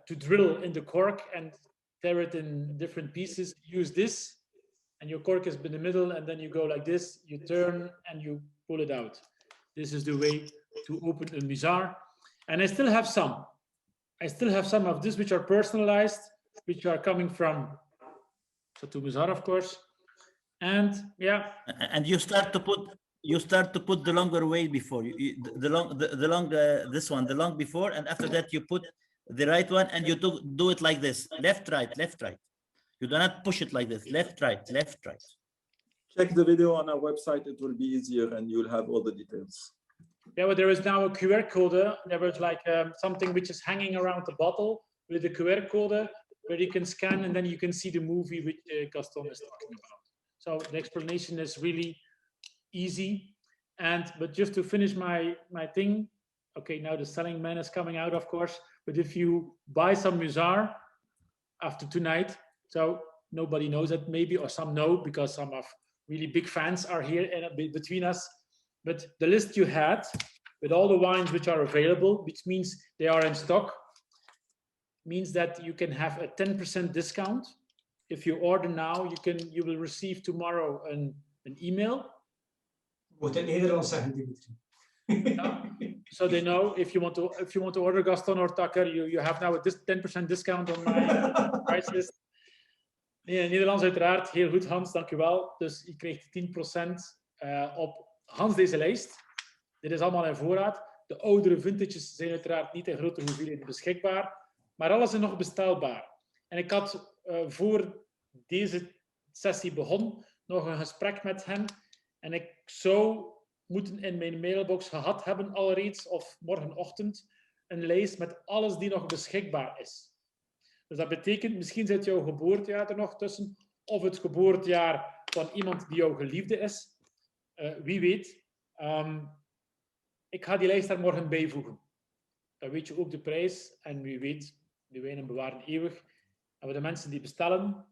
Speaker 1: to drill in the cork and tear it in different pieces. Use this, and your cork is in the middle, and then you go like this, you turn, and you pull it out. This is the way to open a Musar. And I still have some. I still have some of this which are personalized, which are coming from Chateau Musar, of course. And yeah.
Speaker 5: And you start to put the longer way before the long before, and after that you put the right one, and you do it like this, left, right, left, right. You do not push it like this, left, right, left, right.
Speaker 3: Check the video on our website, it will be easier and you'll have all the details.
Speaker 1: Yeah, but there is now a QR code. There was like something which is hanging around the bottle with a QR code where you can scan and then you can see the movie which Gaston is talking about. So the explanation is really easy. But just to finish my thing, okay, now the selling man is coming out, of course. But if you buy some Musar after tonight, so nobody knows it maybe, or some know because some of really big fans are here between us. But the list you had with all the wines which are available, which means they are in stock, means that you can have a 10% discount. If you order now, you will receive tomorrow an email.
Speaker 2: Moet het Nederlands zeggen, Dimitri.
Speaker 1: So they know if you want to order Gaston or Tacker, you have now a 10% discount on my price list. Nee, Nederlands uiteraard, heel goed Hans, dankjewel. Dus je krijgt 10% op Hans deze lijst. Dit is allemaal in voorraad. De oudere vintages zijn uiteraard niet in grote hoeveelheden beschikbaar, maar alles is nog bestelbaar. En ik had voor deze sessie begon nog een gesprek met hem en ik zou moeten in mijn mailbox gehad hebben alreeds, of morgenochtend, een lijst met alles die nog beschikbaar is. Dus dat betekent, misschien zit jouw geboortejaar er nog tussen, of het geboortejaar van iemand die jouw geliefde is. Wie weet. Ik ga die lijst daar morgen bijvoegen. Dan weet je ook de prijs en wie weet, de wijnen bewaren eeuwig. En voor de mensen die bestellen,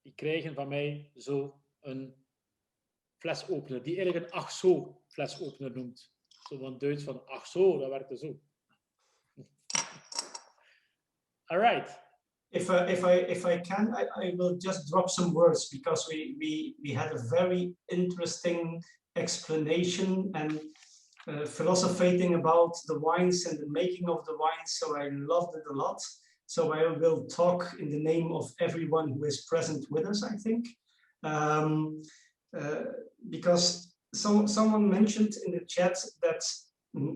Speaker 1: die krijgen van mij zo een flesopener, die eigenlijk een ach zo flesopener noemt. Zo van Duits van ach zo, dat werkt zo. All right.
Speaker 2: If I can, I will just drop some words because we had a very interesting explanation and philosophizing about the wines and the making of the wines. So I loved it a lot. So I will talk in the name of everyone who is present with us, I think. Because someone mentioned in the chat that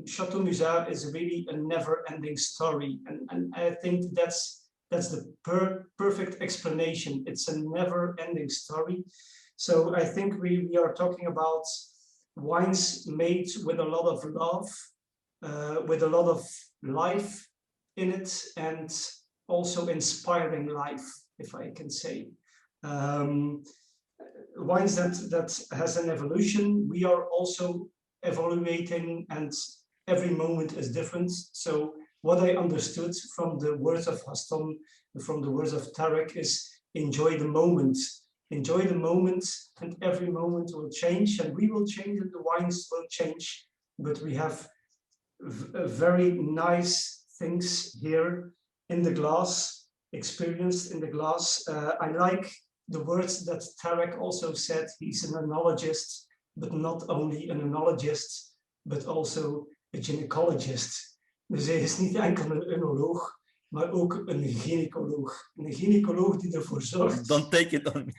Speaker 2: Chateau Musar is really a never-ending story, and I think that's the perfect explanation. It's a never-ending story. So I think we are talking about wines made with a lot of love, with a lot of life in it, and also inspiring life, if I can say. Wines that has an evolution. We are also evaluating, and every moment is different. So what I understood from the words of Gaston, from the words of Tarek, is enjoy the moment. Enjoy the moment, and every moment will change, and we will change, and the wines will change. But we have very nice things here in the glass, experienced in the glass. I like the words that Tarek also said. He's an enologist, but not only an enologist, but also a gynecologist. Dus hij is niet enkel een enoloog, maar ook een gynaecoloog. Een gynaecoloog die ervoor zorgt...
Speaker 5: Don't take it on me.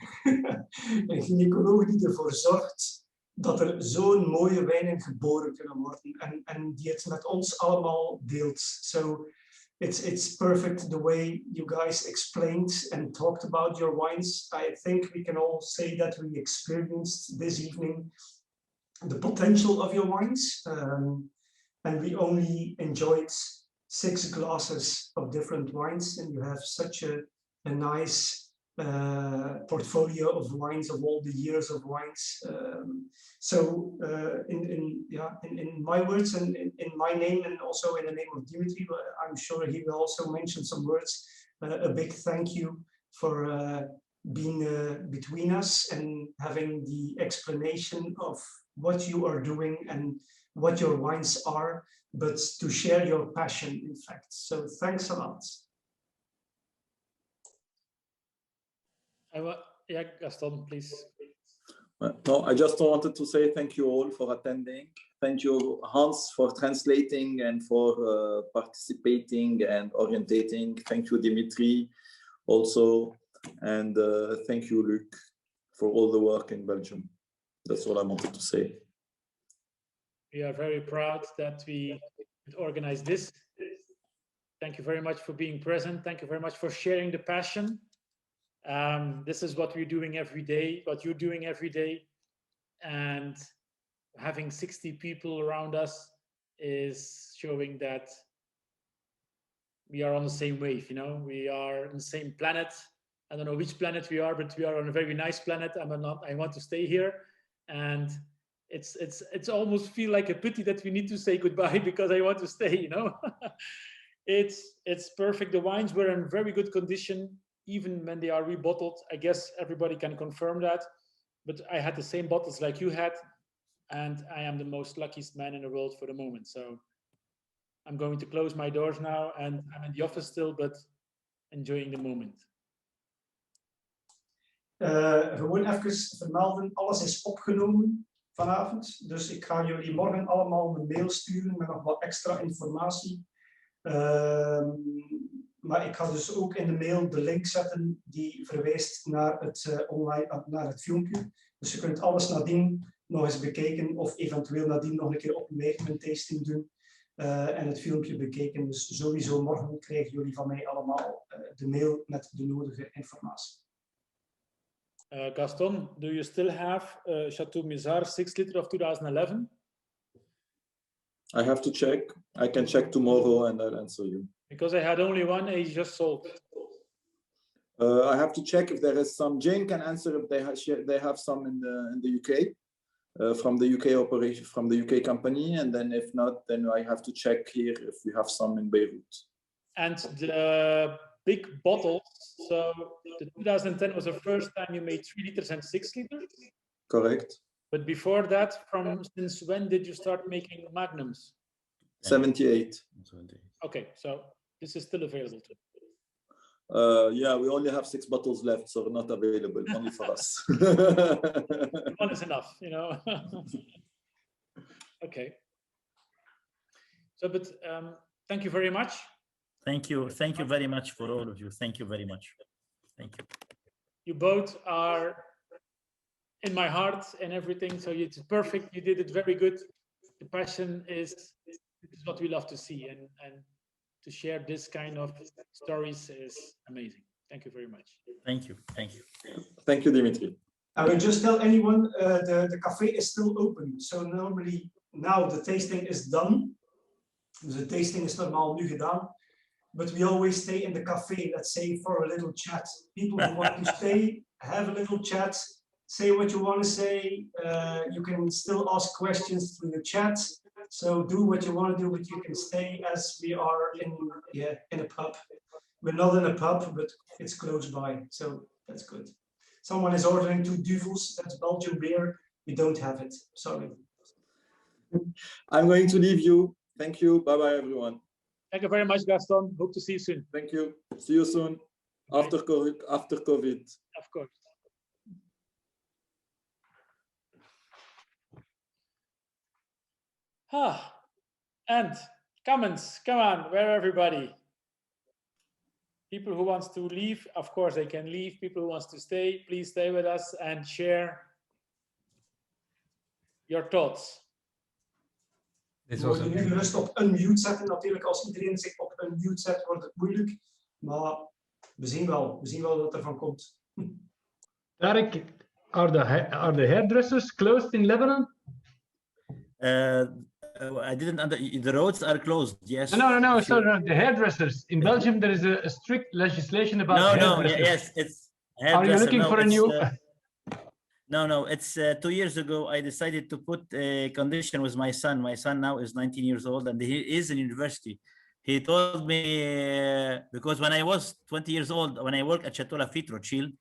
Speaker 2: Een gynaecoloog die ervoor zorgt dat er zo'n mooie wijnen geboren kunnen worden en die het met ons allemaal deelt. So it's perfect the way you guys explained and talked about your wines. I think we can all say that we experienced this evening the potential of your wines, and we only enjoyed 6 glasses of different wines, and you have such a nice portfolio of wines, of all the years of wines. So in my words and in my name, and also in the name of Dimitri, I'm sure he will also mention some words. A big thank you for being between us and having the explanation of what you are doing and what your wines are, but to share your passion, in fact. So thanks a lot.
Speaker 1: Yeah, Gaston, please.
Speaker 3: No, I just wanted to say thank you all for attending. Thank you, Hans, for translating and for participating and orientating. Thank you, Dimitri, also. And thank you, Luc, for all the work in Belgium. That's all I wanted to say.
Speaker 1: We are very proud that we organized this. Thank you very much for being present. Thank you very much for sharing the passion. This is what we're doing every day, what you're doing every day. And having 60 people around us is showing that we are on the same wave, you know, we are on the same planet. I don't know which planet we are, but we are on a very nice planet. I want to stay here. And it's almost feel like a pity that we need to say goodbye because I want to stay, you know. It's perfect. The wines were in very good condition, even when they are rebottled. I guess everybody can confirm that. But I had the same bottles like you had, and I am the most luckiest man in the world for the moment. So I'm going to close my doors now, and I'm in the office still, but enjoying the moment.
Speaker 2: Gewoon even vermelden, alles is opgenomen vanavond. Dus ik ga jullie morgen allemaal een mail sturen met nog wat extra informatie. Maar ik ga dus ook in de mail de link zetten die verwijst naar het naar het filmpje. Dus je kunt alles nadien nog eens bekijken of eventueel nadien nog een keer opnieuw een tasting doen en het filmpje bekijken. Dus sowieso morgen krijgen jullie van mij allemaal de mail met de nodige informatie.
Speaker 1: Gaston, do you still have Chateau Musar 6 liter of 2011?
Speaker 3: I have to check. I can check tomorrow and I'll answer you.
Speaker 1: Because I had only one, he just sold.
Speaker 3: I have to check if there is some. Jane can answer if they have some in the UK, from the UK operation, from the UK company, and then if not, then I have to check here if we have some in Beirut.
Speaker 1: And the big bottles, so the 2010 was the first time you made 3 liters and 6 liters?
Speaker 3: Correct.
Speaker 1: But before that, since when did you start making magnums?
Speaker 3: 78.
Speaker 1: Okay, so this is still available too.
Speaker 3: Yeah, we only have 6 bottles left, so not available, only for us.
Speaker 1: One is enough, you know. Okay. So, but thank you very much.
Speaker 5: Thank you very much for all of you. Thank you very much. Thank you.
Speaker 1: You both are in my heart and everything, so it's perfect. You did it very good. The passion is what we love to see, and to share this kind of stories is amazing. Thank you very much.
Speaker 5: Thank you. Thank you.
Speaker 3: Thank you, Dimitri.
Speaker 2: I will just tell anyone the cafe is still open. So normally now the tasting is done. Dus de tasting is normaal nu gedaan. But we always stay in the cafe, let's say, for a little chat. People who want to stay, have a little chat, say what you want to say. You can still ask questions through the chat. So do what you want to do, but you can stay as we are in a pub. We're not in a pub, but it's close by, so that's good. Someone is ordering 2 duvels, that's Belgian beer. We don't have it, sorry.
Speaker 3: I'm going to leave you. Thank you. Bye-bye, everyone.
Speaker 1: Thank you very much, Gaston. Hope to see you soon.
Speaker 3: Thank you. See you soon. After COVID.
Speaker 1: Of course. And comments, come on, where everybody? People who wants to leave, of course they can leave. People who wants to stay, please stay with us and share your thoughts.
Speaker 2: We moeten nu gerust op unmute zetten. Natuurlijk, als iedereen zich op unmute zet, wordt het moeilijk. Maar we zien wel wat er van komt.
Speaker 7: Tarek, are the hairdressers closed in Lebanon?
Speaker 5: I didn't the roads are closed. Yes.
Speaker 7: No. Sorry, the hairdressers in Belgium. There is a strict legislation about hairdressers.
Speaker 5: Yes, it's.
Speaker 7: Are you looking for a new?
Speaker 5: No. It's 2 years ago. I decided to put a condition with my son. My son now is 19 years old, and he is in university. He told me because when I was 20 years old, when I worked at Chateau Rothschild,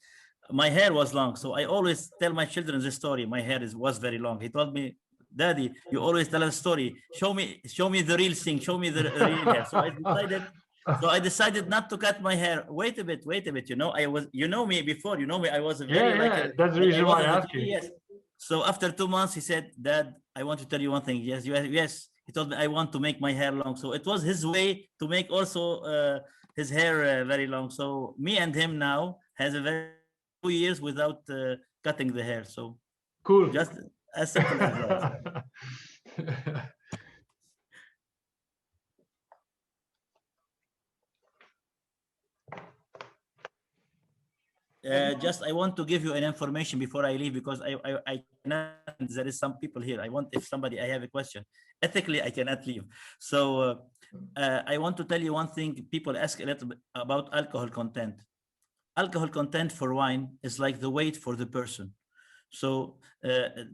Speaker 5: my hair was long. So I always tell my children this story. My hair was very long. He told me, Daddy, you always tell a story. Show me the real thing. Show me the real hair. So I decided not to cut my hair. Wait a bit. You know, you know me before. You know me. I was a very
Speaker 7: that's the reason why I asked you.
Speaker 5: Yes. So after 2 months, he said, Dad, I want to tell you one thing. Yes. He told me I want to make my hair long. So it was his way to make also his hair very long. So me and him now has a very 2 years without cutting the hair. So
Speaker 7: cool.
Speaker 5: Just as simple as that. Just I want to give you an information before I leave because I cannot, there is some people here. I want, if somebody, I have a question. Ethically, I cannot leave. So I want to tell you one thing. People ask a little bit about alcohol content. Alcohol content for wine is like the weight for the person. So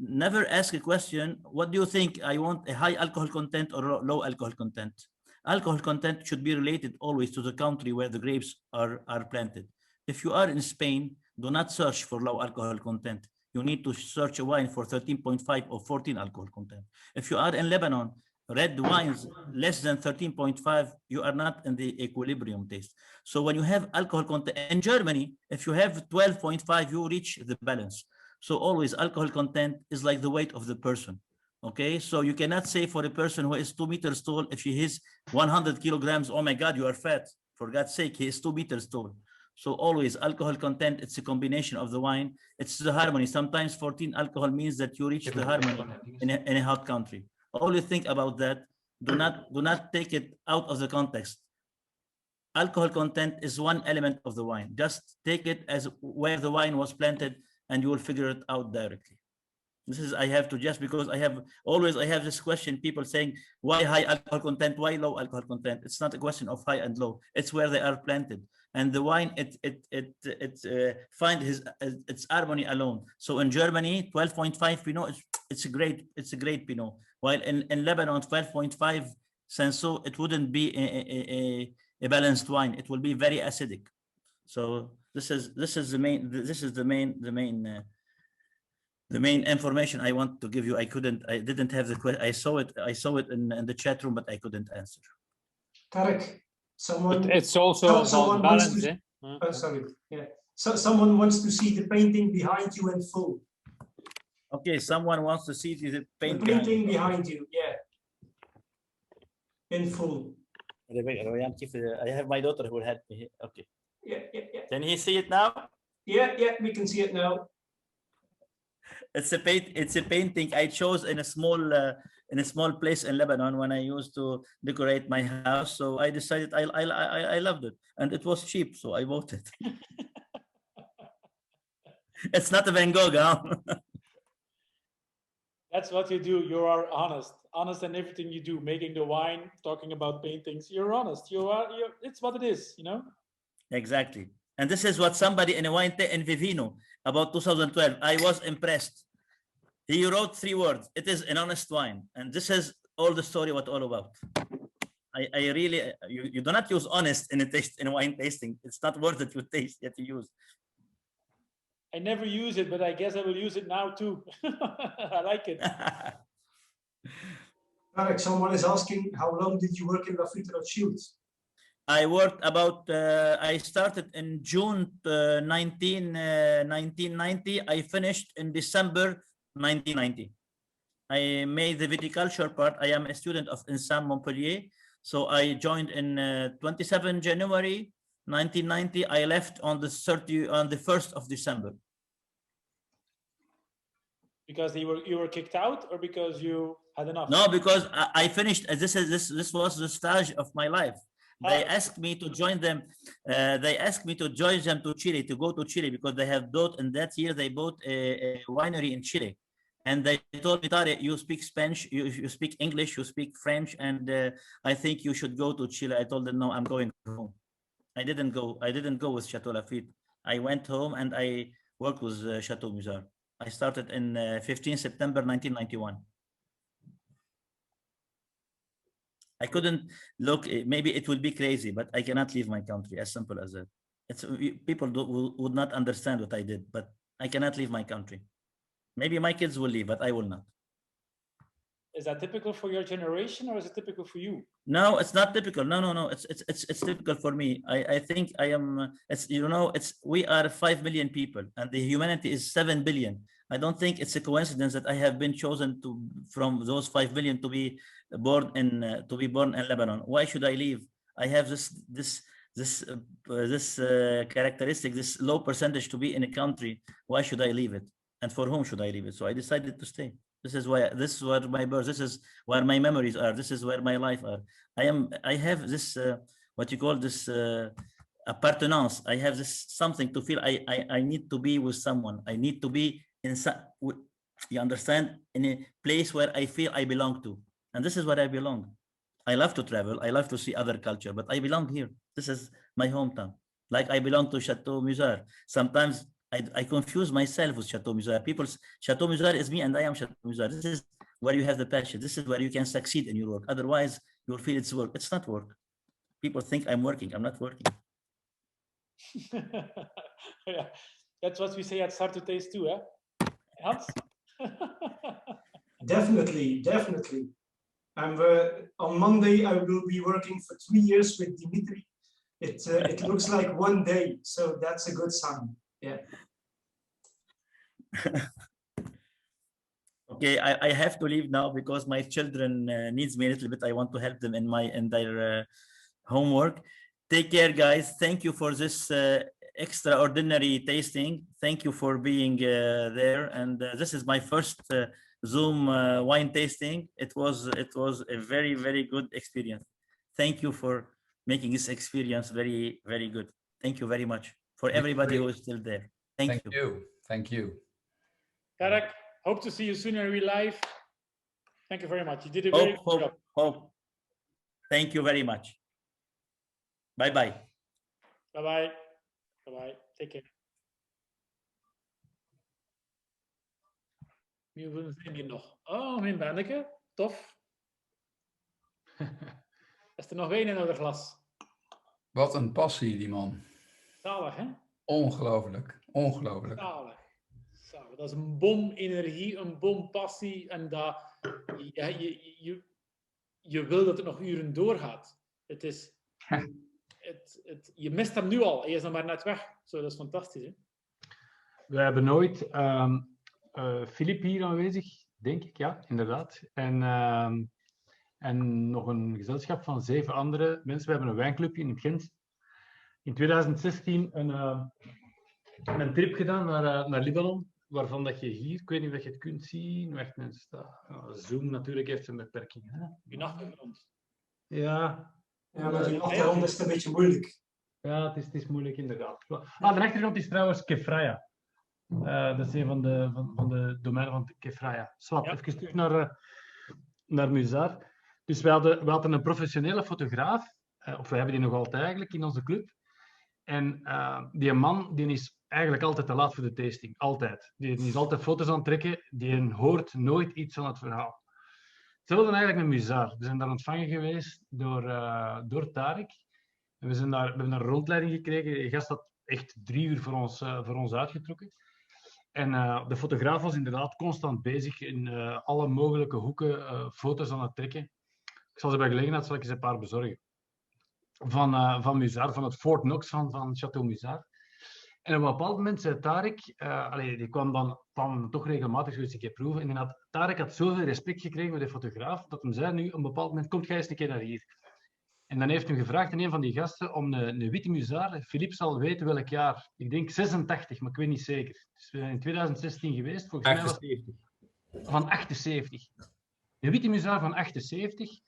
Speaker 5: never ask a question, what do you think? I want a high alcohol content or low alcohol content? Alcohol content should be related always to the country where the grapes are planted. If you are in Spain, do not search for low alcohol content. You need to search a wine for 13.5 or 14 alcohol content. If you are in Lebanon, red wines less than 13.5, you are not in the equilibrium taste. So when you have alcohol content in Germany, if you have 12.5, you reach the balance. So always alcohol content is like the weight of the person. Okay, so you cannot say for a person who is 2 meters tall, if he is 100 kilograms, oh my God, you are fat. For God's sake, he is 2 meters tall. So always alcohol content, it's a combination of the wine. It's the harmony. Sometimes 14 alcohol means that you reach the harmony in a hot country. Always think about that. Do not take it out of the context. Alcohol content is one element of the wine. Just take it as where the wine was planted and you will figure it out directly. This is, I have to, just because I have this question, people saying, why high alcohol content, why low alcohol content? It's not a question of high and low. It's where they are planted. And the wine, it finds its harmony alone. So in Germany, 12.5 Pinot, it's a great Pinot. While in Lebanon, 12.5 Senso, it wouldn't be a balanced wine. It will be very acidic. So this is the main information I want to give you. I didn't have the question. I saw it in the chat room, but I couldn't answer.
Speaker 2: Tarek, someone.
Speaker 1: It's also about balance.
Speaker 2: Sorry. Yeah. So someone wants to see the painting behind you in full.
Speaker 5: Okay, someone wants to see the painting.
Speaker 2: The painting behind you, yeah. In full.
Speaker 5: I have my daughter who will help me. Okay.
Speaker 2: Yeah.
Speaker 5: Can he see it now?
Speaker 2: Yeah, we can see it now.
Speaker 5: It's a painting I chose in a small place in Lebanon when I used to decorate my house. So I decided I loved it, and it was cheap, so I bought it. It's not a Van Gogh, huh?
Speaker 1: That's what you do. You are honest. Honest in everything you do. Making the wine, talking about paintings. You're honest. It's what it is, you know?
Speaker 5: Exactly. And this is what somebody in a wine in Vivino about 2012. I was impressed. He wrote 3 words. It is an honest wine. And this is all the story what all about. I really, you do not use honest in a wine tasting. It's not worth it to taste yet to use.
Speaker 1: I never use it, but I guess I will use it now too. I like it.
Speaker 2: Tarek, someone is asking, how long did you work in La Fruit Rothschild?
Speaker 5: I worked about, I started in June 1990. I finished in December 1990. I made the viticulture part. I am a student of INSAM Montpellier. So I joined in 27 January 1990. I left on the 1st of December.
Speaker 1: Because you were kicked out, or because you had enough?
Speaker 5: No, because I finished. This was the stage of my life. They asked me to join them. They asked me to join them to Chile, to go to Chile, because they have bought, in that year they bought a winery in Chile. And they told me, Tarek, you speak Spanish, you speak English, you speak French, and I think you should go to Chile. I told them, no, I'm going home. I didn't go with Chateau Lafite. I went home and I worked with Chateau Musar. I started in 15 September 1991. I couldn't look, maybe it would be crazy, but I cannot leave my country, as simple as that. People would not understand what I did, but I cannot leave my country. Maybe my kids will leave, but I will not.
Speaker 1: Is that typical for your generation, or is it typical for you?
Speaker 5: No, it's not typical. No. It's typical for me. I think I am. We are 5 million people, and the humanity is 7 billion. I don't think it's a coincidence that I have been chosen from those 5 million to be born in Lebanon. Why should I leave? I have this characteristic, this low percentage to be in a country. Why should I leave it? And for whom should I leave it? So I decided to stay. This is where my birth, this is where my memories are. This is where my life are. I have this, what you call this appartenance. I have this something to feel. I need to be with someone. I need to be you understand, in a place where I feel I belong to. And this is where I belong. I love to travel. I love to see other culture, but I belong here. This is my hometown. Like I belong to Chateau Musar. Sometimes I confuse myself with Chateau Musar. Chateau Musar is me and I am Chateau Musar. This is where you have the passion. This is where you can succeed in your work. Otherwise, you'll feel it's work. It's not work. People think I'm working. I'm not working.
Speaker 1: Yeah, that's what we say at Start2Taste too, eh? Hans?
Speaker 2: Definitely. On Monday, I will be working for 3 years with Dimitri. It looks like one day, so that's a good sign. Yeah.
Speaker 5: Okay, I have to leave now because my children needs me a little bit. I want to help them in their homework. Take care, guys. Thank you for this extraordinary tasting. Thank you for being there. And this is my first Zoom wine tasting. It was a very, very good experience. Thank you for making this experience very, very good. Thank you very much for everybody who is still there. Thank you.
Speaker 8: Thank you.
Speaker 1: Tarek, hope to see you soon in real life. Thank you very much. You did a very good job.
Speaker 5: Hope. Thank you very much. Bye-bye.
Speaker 1: Bye-bye. Bye-bye. Take care. Wie zijn hier nog? Oh, mijn Benneke. Tof. Is er nog wijn in het glas?
Speaker 8: Wat een passie, die man.
Speaker 1: Zalig, hè?
Speaker 8: Ongelooflijk.
Speaker 1: Zalig. Dat is een bom energie, een bom passie. En dat, je wil dat het nog uren doorgaat. Het is... je mist hem nu al. Hij is nog maar net weg. Zo, dat is fantastisch, hè?
Speaker 7: We hebben nooit Filip hier aanwezig, denk ik. Ja, inderdaad. En nog een gezelschap van 7 andere mensen. We hebben een wijnclubje in Gent. In 2016 een trip gedaan naar Libanon. Waarvan dat je hier, ik weet niet of je het kunt zien. Wacht, Zoom natuurlijk heeft een beperking. Hè?
Speaker 1: Je achtergrond.
Speaker 2: Ja, maar die achtergrond is een beetje moeilijk.
Speaker 7: Ja, het is moeilijk inderdaad. De achtergrond is trouwens Kefraya. Dat is een van de domeinen van Kefraya. Swat,
Speaker 1: Ja.
Speaker 7: even terug naar Musar. Dus we hadden een professionele fotograaf, of we hebben die nog altijd eigenlijk in onze club. En die man die is eigenlijk altijd te laat voor de tasting. Altijd. Die is altijd foto's aan het trekken. Die hoort nooit iets van het verhaal. Hetzelfde eigenlijk met Musar. We zijn daar ontvangen geweest door Tarek. En we hebben daar een rondleiding gekregen. De gast had echt 3 uur voor ons uitgetrokken. En de fotograaf was inderdaad constant bezig in alle mogelijke hoeken foto's aan het trekken. Ik zal ze bij gelegenheid zal ik eens een paar bezorgen. Van Musar, van het Fort Knox van Chateau Musar. En op een bepaald moment zei Tarek, die kwam dan toch regelmatig eens een keer proeven. En Tarek had zoveel respect gekregen met de fotograaf, dat hij zei nu, op een bepaald moment, komt jij eens een keer naar hier. En dan heeft hij gevraagd aan een van die gasten om een witte Musar. Philippe zal weten welk jaar. Ik denk 86, maar ik weet niet zeker. Dus we zijn in 2016 geweest. Volgens mij was
Speaker 8: 78.
Speaker 7: van 78. Een witte Musar van 78.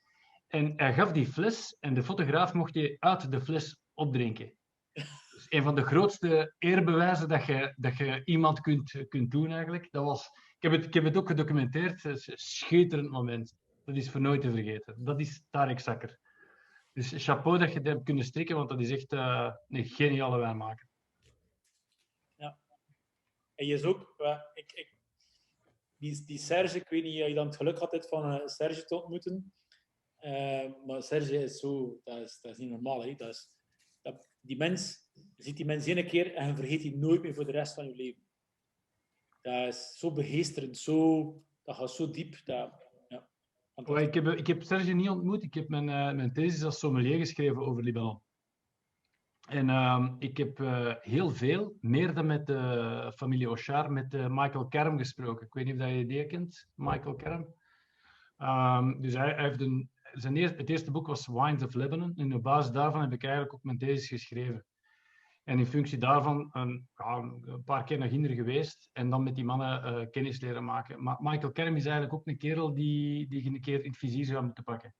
Speaker 7: En hij gaf die fles en de fotograaf mocht die uit de fles opdrinken. Dus een van de grootste eerbewijzen dat je iemand kunt doen eigenlijk. Dat was, ik heb het ook gedocumenteerd. Het is een schitterend moment. Dat is voor nooit te vergeten. Dat is Tarek Zakker. Dus chapeau dat je dat hebt kunnen strikken, want dat is echt een geniale wijnmaker.
Speaker 1: Ja. En je is ook... die Serge, ik weet niet of je dan het geluk had van Serge te ontmoeten. Maar Serge is zo... Dat is niet normaal. Hè. Die mens... Je ziet die mens 1 keer en je vergeet die nooit meer voor de rest van je leven. Dat is zo begeesterend. Dat gaat zo diep.
Speaker 7: Ik heb Serge niet ontmoet. Ik heb mijn thesis als sommelier geschreven over Libanon. En ik heb heel veel, meer dan met de familie Hochar, met Michael Kerm gesproken. Ik weet niet of je die kent, Michael Kerm. Dus hij heeft het eerste boek was Wines of Libanon. En op basis daarvan heb ik eigenlijk ook mijn thesis geschreven. En in functie daarvan een paar keer naar Ginder geweest en dan met die mannen kennis leren maken. Maar Michael Kerm is eigenlijk ook een kerel die je een keer in het vizier zou moeten pakken.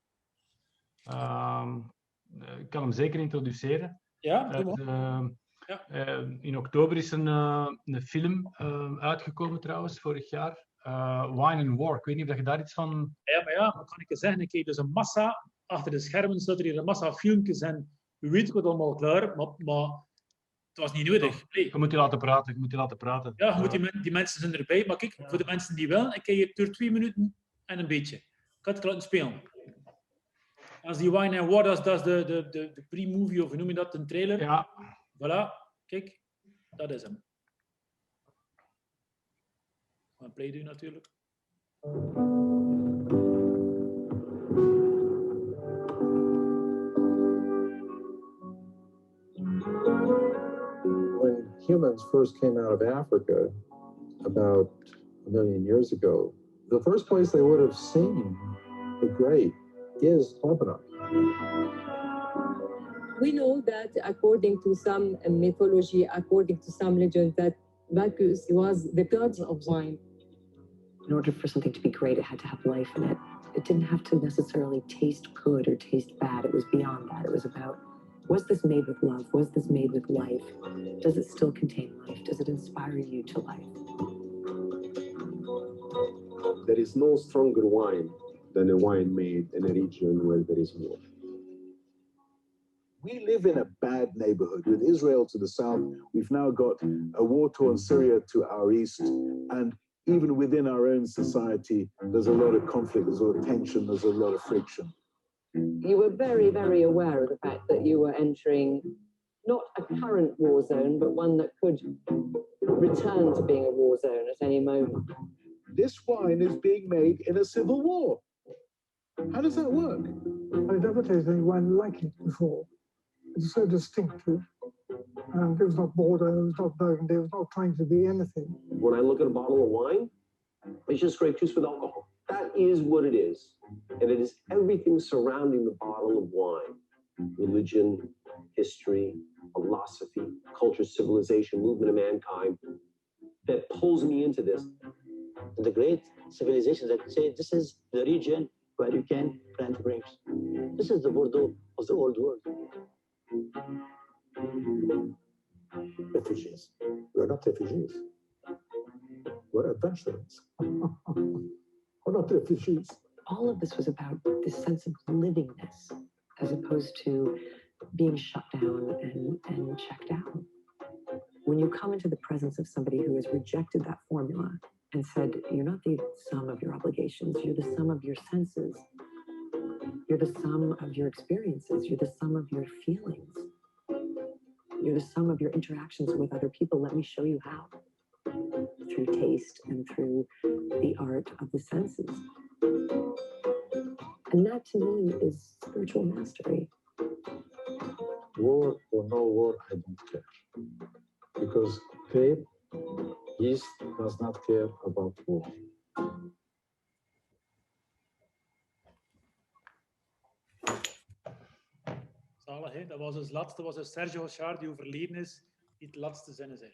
Speaker 7: Ik kan hem zeker introduceren.
Speaker 1: Ja,
Speaker 7: in oktober is een film uitgekomen trouwens, vorig jaar. Wine and War. Ik weet niet of je daar iets van...
Speaker 1: Ja, wat kan ik je zeggen? Ik kreeg dus een massa, achter de schermen staat er hier een massa filmpjes en u weet wat allemaal klaar, maar het was niet nodig. Nee.
Speaker 7: Je moet je laten praten.
Speaker 1: Ja, die mensen zijn erbij, maar kijk, voor de mensen die wel, ik kijk door 2 minuten en een beetje. Ik had het laten spelen. Als die Wine and War, dat is de pre-movie, of hoe noem je dat, een trailer.
Speaker 7: Ja.
Speaker 1: Voilà, kijk, dat is hem. Een play doen natuurlijk.
Speaker 9: When humans first came out of Africa about 1 million years ago, the first place they would have seen the grape is Lebanon.
Speaker 10: We know that according to some mythology, according to some legend, that Bacchus was the god of wine.
Speaker 11: In order for something to be great, it had to have life in it. It didn't have to necessarily taste good or taste bad. It was beyond that. It was about, was this made with love? Was this made with life? Does it still contain life? Does it inspire you to life?
Speaker 9: There is no stronger wine than a wine made in a region where there is war. We live in a bad neighborhood. With Israel to the south, we've now got a war-torn Syria to our east, and even within our own society, there's a lot of conflict, there's a lot of tension, there's a lot of friction.
Speaker 10: You were very, very aware of the fact that you were entering not a current war zone, but one that could return to being a war zone at any moment.
Speaker 9: This wine is being made in a civil war. How does that work?
Speaker 12: I've never tasted any wine like it before. It's so distinctive. And it was not Bordeaux, it was not Burgundy, it was not trying to be anything.
Speaker 13: When I look at a bottle of wine, it's just grape juice with alcohol. That is what it is. And it is everything surrounding the bottle of wine. Religion, history, philosophy, culture, civilization, movement of mankind, that pulls me into this.
Speaker 14: The great civilizations that say this is the region where you can plant grapes. This is the Bordeaux of the old world.
Speaker 9: Refugees. We are not refugees. We're adventurers. We're not refugees.
Speaker 11: All of this was about this sense of livingness as opposed to being shut down and checked out. When you come into the presence of somebody who has rejected that formula and said, you're not the sum of your obligations, you're the sum of your senses, you're the sum of your experiences, you're the sum of your feelings, you're the sum of your interactions with other people, let me show you how. Through taste and through the art of the senses. And that to me is spiritual mastery.
Speaker 9: War or no war, I don't care. Because faith, yeast does not care about war.
Speaker 1: Zalig, hè? Dat was dus laatste, was dus Serge Hochar die overleden is, die het laatste zinnen zei.